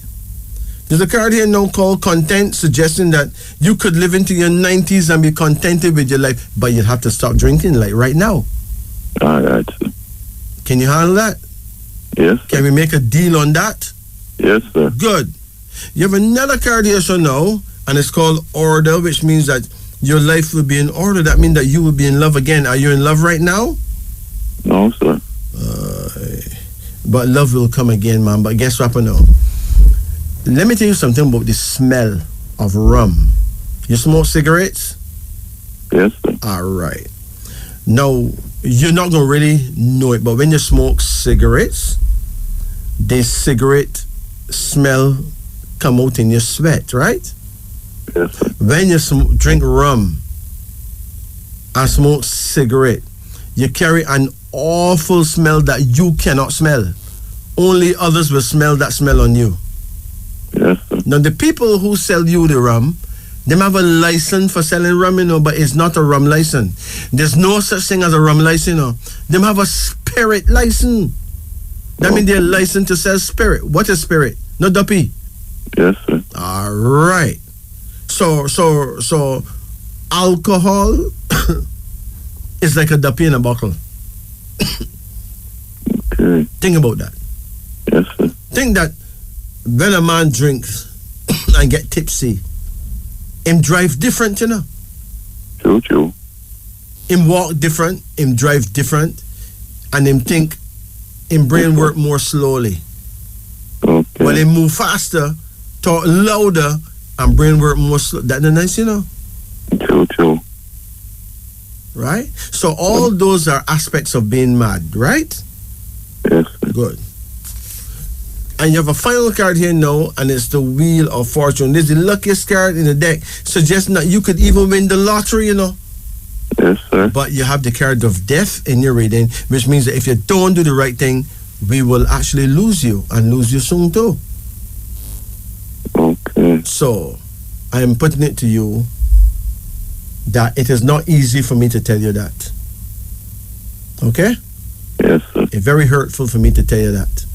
There's a card here now called content, suggesting that you could live into your 90s and be contented with your life, but you'd have to stop drinking like right now. All right, sir. Can you handle that? Yes, sir. Can we make a deal on that? Yes, sir. Good. You have another card here, so now, and it's called order, which means that your life will be in order. That means that you will be in love again. Are you in love right now? No, sir. But love will come again, man. But guess what happened now? Let me tell you something about the smell of rum. You smoke cigarettes? Yes, sir. All right. Now, you're not going to really know it, but when you smoke cigarettes, the cigarette smell come out in your sweat, right? Yes, sir. When you drink rum and smoke cigarette, you carry an awful smell that you cannot smell. Only others will smell that smell on you. Yes, sir. Now, the people who sell you the rum, they have a license for selling rum, you know, but it's not a rum license. There's no such thing as a rum license, you know. They have a spirit license. That means they're licensed to sell spirit. What is spirit? No duppy. Yes, sir. All right. So alcohol is like a duppy in a bottle. Okay. Think about that. Yes, sir. Think that when a man drinks and get tipsy, him drive different, you know. True. Him walk different, him drive different, and him think, him brain work more slowly. Okay. When him move faster, talk louder, and brain work more slow. That's nice, you know. True. Right? So all those are aspects of being mad, right? Yes, sir. Good. And you have a final card here now, and it's the Wheel of Fortune. This is the luckiest card in the deck, suggesting that you could even win the lottery, you know. Yes, sir. But you have the card of death in your reading, which means that if you don't do the right thing, we will actually lose you, and lose you soon too. Okay. So, I am putting it to you that it is not easy for me to tell you that. Okay? Yes, sir. It's very hurtful for me to tell you that.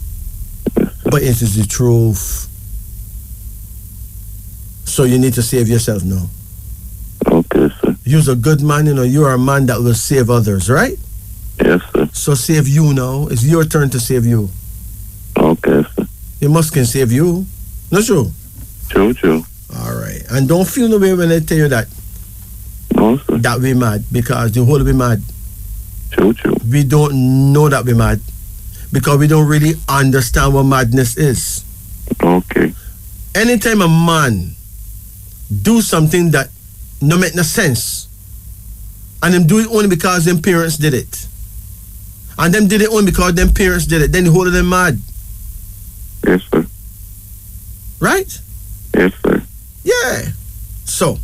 But it is the truth. So you need to save yourself now. Okay, sir. You're a good man, you know. You are a man that will save others, right? Yes, sir. So save you now. It's your turn to save you. Okay, sir. You must can save you. Not true? True. All right. And don't feel no way when I tell you that. No, sir. That we mad, because the whole we mad. True. We don't know that we mad because we don't really understand what madness is. Okay. Anytime a man do something that no make no sense, and them do it only because them parents did it, and them did it only because them parents did it, then the whole of them mad. Yes, sir. Right? Yes, sir. Yeah. So,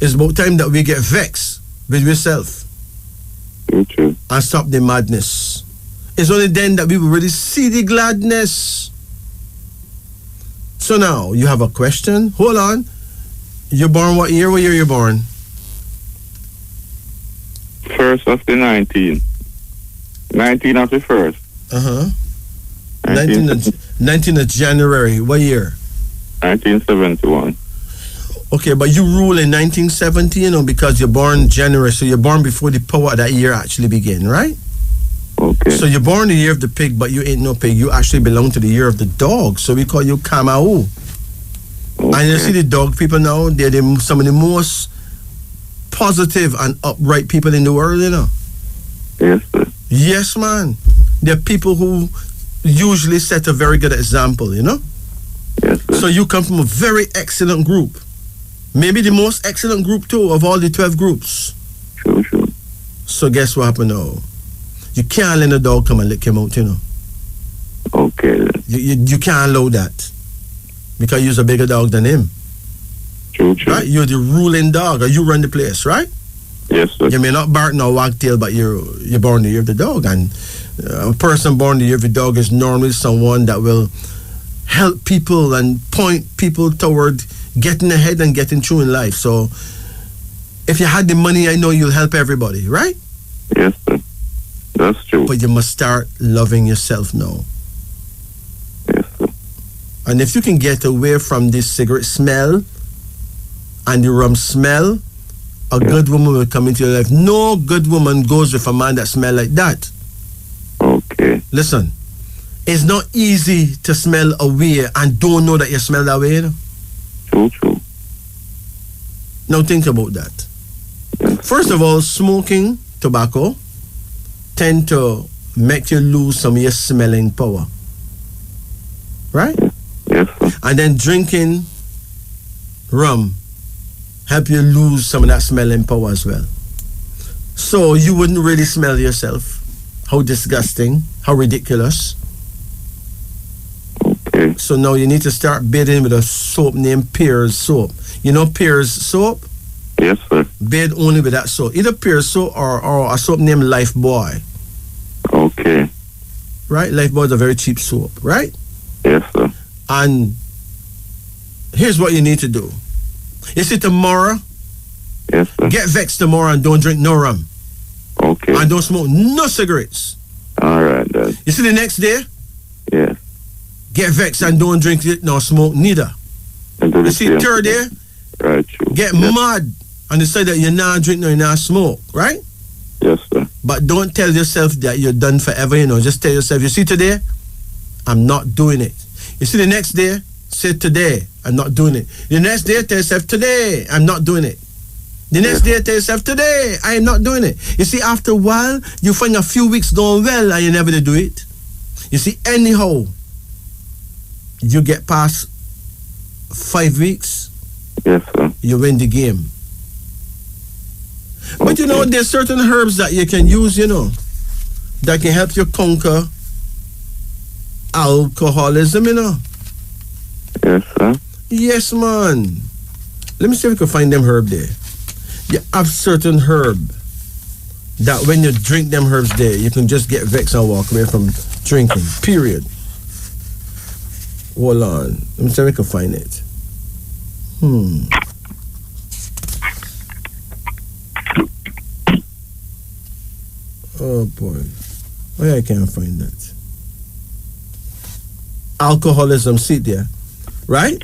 it's about time that we get vexed with ourselves True. and stop the madness. It's only then that we will really see the gladness. So now, you have a question? Hold on. You're born what year? What year you born? First of the 19. 19 of the first. Uh-huh. 19th of January. What year? 1971. Okay, but you rule in 1970, you know, because you're born January, so you're born before the power of that year actually begin, right? Okay. So you're born the year of the pig, but you ain't no pig. You actually belong to the year of the dog, so we call you Kamau. Okay. And you see the dog people now, they're some of the most positive and upright people in the world, you know. Yes, sir. Yes, man. They're people who usually set a very good example, you know. Yes, sir. So you come from a very excellent group. Maybe the most excellent group too of all the 12 groups. True. So guess what happened now? You can't let a dog come and lick him out, you know. Okay, then. You can't allow that. Because you're a bigger dog than him. True. Right? You're the ruling dog, or you run the place, right? Yes, sir. You may not bark nor wag tail, but you're born the year of the dog. And a person born the year of the dog is normally someone that will help people and point people toward getting ahead and getting through in life. So if you had the money, I know you'll help everybody, right? Yes, sir. That's true. But you must start loving yourself now. Yes, sir. And if you can get away from this cigarette smell and the rum smell, a good woman will come into your life. No good woman goes with a man that smells like that. Okay. Listen, it's not easy to smell a way and don't know that you smell that way, you know? True. Now think about that. First of all, smoking tobacco tend to make you lose some of your smelling power. Right? Yes, sir. And then drinking rum help you lose some of that smelling power as well. So you wouldn't really smell yourself. How disgusting, how ridiculous. Okay. So now you need to start bathing with a soap named Pears soap. You know Pears soap? Yes, sir. Bathe only with that soap. Either Pears soap or a soap named Lifebuoy. Okay. Right? Lifebuoy is a very cheap soap, right? Yes, sir. And here's what you need to do. You see tomorrow, Yes, sir. get vexed tomorrow and don't drink no rum. Okay. And don't smoke no cigarettes. All right, then. You see the next day, Yes. get vexed and don't drink it nor smoke neither. And do the You see same third day, thing. Right, true. get Yes. mad and decide that you're not drink nor you're not smoke, right? Yes, sir. But don't tell yourself that you're done forever, you know. Just tell yourself, you see today, I'm not doing it. You see the next day, say today, I'm not doing it. The next day, tell yourself, today, I'm not doing it. The next day, tell yourself, today, I am not doing it. You see, after a while, you find a few weeks going well and you never do it. You see, anyhow, you get past 5 weeks, Yes, sir. you win the game. But you know, Okay. there's certain herbs that you can use, you know, that can help you conquer alcoholism, you know. Yes, sir. Yes, man. Let me see if we can find them herb there. You have certain herb that when you drink them herbs there, you can just get vexed and walk away from drinking, period. Hold on. Let me see if we can find it. Oh, boy. Why I can't find that? Alcoholism, see there, right?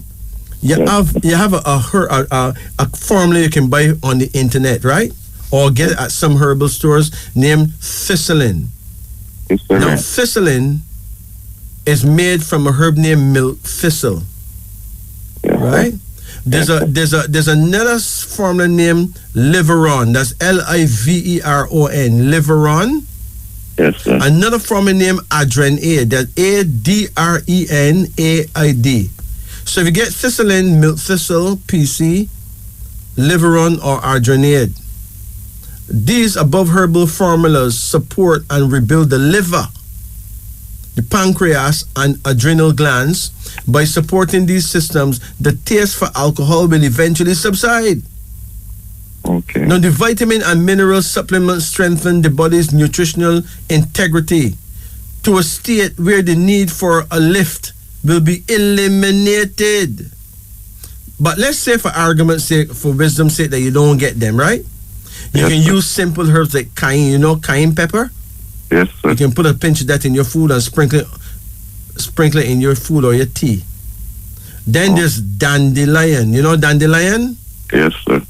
You have a formula you can buy on the internet, right? Or get it at some herbal stores named Thistlein. Now, thistlein is made from a herb named milk thistle. Yes, Right? There's another formula named liveron. That's Liveron. Liveron. Yes, sir. Another formula named adrenaid. That's Adrenaid. So if you get thistlein, milk thistle, PC, liveron, or adrenaid, these above herbal formulas support and rebuild the liver, the pancreas, and adrenal glands. By supporting these systems, the taste for alcohol will eventually subside. Okay. Now, the vitamin and mineral supplements strengthen the body's nutritional integrity to a state where the need for a lift will be eliminated. But let's say, for argument's sake, for wisdom's sake, that you don't get them, right? You can use simple herbs like cayenne, cayenne pepper. Yes, sir. You can put a pinch of that in your food and sprinkle it in your food or your tea. Then there's dandelion. You know dandelion? Yes, sir.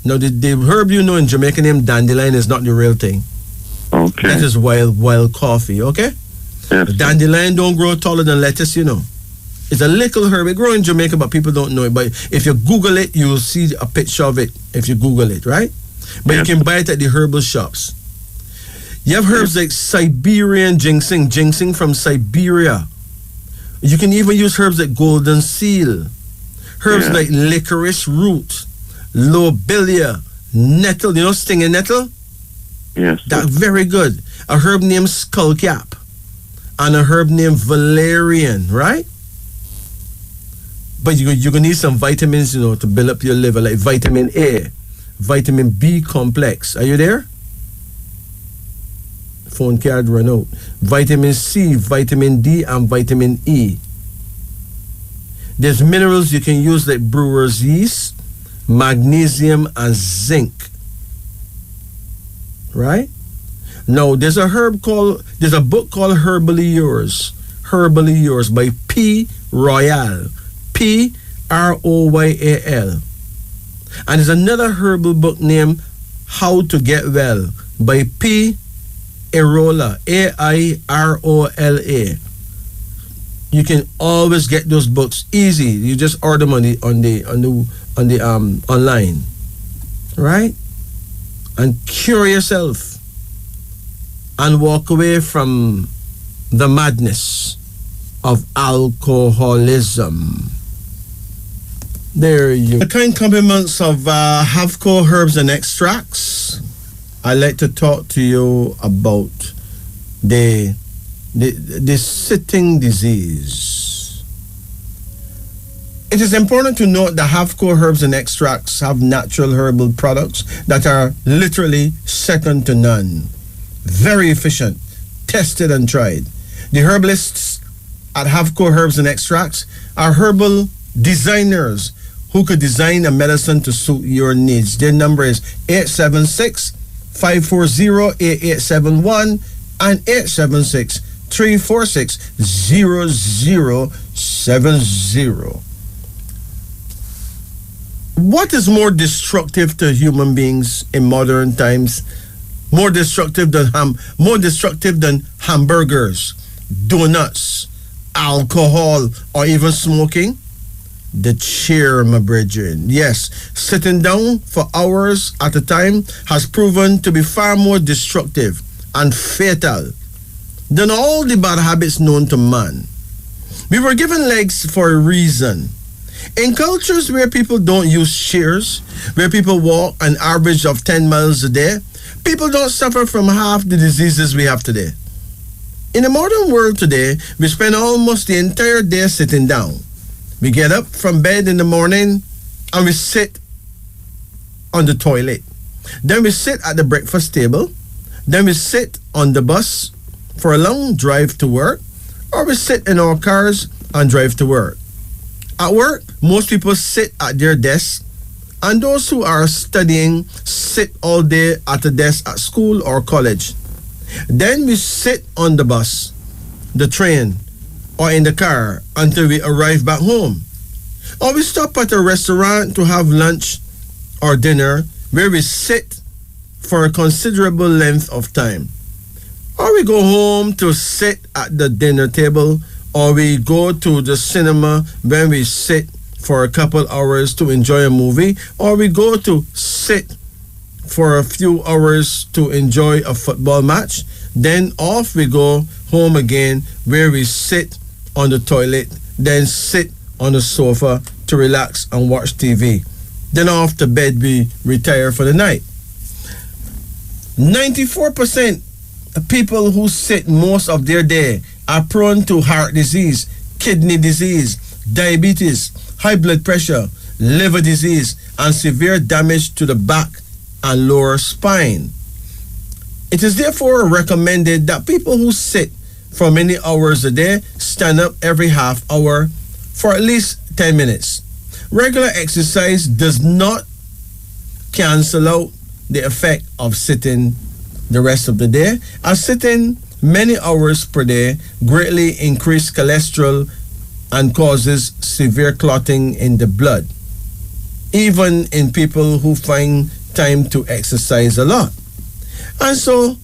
Now, the herb in Jamaica named dandelion is not the real thing. Okay. That is wild coffee, okay? Yes, sir. Dandelion don't grow taller than lettuce, It's a little herb. It grows in Jamaica, but people don't know it. But if you Google it, you will see a picture of it if you Google it, right? But you can buy it at the herbal shops. You have herbs like Siberian ginseng from Siberia. You can even use herbs like golden seal, herbs like licorice root, lobelia, nettle. You know stinging nettle? Yes, sir. That's very good. A herb named skullcap and a herb named valerian, right? But you're going to need some vitamins, to build up your liver, like vitamin A, vitamin B complex. Are you there? Phone card run out. Vitamin C, vitamin D, and vitamin E. There's minerals you can use like brewer's yeast, magnesium, and zinc. Right? Now, there's a book called Herbally Yours by P. Royal. P-R-O-Y-A-L. And there's another herbal book named How to Get Well by P. Airola, A-I-R-O-L-A. You can always get those books easy. You just order them on the online, right? And cure yourself and walk away from the madness of alcoholism. There you go. The kind compliments of Havco Herbs and Extracts. I'd like to talk to you about the sitting disease. It is important to note that Havco Herbs and Extracts have natural herbal products that are literally second to none. Very efficient, tested and tried. The herbalists at Havco Herbs and Extracts are herbal designers who could design a medicine to suit your needs. Their number is 876-540-8871 and 876-346-0070. What is more destructive to human beings in modern times? More destructive than hamburgers, donuts, alcohol, or even smoking? The chair, my brethren. Yes, sitting down for hours at a time has proven to be far more destructive and fatal than all the bad habits known to man. We were given legs for a reason. In cultures where people don't use chairs, where people walk an average of 10 miles a day, people don't suffer from half the diseases we have today. In the modern world today, we spend almost the entire day sitting down. We get up from bed in the morning and we sit on the toilet. Then we sit at the breakfast table. Then we sit on the bus for a long drive to work, or we sit in our cars and drive to work. At work, most people sit at their desks, and those who are studying sit all day at a desk at school or college. Then we sit on the bus, the train, or in the car until we arrive back home. Or we stop at a restaurant to have lunch or dinner where we sit for a considerable length of time. Or we we go home to sit at the dinner table, or we go to the cinema when we sit for a couple hours to enjoy a movie, or we go to sit for a few hours to enjoy a football match, then off we go home again, where we sit on the toilet, then sit on the sofa to relax and watch TV. Then off to bed we retire for the night. 94% of people who sit most of their day are prone to heart disease, kidney disease, diabetes, high blood pressure, liver disease, and severe damage to the back and lower spine. It is therefore recommended that people who sit for many hours a day stand up every half hour for at least 10 minutes. Regular exercise does not cancel out the effect of sitting the rest of the day, as sitting many hours per day greatly increases cholesterol and causes severe clotting in the blood, even in people who find time to exercise a lot. And so,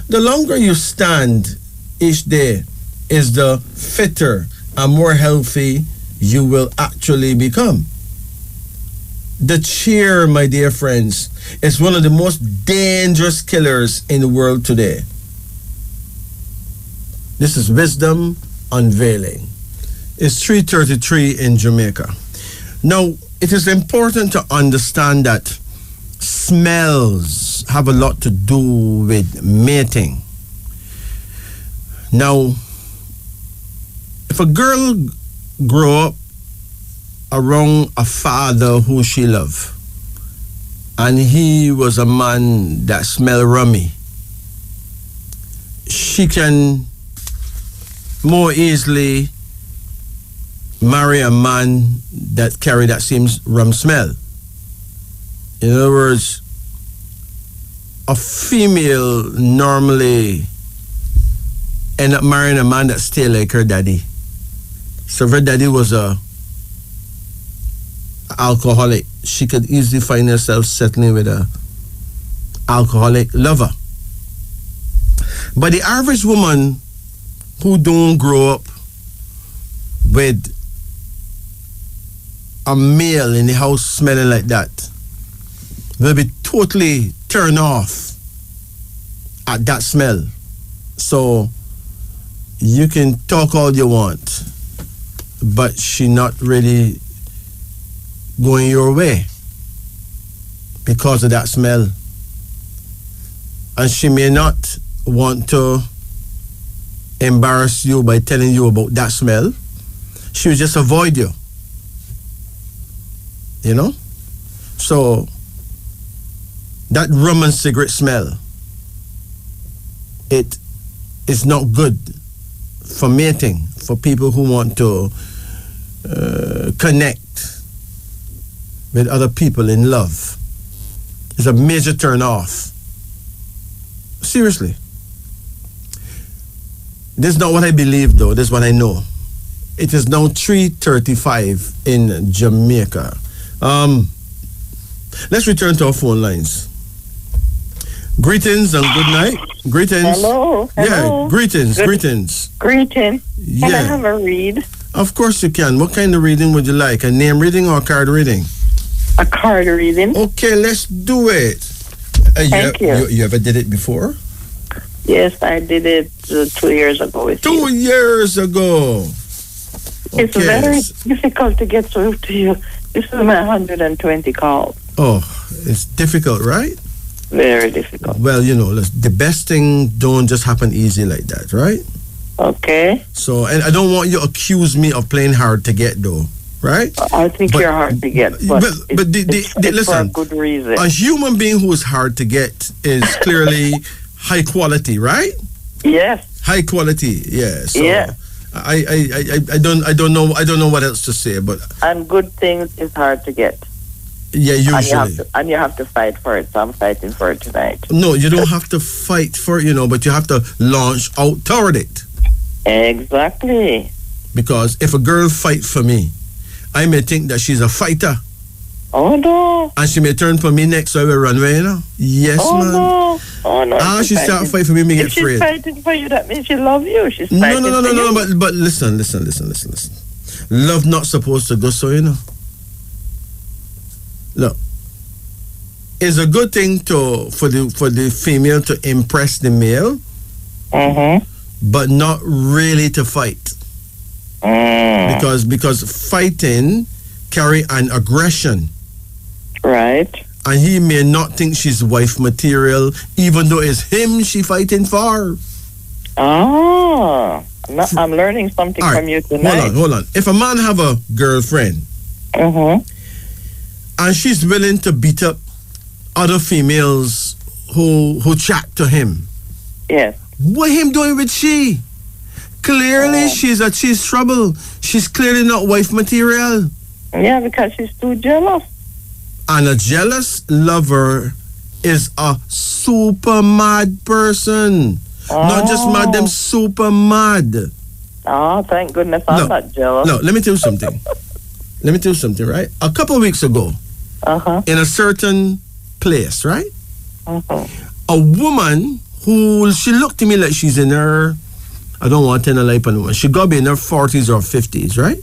the longer you stand each day is the fitter and more healthy you will actually become. The chair, my dear friends, is one of the most dangerous killers in the world today. This is Wisdom Unveiling. It's 3:33 in Jamaica. Now, it is important to understand that smells have a lot to do with mating. Now, if a girl grow up around a father who she loved, and he was a man that smelled rummy, she can more easily marry a man that carry that same rum smell. In other words, a female normally end up marrying a man that stay like her daddy. So if her daddy was a alcoholic, she could easily find herself settling with a alcoholic lover. But the average woman who don't grow up with a male in the house smelling like that will be totally turned off at that smell. So you can talk all you want, but she not really going your way because of that smell. And she may not want to embarrass you by telling you about that smell. She will just avoid you. You know? So that rum and cigarette smell, it is not good for mating, for people who want to connect with other people in love. It's a major turn off. Seriously. This is not what I believe, though. This is what I know. It is now 3:35 in Jamaica. Let's return to our phone lines. Greetings and good night. Greetings. Hello. Yeah, greetings. Greetings. Greeting. Can I have a read? Of course you can. What kind of reading would you like? A name reading or a card reading? A card reading. Okay, let's do it. Thank you. You ever did it before? Yes, I did it 2 years ago with you. 2 years ago. Okay. It's very difficult to get through to you. This is my 120 call. Oh, it's difficult, right? Very difficult. Well, you know, the best thing don't just happen easy like that, right? Okay. So, and I don't want you to accuse me of playing hard to get, though, right? I think you're hard to get, but it's listen, for a good reason. A human being who is hard to get is clearly high quality, right? Yes. High quality, yeah. So yeah. I don't know what else to say, but and good things is hard to get. Yeah, usually. And you have to fight for it. So I'm fighting for it tonight. No, you don't have to fight for it, but you have to launch out toward it. Exactly. Because if a girl fight for me, I may think that she's a fighter, Oh no. And she may turn for me next, so I will run away, you know. Yes, Oh man. no. Oh no. Ah, she start fighting. fight for me, me get If she's afraid. fighting for you, that means she loves you. She's No, fighting no, no, for no, you. no, but listen. Love not supposed to go so, you know. Look, it's a good thing for the female to impress the male, but not really to fight. Because fighting carry an aggression. Right. And he may not think she's wife material, even though it's him she fighting for. Oh, no, I'm learning something All right, from you tonight. Hold on. If a man have a girlfriend and she's willing to beat up other females who chat to him, Yes. what him doing with she? Clearly she's trouble. She's clearly not wife material. Yeah, because she's too jealous. And a jealous lover is a super mad person. Not just mad, them super mad. Oh, thank goodness I'm not jealous. No, let me tell you something. Right? A couple of weeks ago, in a certain place, right? A woman who, she looked to me like she's in her, I don't want to tell her life on the woman. She got to be in her 40s or 50s, right?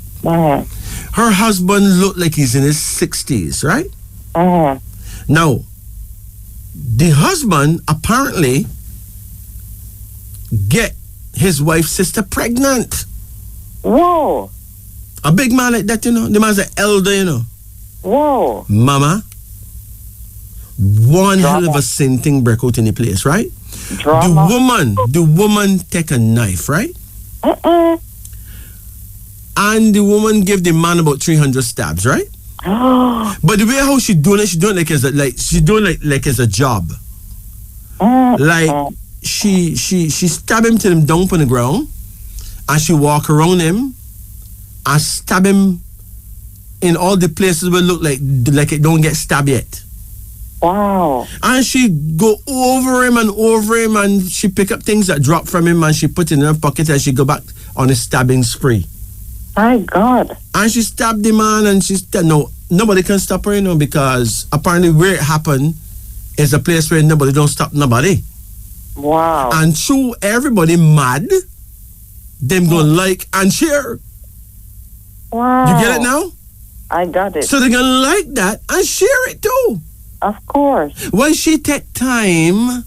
Her husband looked like he's in his 60s, right? Now, the husband apparently get his wife's sister pregnant. Whoa. A big man like that, you know. The man's an elder, you know. Whoa. Mama, one hell of a sin thing break out in the place, right? Drama. The woman take a knife, right? And the woman give the man about 300 stabs, right? But the way how she doing it like it's a job. Like she stab him till him down on the ground, and she walk around him and stab him in all the places where it look like it don't get stabbed yet. Wow. And she go over him, and she pick up things that drop from him, and she put it in her pocket, and she go back on a stabbing spree. My God. And she stabbed the man, and nobody can stop her, you know, because apparently where it happened is a place where nobody don't stop nobody. Wow. And true, everybody mad, them gonna like and share. Wow. You get it now? I got it. So they're gonna like that and share it too. Of course. When she take time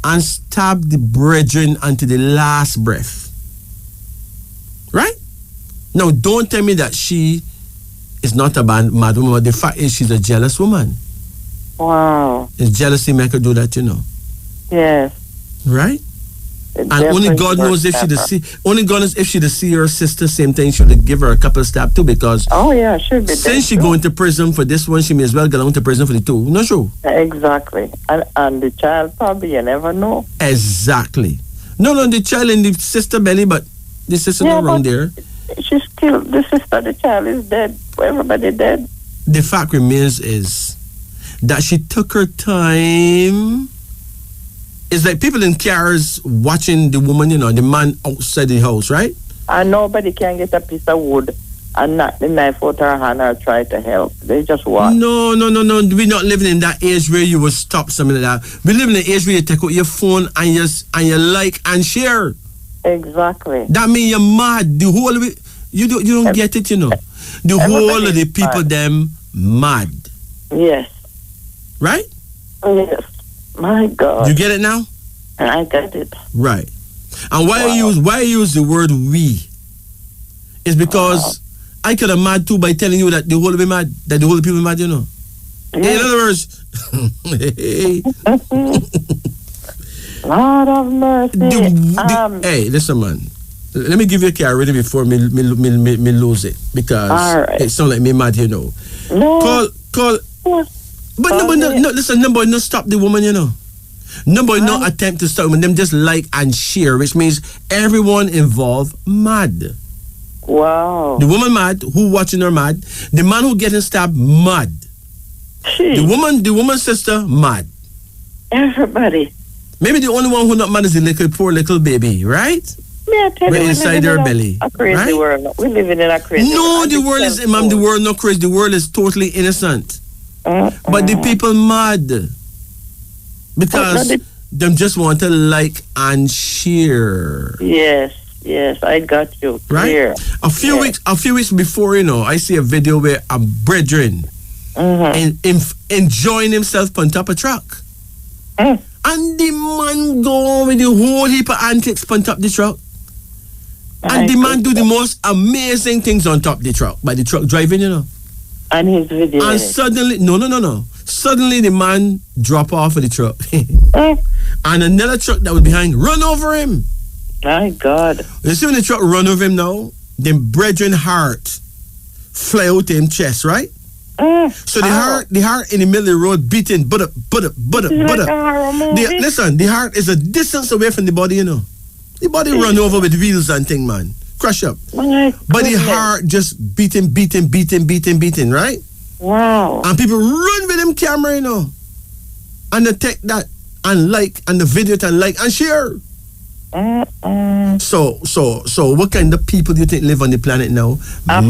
and stab the brethren unto the last breath. Right? Now, don't tell me that she is not a mad woman, but the fact is she's a jealous woman. Wow. It's jealousy make her do that, you know. Yes. Right? It And only God knows if she'd see her sister, same thing, she'd give her a couple of stab too, because she'll be since she going to prison for this one, she may as well go on to prison for the two. No true? Exactly. And the child probably, you never know. Exactly. No, the child in the sister belly, but the sister not around there. She's killed the sister, the child is dead. Everybody dead. The fact remains is that she took her time. It's like people in cars watching the woman, you know, the man outside the house, right? And nobody can get a piece of wood and knock the knife out her hand or try to help. They just watch. No. We're not living in that age where you will stop something like that. We live in an age where you take out your phone and you like and share. Exactly. That means you're mad. The whole of it, you don't get it, you know. The whole of the people them mad. Yes. Right? Yes. My God. You get it now? I get it. Right. And why I use the word we is because I could have mad too by telling you that the whole of it mad, that the whole of people mad, you know. Yes. In other words, Lord of mercy. Hey, listen, man. Let me give you a car ready before me lose it, because it sounds like me mad, you know. No. Call. But no, listen, no boy, no stop the woman, you know. No boy, no attempt to stop them. Them just like and share, which means everyone involved mad. Wow. The woman mad, who watching her mad. The man who getting stabbed mad. The woman's sister mad. Everybody. Maybe the only one who not mad is the poor little baby, right? Me, I tell We're you, inside their belly, a crazy right? world. We're living in a crazy No, world. the world is, ma'am, the world not crazy. The world is totally innocent. But the people mad because them just want to like and share. Yes, I got you. Right? Clear. A few weeks before, I see a video where a brethren enjoying himself on top of truck. And the man go on with the whole heap of antics on top the truck. And the man do the most amazing things on top the truck, by the truck driving, And his video. And suddenly, no. Suddenly the man drop off of the truck. And another truck that was behind run over him. My God. You see when the truck run over him now, the brethren heart fly out him chest, right? So the heart in the middle of the road beating, but up. Listen, the heart is a distance away from the body, The body run over with wheels and thing, man. Crush up. But the heart just beating, right? Wow. And people run with them camera, And they take that and like, and the video and like and share. So what kind of people do you think live on the planet now? A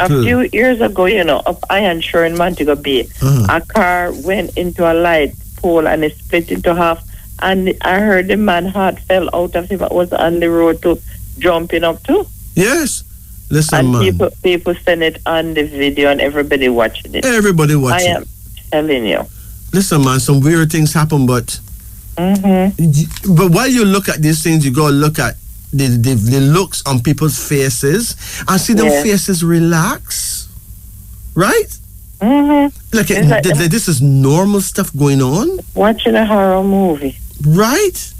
few years ago, up Iron Shore in Montego Bay, a car went into a light pole and it split into half. And I heard the man heart fell out of him. I was on the road to jumping up too. Yes. Listen, and man. people send it on the video and everybody watching it. Everybody watching. I am telling you. Listen, man, some weird things happen, but while you look at these things, you go look at the looks on people's faces and see them faces relax, right? Like this is normal stuff going on. Watching a horror movie, right?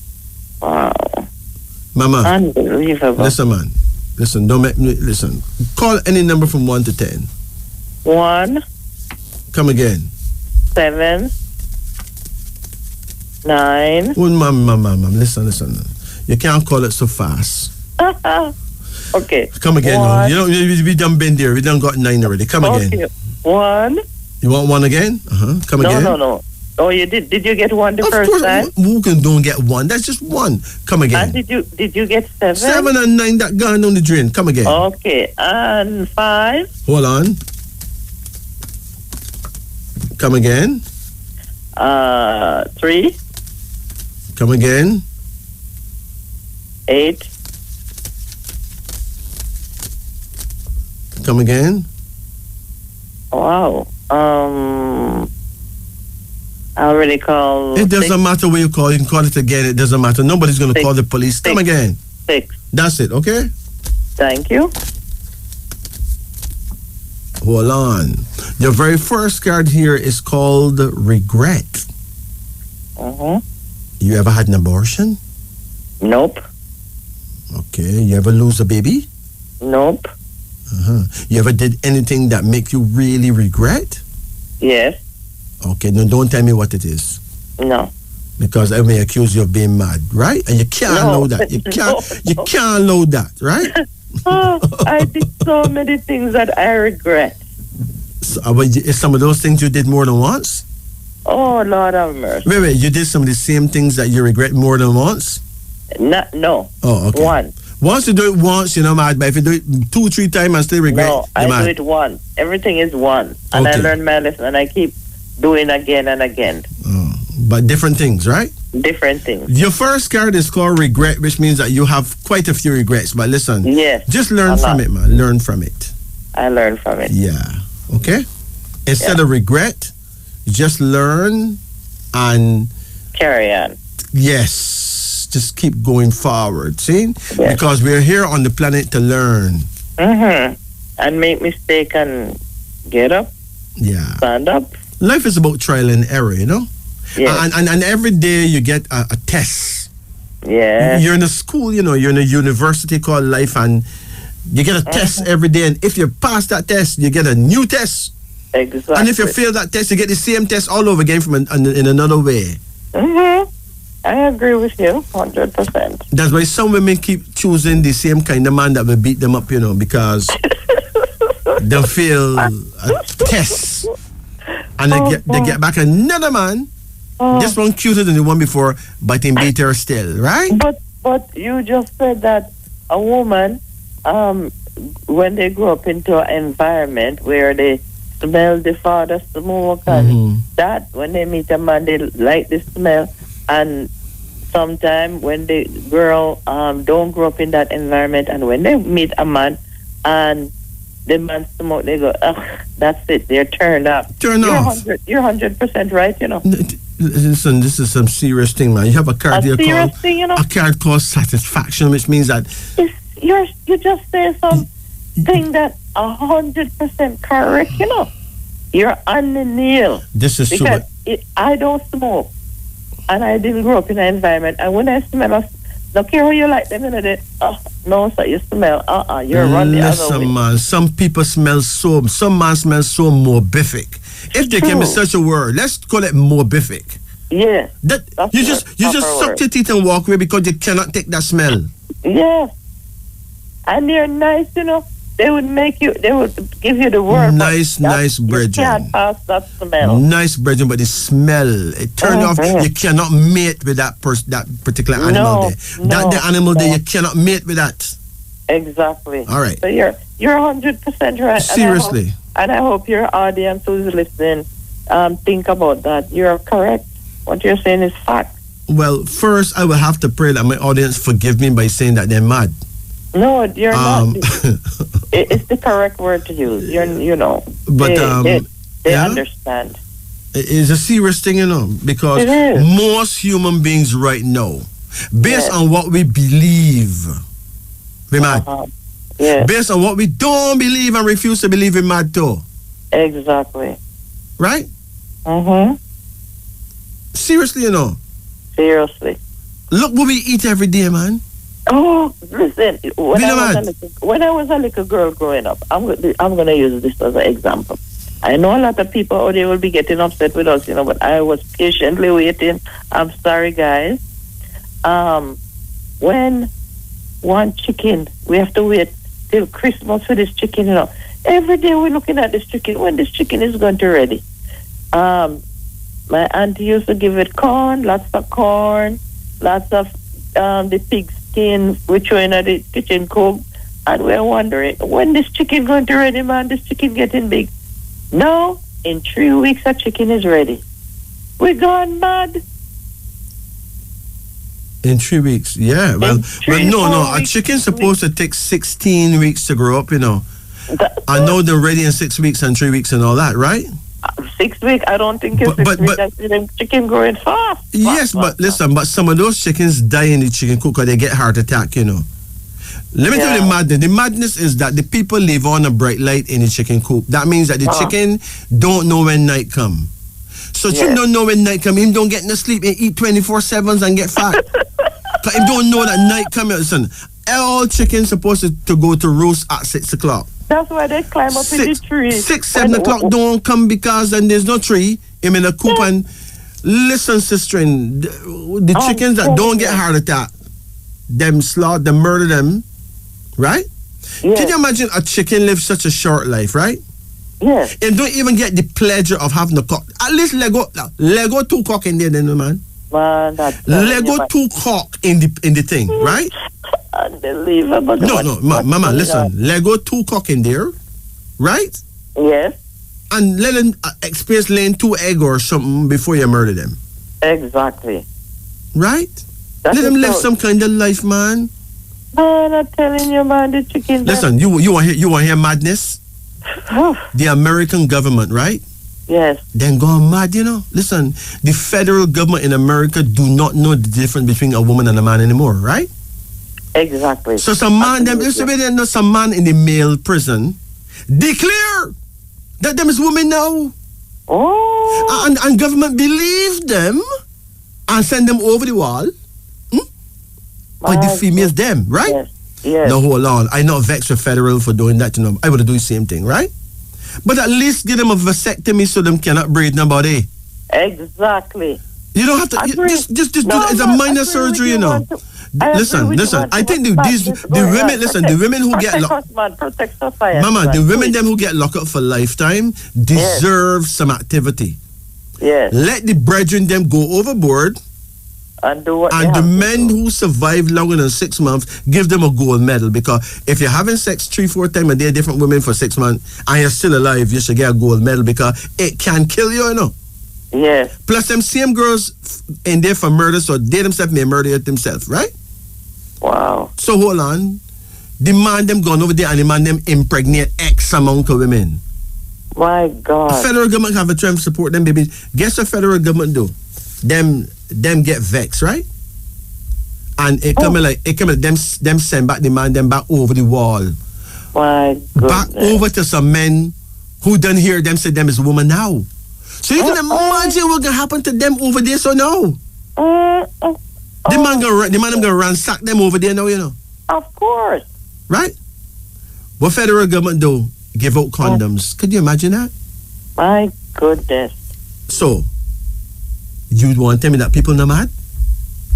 Wow, Mama, unbelievable. Listen, man, don't make me listen. Call any number from 1 to 10. 1. Come again. 7. 9. Well, ma'am, listen. You can't call it so fast. Okay. Come again. No. We done been there. We done got 9 already. Come again. 1. You want 1 again? Come again. No. Oh, you did. Did you get 1 the of first course, time? Who don't get 1? That's just 1. Come again. And did you get 7? 7 and 9 that gone down the drain. Come again. Okay. And 5. Hold on. Come again. 3. Come again. 8. Come again. Wow. I already called. It doesn't matter where you call. You can call it again. It doesn't matter. Nobody's going to call the police. Come again. 6. That's it. Okay. Thank you. Hold on. Your very first card here is called regret. You ever had an abortion? Nope. Okay. You ever lose a baby? Nope. You ever did anything that make you really regret? Yes. Okay. No, don't tell me what it is. No. Because I may accuse you of being mad, right? And you can't know that. You can't know that, right? I did so many things that I regret. So, is some of those things you did more than once? Oh, Lord have mercy. Wait, you did some of the same things that you regret more than once? No. Oh, okay. Once you do it once, you're not mad, but if you do it 2-3 times and still regret, no, I do it once. Everything is one. And I learned my lesson and I keep doing again and again. Oh, but different things, right? Different things. Your first card is called regret, which means that you have quite a few regrets. But listen, just learn from it, man. Learn from it. I learned from it. Yeah. Okay? Instead of regret, just learn and carry on. Yes. Just keep going forward. See? Yes. Because we're here on the planet to learn. And make mistake and get up. Yeah. Stand up. Life is about trial and error, Yes. And every day you get a test. Yeah. You're in a school, you're in a university called life, and you get a test every day. And if you pass that test, you get a new test. Exactly. And if you fail that test, you get the same test all over again in another way. I agree with you 100%. That's why some women keep choosing the same kind of man that will beat them up, because they fail a test. And they get back another man. This one cuter than the one before, but in beat her still, right? But you just said that a woman, when they grow up into an environment where they smell the father smoke and that, when they meet a man, they like the smell. And sometimes when the girl don't grow up in that environment, and when they meet a man and the man smoke, they go, ugh, that's it, they're turned off. You're 100% right, you know. Listen, this is some serious thing, man. You have a card here called a card called satisfaction, which means that you just say something that 100% correct, you know. You're on the nail. This is because I don't smoke, and I didn't grow up in an environment. And when I smell, don't care how you like them, you know, no, so you smell, you're run the other way. Listen, man, some man smells so morbific. If there can be such a word, let's call it morbific. Yeah. You just suck your teeth and walk away because you cannot take that smell. Yeah. And they're nice, you know. They would give you the word. Nice brethren. You can't pass that smell. Nice brethren, but the smell, it turns off. You cannot mate with that particular animal there. The animal there, you cannot mate with that. Exactly. All right. So you're 100% right. Seriously. And I hope your audience who's listening think about that. You're correct. What you're saying is fact. Well, first, I will have to pray that my audience forgive me by saying that they're mad. No, you're not. It's the correct word to use. You know. But they understand. It's a serious thing, you know, because most human beings right now, based on what we believe, we're mad. Based on what we don't believe and refuse to believe, we're mad too. Exactly. Right? Seriously, you know. Seriously. Look what we eat every day, man. Oh, listen. When I was a little girl growing up, I'm going to use this as an example. I know a lot of people, they will be getting upset with us, you know, but I was patiently waiting. I'm sorry, guys. When one chicken, we have to wait till Christmas for this chicken, you know. Every day we're looking at this chicken, when this chicken is going to ready. My auntie used to give it corn, lots of the pig skin, which were in the kitchen cook, and we're wondering, when this chicken going to ready, man? This chicken getting big. No, in 3 weeks a chicken is ready. We're gone mad. In 3 weeks, yeah. Well, no. A chicken's supposed to take 16 weeks to grow up, you know. I know they're ready in 6 weeks and 3 weeks and all that, right? 6 weeks, I don't think it's 6 weeks. I see them chicken growing fast. Yes, but listen, but some of those chickens die in the chicken coop because they get heart attack, you know. Let me tell you the madness. The madness is that the people leave on a bright light in the chicken coop. That means that the chicken don't know when night come. So you don't know when night come. Him don't get no sleep and eat 24/7s and get fat. Because him don't know that night come. Listen, all chickens supposed to go to roost at 6 o'clock. That's why they climb up in the tree. 6, 7 o'clock don't come because then there's no tree. I'm in a coop and listen, sister, the chickens that don't get heart attack, them slaughter, them murder them, right? Yes. Can you imagine a chicken live such a short life, right? Yes. And don't even get the pleasure of having a cock. At least Lego 2 cock in there, then, man. Man, that's Lego 2 cock in the thing, right? Unbelievable. No, mama, listen. Lego 2 cock in there, right? Yes. And let them experience laying 2 egg or something before you murder them. Exactly. Right? Let them live some kind of life, man. Man, I'm telling you, man, the chicken. Listen, you want to hear madness? The American government, right? Yes. Then gone mad, you know. Listen, the federal government in America do not know the difference between a woman and a man anymore, right? Exactly. So some man in the male prison declare that them is women now. Oh. And government believe them and send them over the wall. But the females them, right? Yes. Yes. Now hold on. I not vexed with federal for doing that, you know. I would do the same thing, right? But at least give them a vasectomy so them cannot breathe nobody. Exactly. You don't have to just do that. It's a minor surgery, you know. Listen. I think the women who get Mama, the women them who get locked up for lifetime deserve some activity. Yes. Let the brethren them go overboard And do what And the men who survive longer than 6 months, give them a gold medal. Because if you're having sex 3-4 times a day, different women for 6 months, and you're still alive, you should get a gold medal because it can kill you, you know. Yes. Plus, them same girls in there for murder, so they themselves may murder themselves, right? Wow. So hold on. The man them gone over there and the man them impregnate X amount of women. My God. The federal government have a try to support them, baby. Guess what federal government do? Them get vexed, right? And it come them send back the man them back over the wall. My goodness. Back over to some men who done hear them say them is a woman now. So you can imagine what gonna happen to them over there, so no. The man gonna ransack them over there now, you know. Of course. Right? What federal government do? Give out condoms. Could you imagine that? My goodness. So, you want to tell me that people not mad?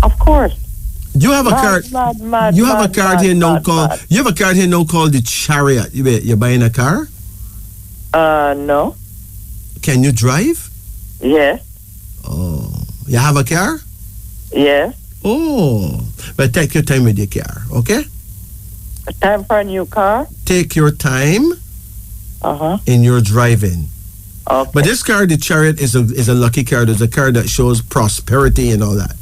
Of course. You have a card. You have a card here now called. You have a card here now called the Chariot. You're buying a car? No. Can you drive? Yes. Oh, you have a car? Yes. Oh, but take your time with your car, okay? Time for a new car? Take your time. In your driving. Okay. But this car, the Chariot, is a lucky car. It's a car that shows prosperity and all that.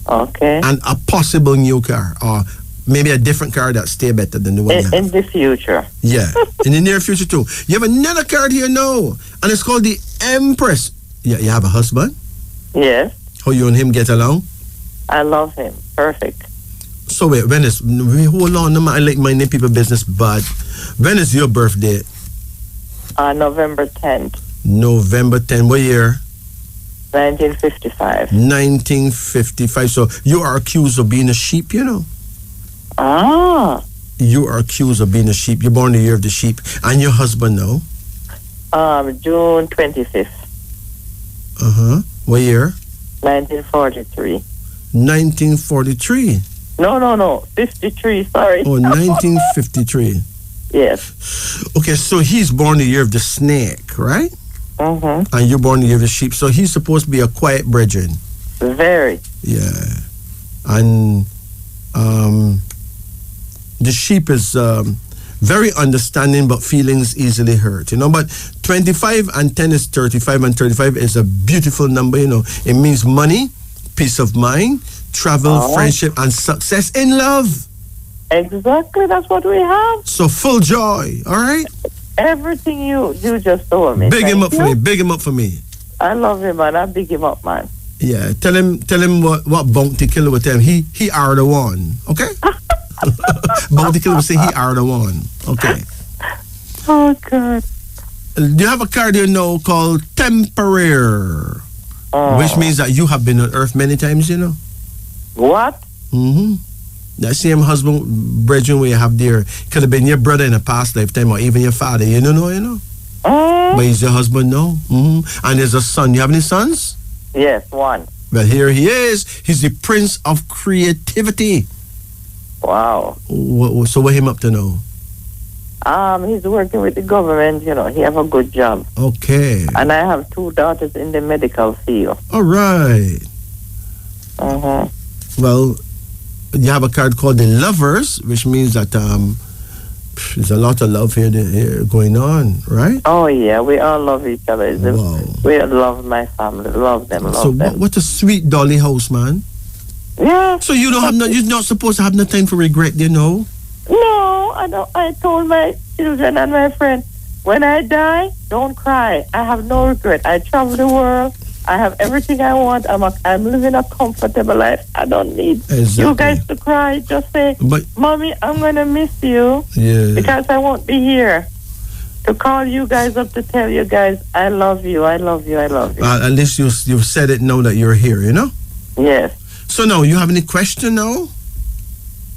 Okay. And a possible new car, or maybe a different car that stay better than the one you have. In the future. Yeah, in the near future too. You have another card here now, and it's called the Empress. Yeah, you have a husband? Yes. How you and him get along? I love him. Perfect. So wait, hold on, I like minding people business, but when is your birthday? November 10th. November 10th. What year? 1955. 1955. So you are accused of being a sheep, you know? Ah. You are accused of being a sheep. You're born the year of the sheep. And your husband now? June 25th. What year? 1943. 1943. No. 53, sorry. Oh, 1953. Yes. Okay, so he's born the year of the snake, right? Mm-hmm. And you're born the year of the sheep. So he's supposed to be a quiet brethren. Very. Yeah. And the sheep is very understanding, but feelings easily hurt, you know. But 25 and 10 is 35, and 35 is a beautiful number, you know. It means money, peace of mind, travel, friendship, and success in love. Exactly, that's what we have. So full joy, all right? Everything you just told me. Big him up for me. Big him up for me. I love him, man. I big him up, man. Yeah, tell him what Bounty Killer would tell him. He are the one, okay? Bounty Killer would say he are the one, okay? Oh, God. You have a card you know called Temporary, which means that you have been on Earth many times, you know? What? Mm-hmm. That same husband, brethren, we have there could have been your brother in a past lifetime, or even your father. You don't know, you know. But he's your husband now. Mm-hmm. And there's a son. You have any sons? Yes, one. Well, here he is. He's the prince of creativity. Wow. So what him up to now? He's working with the government. You know, he have a good job. Okay. And I have 2 daughters in the medical field. All right. Well, you have a card called the Lovers, which means that there's a lot of love here going on, right? Oh yeah, we all love each other. Wow. We love my family, love them. So what a sweet dolly house, man. Yeah. So you don't have you're not supposed to have no time for regret, you know? No, I don't. I told my children and my friends, when I die, don't cry. I have no regret. I travel the world. I have everything I want. I'm living a comfortable life. I don't need you guys to cry. Just say, Mommy, I'm going to miss you. Yeah. Because I won't be here to call you guys up to tell you guys, I love you, I love you, I love you. At least you've said it now that you're here, you know? Yes. So now, you have any question now?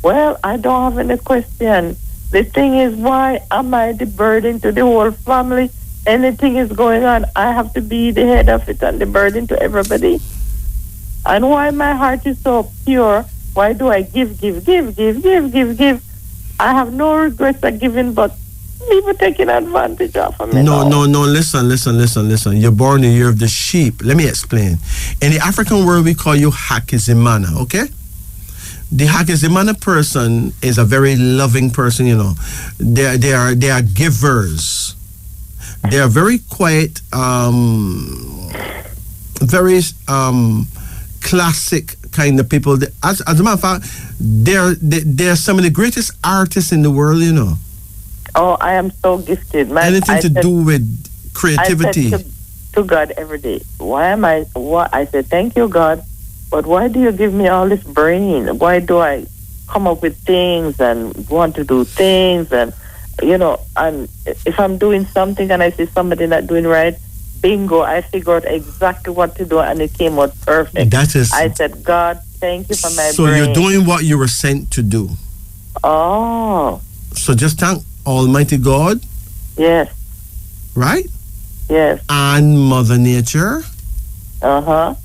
Well, I don't have any question. The thing is, why am I the burden to the whole family? Anything is going on, I have to be the head of it and the burden to everybody. And why my heart is so pure, why do I give? I have no regrets at giving, but People taking advantage of me. No. Listen. You're born in the year of the sheep. Let me explain. In the African world, we call you Hakizimana, okay? The Hakizimana person is a very loving person, you know. They are givers. They are very quiet, very classic kind of people. As a matter of fact, they're some of the greatest artists in the world, you know. Oh, I am so gifted. Anything to do with creativity. I said to God every day, I said, thank you, God, but why do you give me all this brain? Why do I come up with things and want to do things? And, you know, and if I'm doing something and I see somebody not doing right, bingo, I figured out exactly what to do and it came out perfect. I said, God, thank you for my brain. So you're doing what you were sent to do. Oh. So just thank Almighty God. Yes. Right? Yes. And Mother Nature. Uh-huh.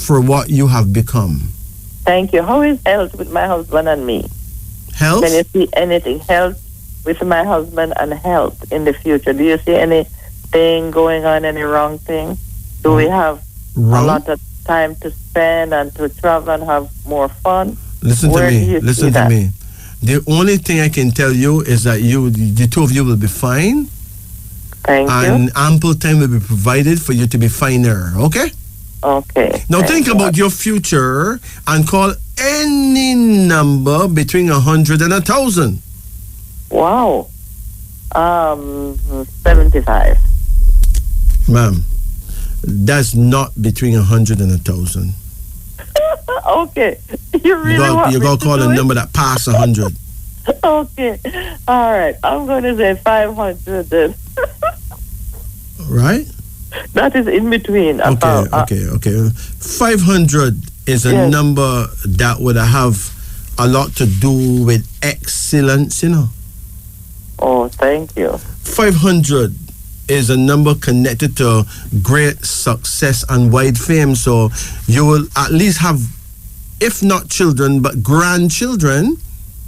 For what you have become. Thank you. How is health with my husband and me? Health? Can you see anything? Health with my husband and health in the future. Do you see anything going on, any wrong thing? Do we have a lot of time to spend and to travel and have more fun? Listen to me. The only thing I can tell you is that the two of you will be fine. Thank you. And ample time will be provided for you to be finer, okay? Okay. Now think about your future and call any number between 100 and 1,000. Wow. 75. Ma'am, that's not between 100 and 1,000. Okay. You really you got to call a number that pass 100. Okay. All right. I'm going to say 500 then. Right? That is in between. Okay. 500 is a number that would have a lot to do with excellence, you know. Oh, thank you. 500 is a number connected to great success and wide fame. So you will at least have, if not children, but grandchildren.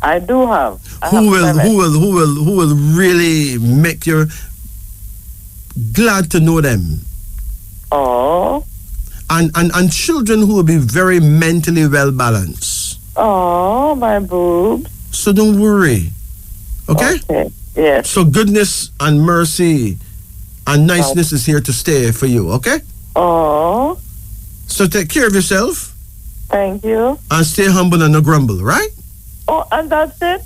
I do have. Who will really make you glad to know them. Oh. And children who will be very mentally well balanced. Oh, my boobs. So don't worry. Okay? Yes. So goodness and mercy and niceness is here to stay for you, okay? Oh. So take care of yourself. Thank you. And stay humble and no grumble, right? Oh, and that's it?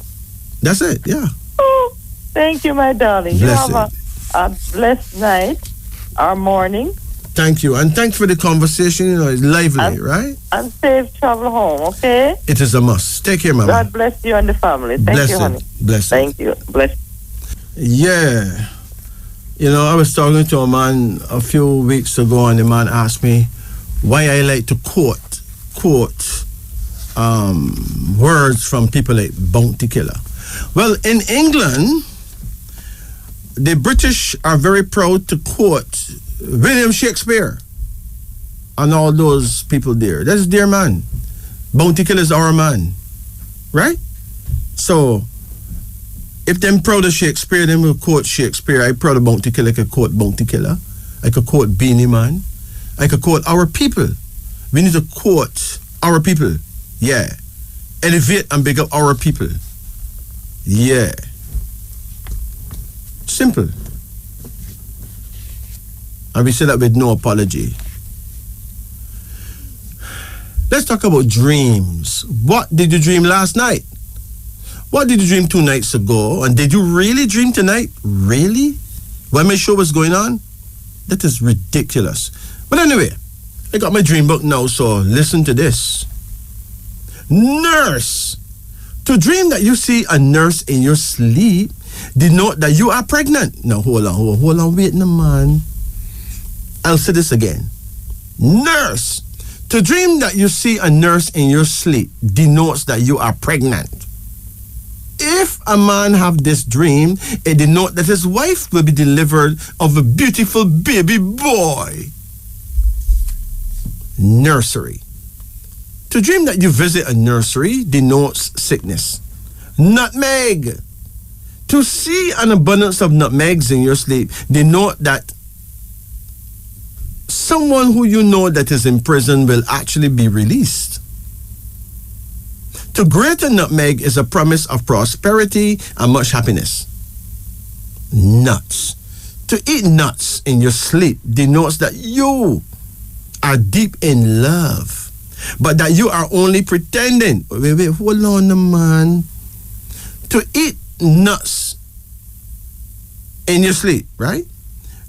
That's it, yeah. Oh, thank you, my darling. Blessed. You have a blessed night or morning. Thank you. And thanks for the conversation. You know, it's lively, right? And safe travel home, okay? It is a must. Take care, Mama. God bless you and the family. Thank you, honey. Blessed. Thank you. Bless. Yeah. You know, I was talking to a man a few weeks ago, and the man asked me why I like to quote words from people like Bounty Killer. Well, in England, the British are very proud to quote William Shakespeare and all those people there. That's their man. Bounty Killer is our man. Right? So, if them proud of Shakespeare, then we'll quote Shakespeare. I proud of Bounty Killer, I could quote Bounty Killer. I could quote Beanie Man. I could quote our people. We need to quote our people. Yeah. Elevate and big up our people. Yeah. Simple. And we say that with no apology. Let's talk about dreams. What did you dream last night? What did you dream 2 nights ago? And did you really dream tonight? Really? When my show was going on? That is ridiculous. But anyway, I got my dream book now, so listen to this. Nurse. To dream that you see a nurse in your sleep denote that you are pregnant. Now, hold on, wait a man. I'll say this again. Nurse. To dream that you see a nurse in your sleep denotes that you are pregnant. If a man have this dream, it denotes that his wife will be delivered of a beautiful baby boy. Nursery. To dream that you visit a nursery denotes sickness. Nutmeg. To see an abundance of nutmegs in your sleep denote that someone who you know that is in prison will actually be released. To grate a nutmeg is a promise of prosperity and much happiness. Nuts. To eat nuts in your sleep denotes that you are deep in love, but that you are only pretending. Wait, hold on, man. To eat nuts in your sleep, right?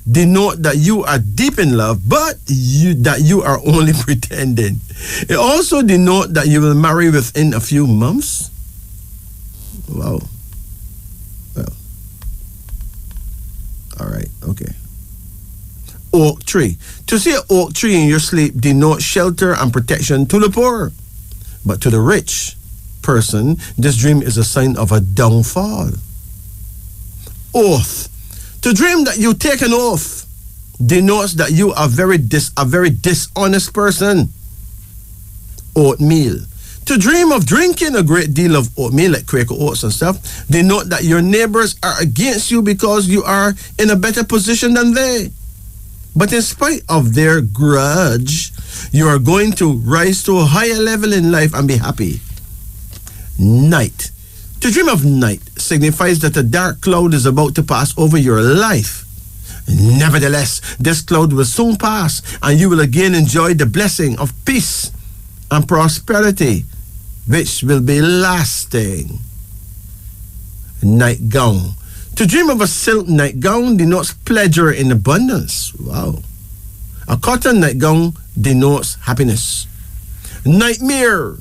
Denote that you are deep in love, but that you are only pretending. It also denote that you will marry within a few months. Wow. Well. All right. Okay. Oak tree. To see an oak tree in your sleep denotes shelter and protection to the poor, but to the rich person, this dream is a sign of a downfall. Oath. To dream that you take an oath denotes that you are a very dishonest person. Oatmeal. To dream of drinking a great deal of oatmeal, like Quaker oats and stuff, denote that your neighbors are against you because you are in a better position than they. But in spite of their grudge, you are going to rise to a higher level in life and be happy. Night. To dream of night signifies that a dark cloud is about to pass over your life. Nevertheless, this cloud will soon pass and you will again enjoy the blessing of peace and prosperity, which will be lasting. Nightgown. To dream of a silk nightgown denotes pleasure in abundance. Wow. A cotton nightgown denotes happiness. Nightmare.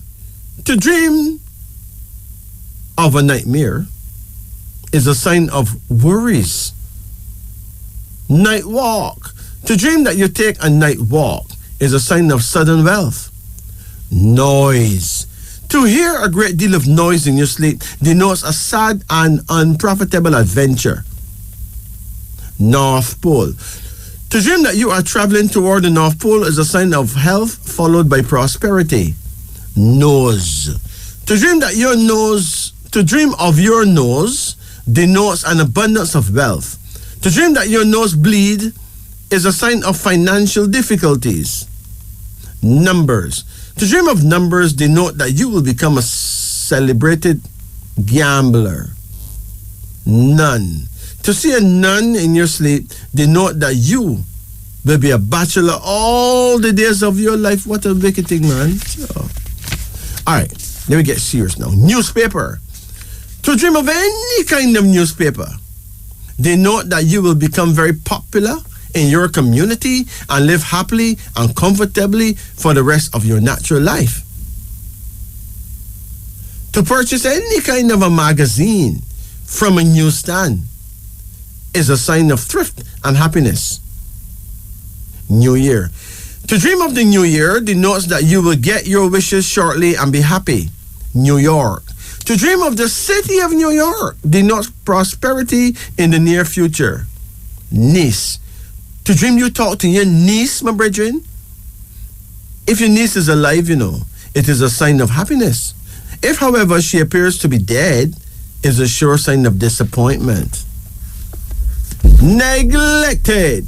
To dream of a nightmare is a sign of worries. Night walk. To dream that you take a night walk is a sign of sudden wealth. Noise. To hear a great deal of noise in your sleep denotes a sad and unprofitable adventure. North Pole. To dream that you are traveling toward the North Pole is a sign of health followed by prosperity. Nose. To dream of your nose denotes an abundance of wealth. To dream that your nose bleed is a sign of financial difficulties. Numbers. To dream of numbers denote that you will become a celebrated gambler. Nun. To see a nun in your sleep denote that you will be a bachelor all the days of your life. What a wicked thing, man. Oh. All right, let me get serious now. Newspaper. To dream of any kind of newspaper denote that you will become very popular in your community and live happily and comfortably for the rest of your natural life. To purchase any kind of a magazine from a newsstand is a sign of thrift and happiness. New Year. To dream of the new year denotes that you will get your wishes shortly and be happy. New York. To dream of the city of New York denotes prosperity in the near future. Niece. To dream you talk to your niece, my brethren. If your niece is alive, it is a sign of happiness. If, however, she appears to be dead, it is a sure sign of disappointment. Neglected.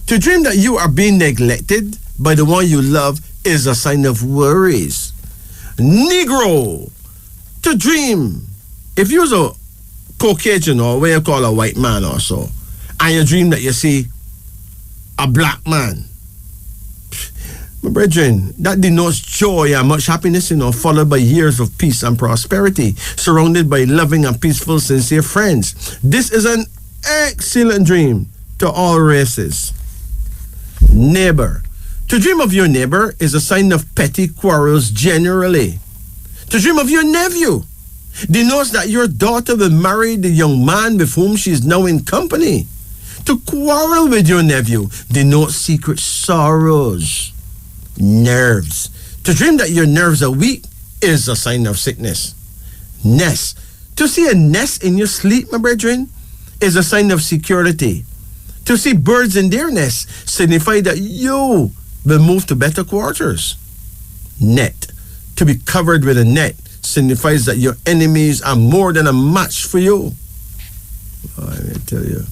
To dream that you are being neglected by the one you love is a sign of worries. Negro. To dream. If you're a Caucasian or what you call a white man or so, and you dream that you see a black man, my brethren, that denotes joy and much happiness, followed by years of peace and prosperity, surrounded by loving and peaceful, sincere friends. This is an excellent dream to all races. Neighbor. To dream of your neighbor is a sign of petty quarrels generally. To dream of your nephew denotes that your daughter will marry the young man with whom she is now in company. To quarrel with your nephew denotes secret sorrows. Nerves. To dream that your nerves are weak is a sign of sickness. Nest. To see a nest in your sleep, my brethren, is a sign of security. To see birds in their nests signify that you will move to better quarters. Net. To be covered with a net signifies that your enemies are more than a match for you. Oh, let me tell you.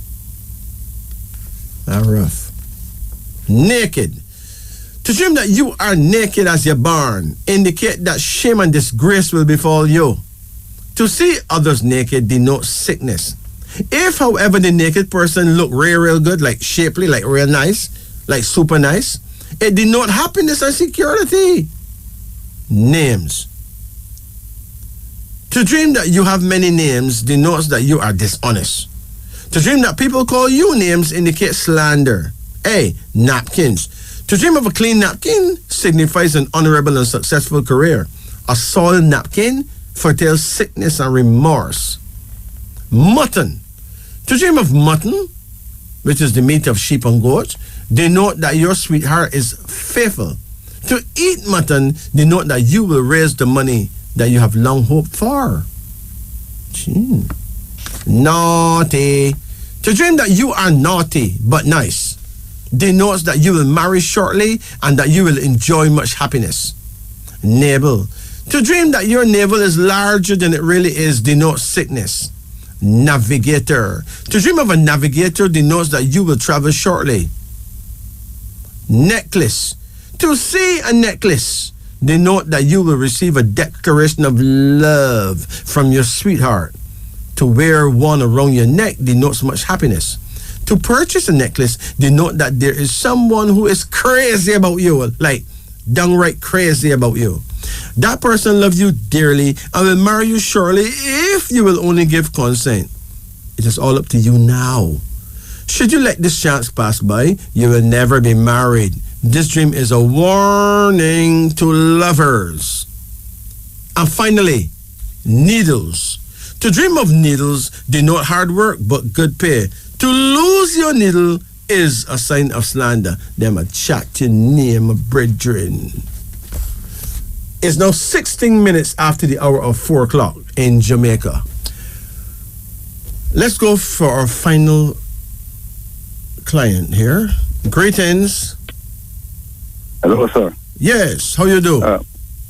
Not rough. Naked. To dream that you are naked as you're born indicate that shame and disgrace will befall you. To see others naked denotes sickness. If, however, the naked person look real good, like shapely, like real nice, like super nice, it denotes happiness and security. Names. To dream that you have many names denotes that you are dishonest. To dream that people call you names indicates slander. A. Napkins. To dream of a clean napkin signifies an honorable and successful career. A soiled napkin foretells sickness and remorse. Mutton. To dream of mutton, which is the meat of sheep and goats, denote that your sweetheart is faithful. To eat mutton denote that you will raise the money that you have long hoped for. Gee. Naughty. To dream that you are naughty but nice denotes that you will marry shortly and that you will enjoy much happiness. Navel. To dream that your navel is larger than it really is denotes sickness. Navigator. To dream of a navigator denotes that you will travel shortly. Necklace. To see a necklace denote that you will receive a declaration of love from your sweetheart. To wear one around your neck denotes much happiness. To purchase a necklace denote that there is someone who is crazy about you, like downright crazy about you. That person loves you dearly and will marry you shortly if you will only give consent. It is all up to you now. Should you let this chance pass by, you will never be married. This dream is a warning to lovers. And finally, needles. To dream of needles denote hard work but good pay. To lose your needle is a sign of slander. Them a chat your name, brethren. It's now 16 minutes after the hour of 4 o'clock in Jamaica. Let's go for our final client here. Greetings. Hello, sir. Yes, how you do?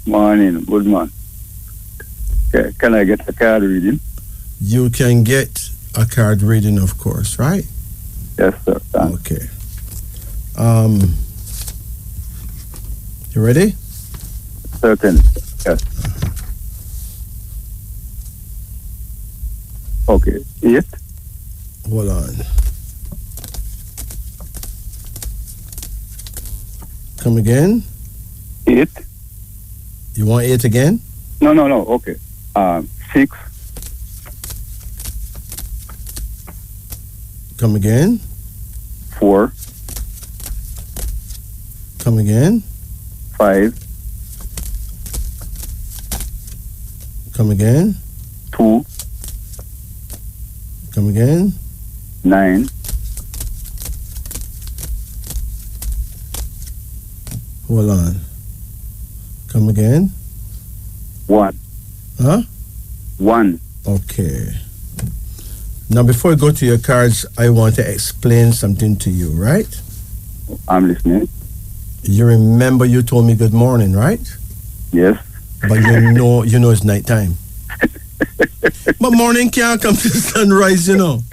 Morning, good man. Okay, can I get a card reading? You can get a card reading, of course, right? Yes, sir. Thanks. Okay. You ready? Certainly. Yes. Okay. 8. Hold on. Come again? 8. You want 8 again? No. Okay. 6. Come again? 4. Come again? 5. Come again? 2. Come again? 9. Hold on. Come again? 1. Huh? 1. Okay. Now, before we go to your cards, I want to explain something to you, right? I'm listening. You remember you told me good morning, right? Yes. But you know it's nighttime. But morning can't come to sunrise, you know.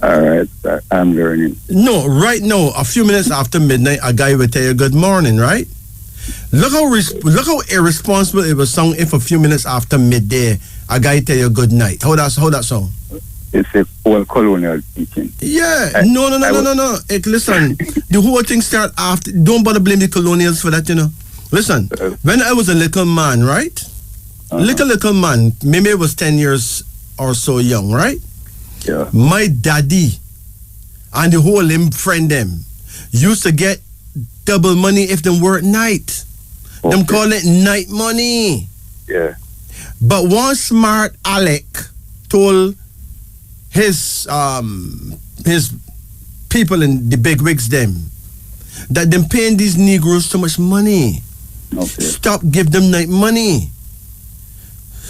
All right, sir. I'm learning. No, right now, a few minutes after midnight, a guy will tell you good morning, right? Look how irresponsible it will sound if a few minutes after midday, a guy tell you good night. How that sound? It's a old colonial teaching. Yeah. No. Listen, the whole thing start after. Don't bother blame the colonials for that, you know. Listen, when I was a little man, right? Little man, maybe I was 10 years or so young, right? Yeah. My daddy and the whole him friend them used to get double money if them work night. Okay. Them call it night money. Yeah. But one smart Alec told his people in the big wigs them that them paying these Negroes so much money. Okay. Stop give them night money.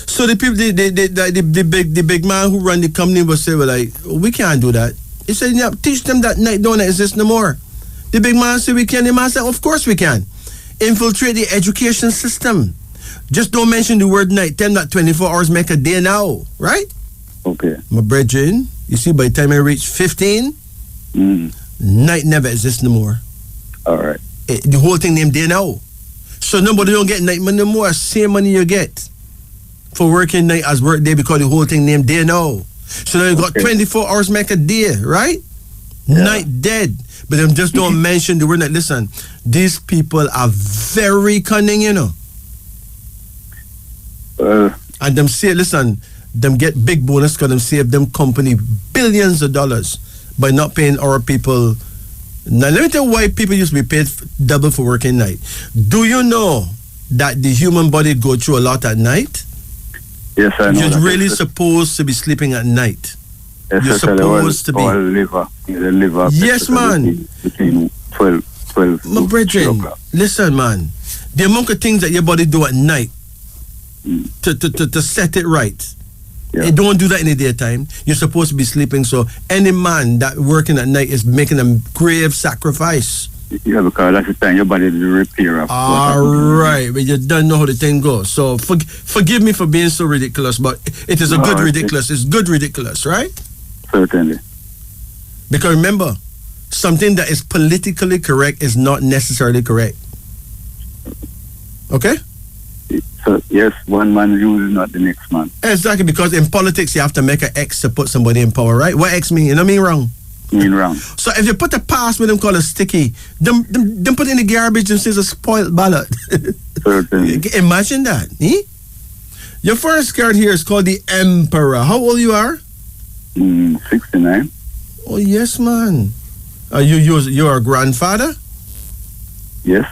So the people, the big man who run the company will say, well, like, we can't do that. He said, yeah, teach them that night don't exist no more. The big man said, we can. The man said, of course we can. Infiltrate the education system. Just don't mention the word night. Tell them that 24 hours make a day now, right? Okay. My brethren, you see, by the time I reach 15, night never exists no more. All right. The whole thing named there now. So nobody don't get night money no more. Same money you get for working night as work day because the whole thing named there now. So now you got 24 hours make a day, right? Yeah. Night dead. But them just don't mention the word night. Listen, these people are very cunning, you know. And them say, listen, them get big bonus because them save them company billions of dollars by not paying our people. Now, let me tell you why people used to be paid double for working night. Do you know that the human body go through a lot at night? Yes, I know. You're really supposed to be sleeping at night. You're supposed to be. The liver. Yes, man. Between 12 my brethren, listen, man. The amount of things that your body do at night to set it right. Yeah. You don't do that in the daytime. You're supposed to be sleeping. So any man that working at night is making a grave sacrifice. Yeah, because that's the time your body is repair. All right, but you don't know how the thing goes. So forgive me for being so ridiculous, but it is a good ridiculous. It's good ridiculous, right? Certainly. Because remember, something that is politically correct is not necessarily correct. Okay? So, yes, one man uses not the next man. Exactly, because in politics you have to make an X to put somebody in power, right? What X mean? You know what I mean wrong? Mean wrong. So if you put a pass with them called a sticky, them put it in the garbage and says a spoiled ballot. Certainly. Imagine that. Eh? Your first card here is called the Emperor. How old you are? 69. Oh yes, man. You're a grandfather? Yes.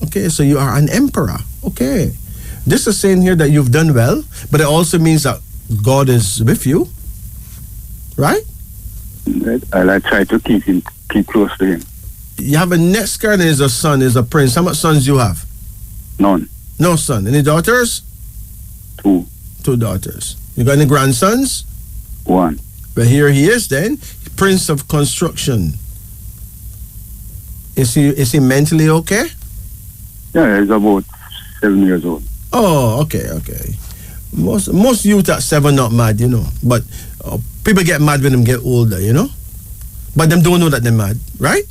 Okay, so you are an emperor. Okay. This is saying here that you've done well, but it also means that God is with you. Right? I try to keep close to him. You have a next card and is a son, is a prince. How much sons do you have? None. No son. Any daughters? 2. 2 daughters. You got any grandsons? 1. But here he is then, Prince of Construction. Is he mentally okay? Yeah, he's about 7 years old. Oh, okay. Most youth at 7 not mad, you know. But people get mad when them get older, you know. But them don't know that they're mad, right?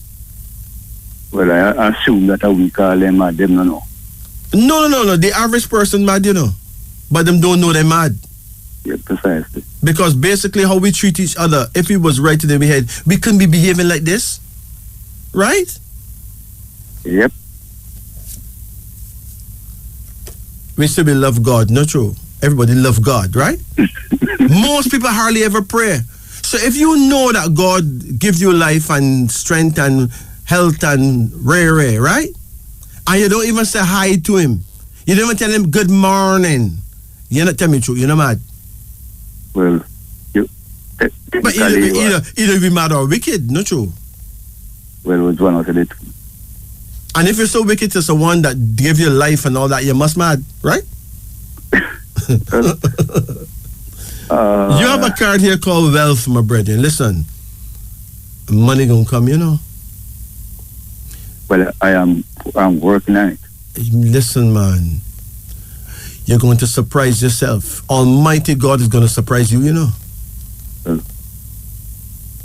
Well, I assume that we call them mad, them no know. No. The average person mad, you know. But them don't know they're mad. Yeah, precisely. Because basically how we treat each other, if it was right in the head, we couldn't be behaving like this. Right? Yep. We still be love God, not true. Everybody love God, right? Most people hardly ever pray. So if you know that God gives you life and strength and health and rare, right? And you don't even say hi to him. You don't even tell him good morning. You're not telling me true. You're not mad. Well, but either be mad or wicked, not true. Well, it's one of the two. And if you're so wicked to someone that gave you life and all that, you must mad, right? You have a card here called wealth, my brethren. Listen, money gonna come, you know. Well, I'm working on it. Listen, man. You're going to surprise yourself. Almighty God is going to surprise you, you know. Well,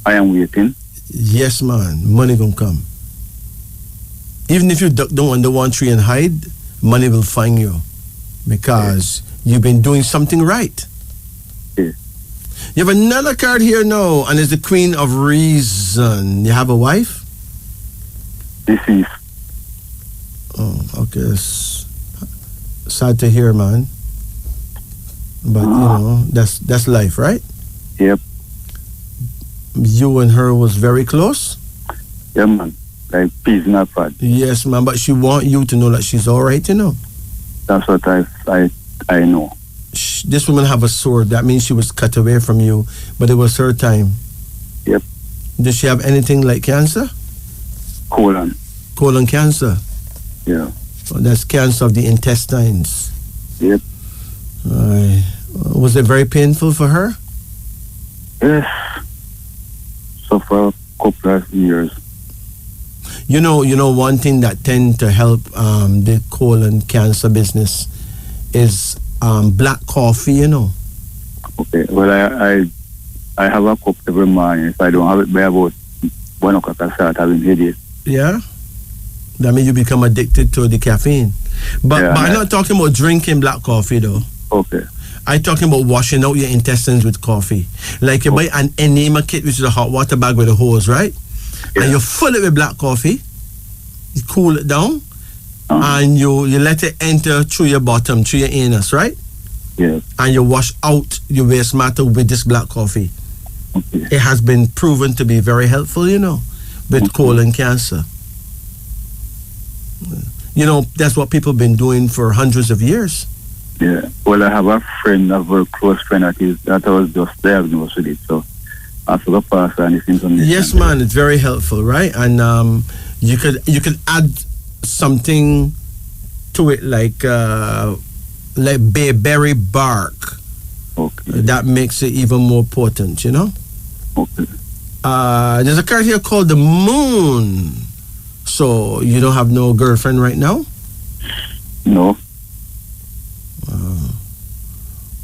I am waiting. Yes, man. Money gonna come. Even if you duck down under one tree and hide, money will find you. Because you've been doing something right. Yeah. You have another card here now, and it's the Queen of Reason. You have a wife? Deceased. Oh, okay. Sad to hear, man. But, you know, that's life, right? Yep. You and her was very close? Yeah, man. Like peas in a pod. Yes, man. But she want you to know that she's all right, you know? That's what I know. This woman have a sword. That means she was cut away from you, but it was her time. Yep. Did she have anything like cancer? Colon. Colon cancer? Yeah. Oh, that's cancer of the intestines. Yep. Was it very painful for her? Yes. So for a couple of years. You know, one thing that tend to help the colon cancer business is black coffee, you know. Okay. Well, I have a cup every morning. If I don't have it by about 1 o'clock, I start having headache. Yeah? That means you become addicted to the caffeine. But I'm not talking about drinking black coffee, though. Okay. I'm talking about washing out your intestines with coffee. Like you buy an enema kit, which is a hot water bag with a hose, right? Yeah. And you fill it with black coffee, you cool it down, and you let it enter through your bottom, through your anus, right? Yeah. And you wash out your waste matter with this black coffee. Okay. It has been proven to be very helpful, with colon cancer. That's what people have been doing for hundreds of years. Yeah. Well, I have a friend, a very close friend that was just diagnosed with it. So I forgot to pass on this information. Yes, man, it's very helpful, right? And you could add something to it like bayberry bark. Okay. That makes it even more potent, Okay. There's a card here called the Moon. So you don't have no girlfriend right now? No.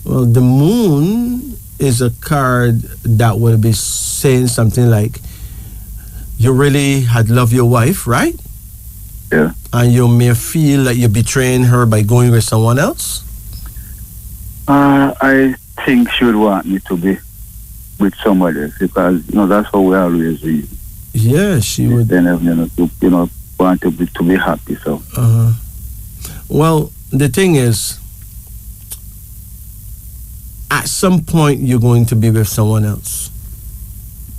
Well, the Moon is a card that will be saying something like you really had loved your wife, right? Yeah. And you may feel like you're betraying her by going with someone else? I think she would want me to be with somebody else because, that's how we always be. Yeah, she would. Then, want to be happy, so. Well, the thing is, at some point you're going to be with someone else.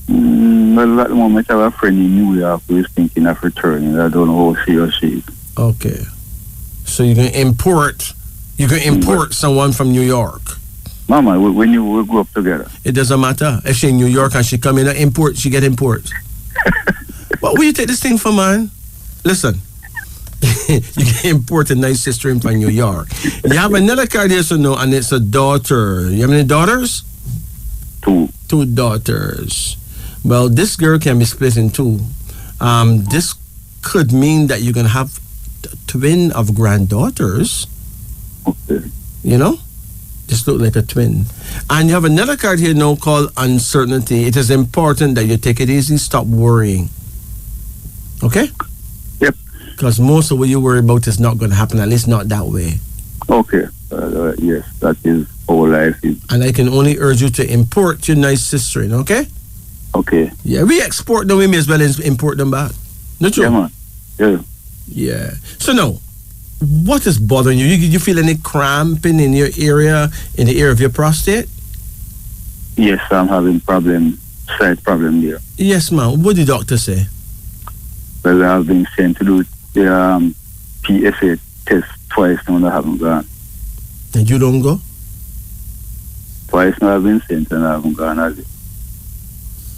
Well, at the moment I have a friend in New York who is thinking of returning. I don't know how she or she is. Okay. So you're going to import someone from New York. Mama, when you grew up together. It doesn't matter. If she's in New York and she come in and import, she get import. But where you take this thing from, man? Listen. You can import a nice sister in from New York. You have another card here, and it's a daughter. You have any daughters? 2. 2 daughters. Well, this girl can be split in 2. This could mean that you're going to have a twin of granddaughters. Okay. Just look like a twin. And you have another card here now called uncertainty. It is important that you take it easy, stop worrying. Okay? Yep. Because most of what you worry about is not going to happen, at least not that way. Okay. Yes, that is how life is. And I can only urge you to import your nice sister in, okay? Okay. Yeah, we export them, we may as well import them back. Not true? Yeah, man. Yeah. Yeah. So now, what is bothering you? You feel any cramping in your area, in the area of your prostate? Yes, I'm having slight problem there. Yes, ma'am. What did the doctor say? Well, I've been sent to do the PSA test twice now and I haven't gone. And you don't go? Twice now I've been sent and I haven't gone, has it?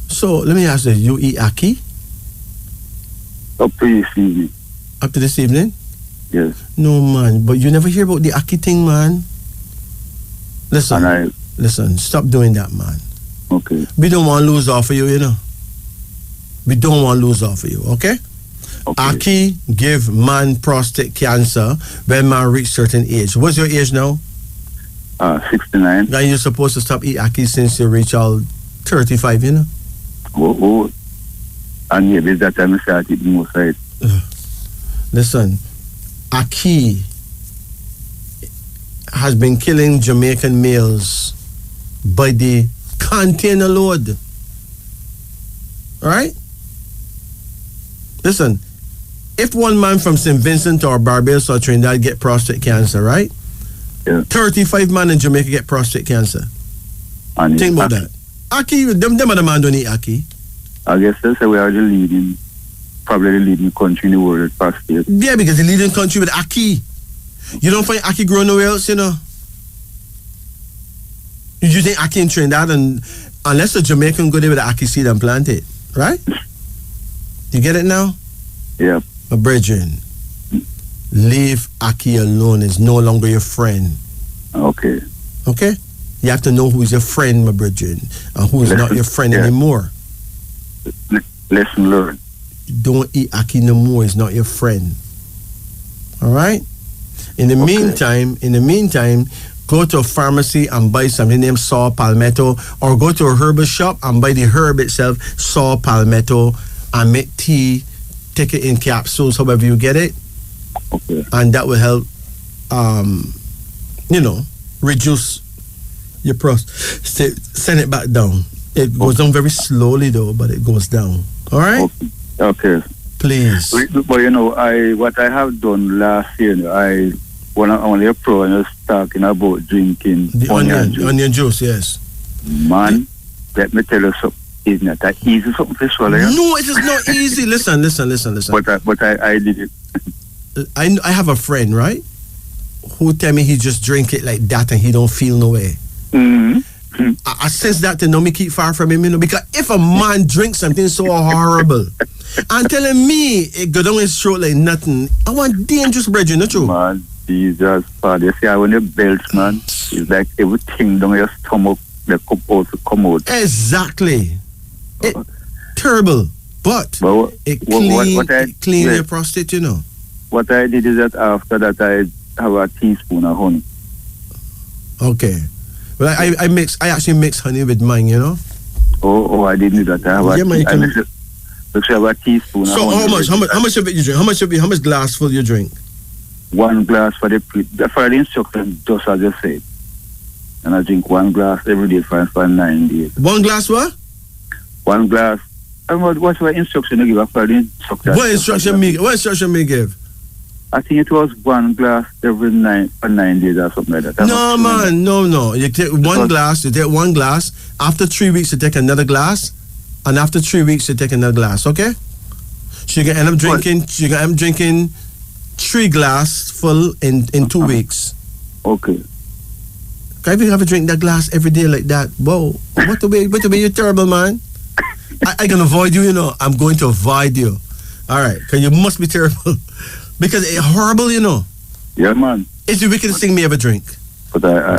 So, let me ask you, you eat ackee? Up to this evening. Up to this evening? Yes. No, man. But you never hear about the ackee thing, man? Listen, stop doing that, man. Okay. We don't want to lose off of you, We don't want to lose off of you, okay? Ackee give man prostate cancer when man reach certain age. What's your age now? 69. Now you're supposed to stop eat ackee since you reach all 35, Oh. And maybe that time I start eating most of it. Listen, ackee has been killing Jamaican males by the container load. All right? Listen, if one man from St. Vincent or Barbados or Trinidad get prostate cancer, right? Yeah. 35 men in Jamaica get prostate cancer. And think about that. Ackee, them other man don't eat ackee. I guess that's why we are probably the leading country in the world with prostate. Yeah, because the leading country with ackee. You don't find ackee growing nowhere else, You think ackee in Trinidad, and unless a Jamaican go there with the ackee seed and plant it, right? You get it now? Yeah. My brethren, leave ackee alone. It's no longer your friend. Okay. Okay? You have to know who is your friend, my brethren, and who is not your friend anymore. Lesson learned. Don't eat ackee no more. It's not your friend. All right? In the meantime, go to a pharmacy and buy something named saw palmetto, or go to a herbal shop and buy the herb itself, saw palmetto, and make tea, take it in capsules, however you get it. Okay. And that will help, reduce your prostate. Send it back down. It goes down very slowly though, but it goes down. All right? Okay. Please. But what I have done last year, when I only a pro and I was talking about drinking the onion juice, yes. Man, let me tell you something. It's not that easy something to swallow. No, it is not easy. Listen. But I did it. I have a friend, right, who tell me he just drink it like that and he don't feel no way. I sense that to know me keep far from him, because if a man drinks something so horrible and telling me it go down his throat like nothing, I want dangerous brethren, not true? Man, Jesus, Father, you see how when you belch, man, it's like everything down your stomach that come out. Exactly. It terrible, but it clean your prostate, What I did is that after that I have a teaspoon of honey. Okay. Well, I actually mix honey with mine, Oh, I didn't do that. I have a teaspoon. So of honey. How much of it you drink? How much glass full you drink? 1 glass for the instruction, just as you said. And I drink 1 glass every day for 9 days. 1 glass what? 1 glass. And what's the instruction you give after the instruction? What instruction me give? I think it was 1 glass every 9 days or something like that. No, man, no. You take 1 glass. You take 1 glass. After 3 weeks, you take another glass, and after 3 weeks, you take another glass. Okay? So you can end up drinking 3 glass full in 2 weeks. Okay. If you have to drink that glass every day like that, whoa, what to be you terrible, man. I can avoid you, I'm going to avoid you. All right, because you must be terrible. Because it's horrible, Yeah, man. It's the wickedest thing me ever drink. But I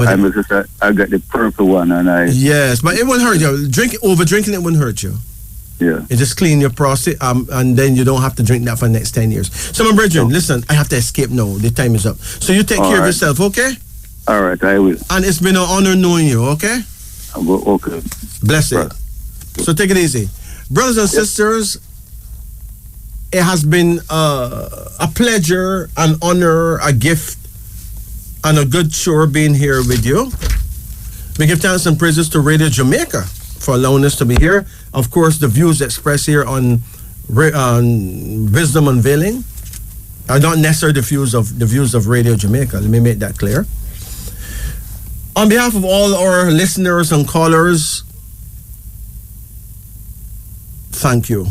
got the purple one, and Yes, but it won't hurt you. Over drinking it won't hurt you. Yeah. It just clean your prostate, and then you don't have to drink that for the next 10 years. So, my brethren, listen, I have to escape now. The time is up. So you take care of yourself, okay? All right, I will. And it's been an honor knowing you, okay? Okay. Bless it. So take it easy. Brothers and sisters, it has been a pleasure, an honor, a gift, and a good chore being here with you. We give thanks and praises to Radio Jamaica for allowing us to be here. Of course, the views expressed here on Wisdom Unveiling are not necessarily the views of Radio Jamaica. Let me make that clear. On behalf of all our listeners and callers, thank you.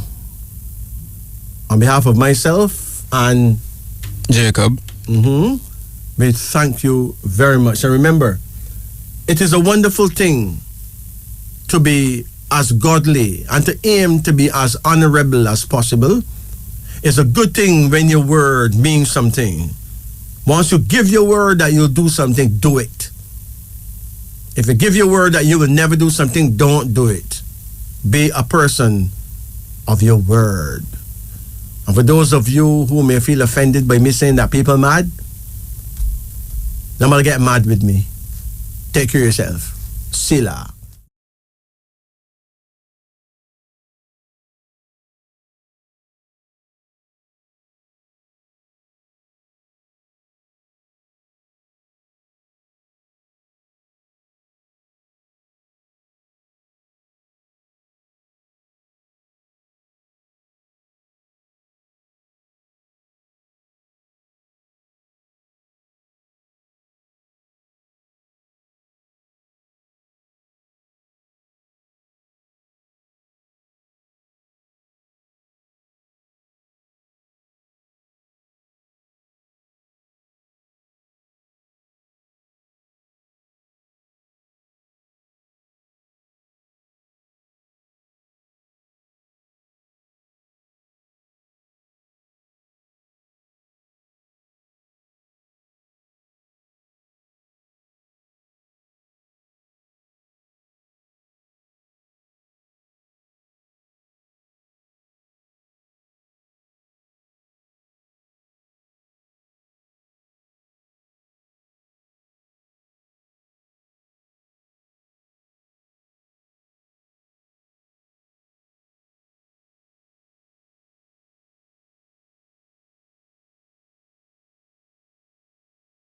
On behalf of myself and Jacob, we thank you very much. And remember, it is a wonderful thing to be as godly and to aim to be as honorable as possible. It's a good thing when your word means something. Once you give your word that you'll do something, do it. If you give your word that you will never do something, don't do it. Be a person of your word. And for those of you who may feel offended by me saying that people mad, don't get mad with me. Take care of yourself. Sila.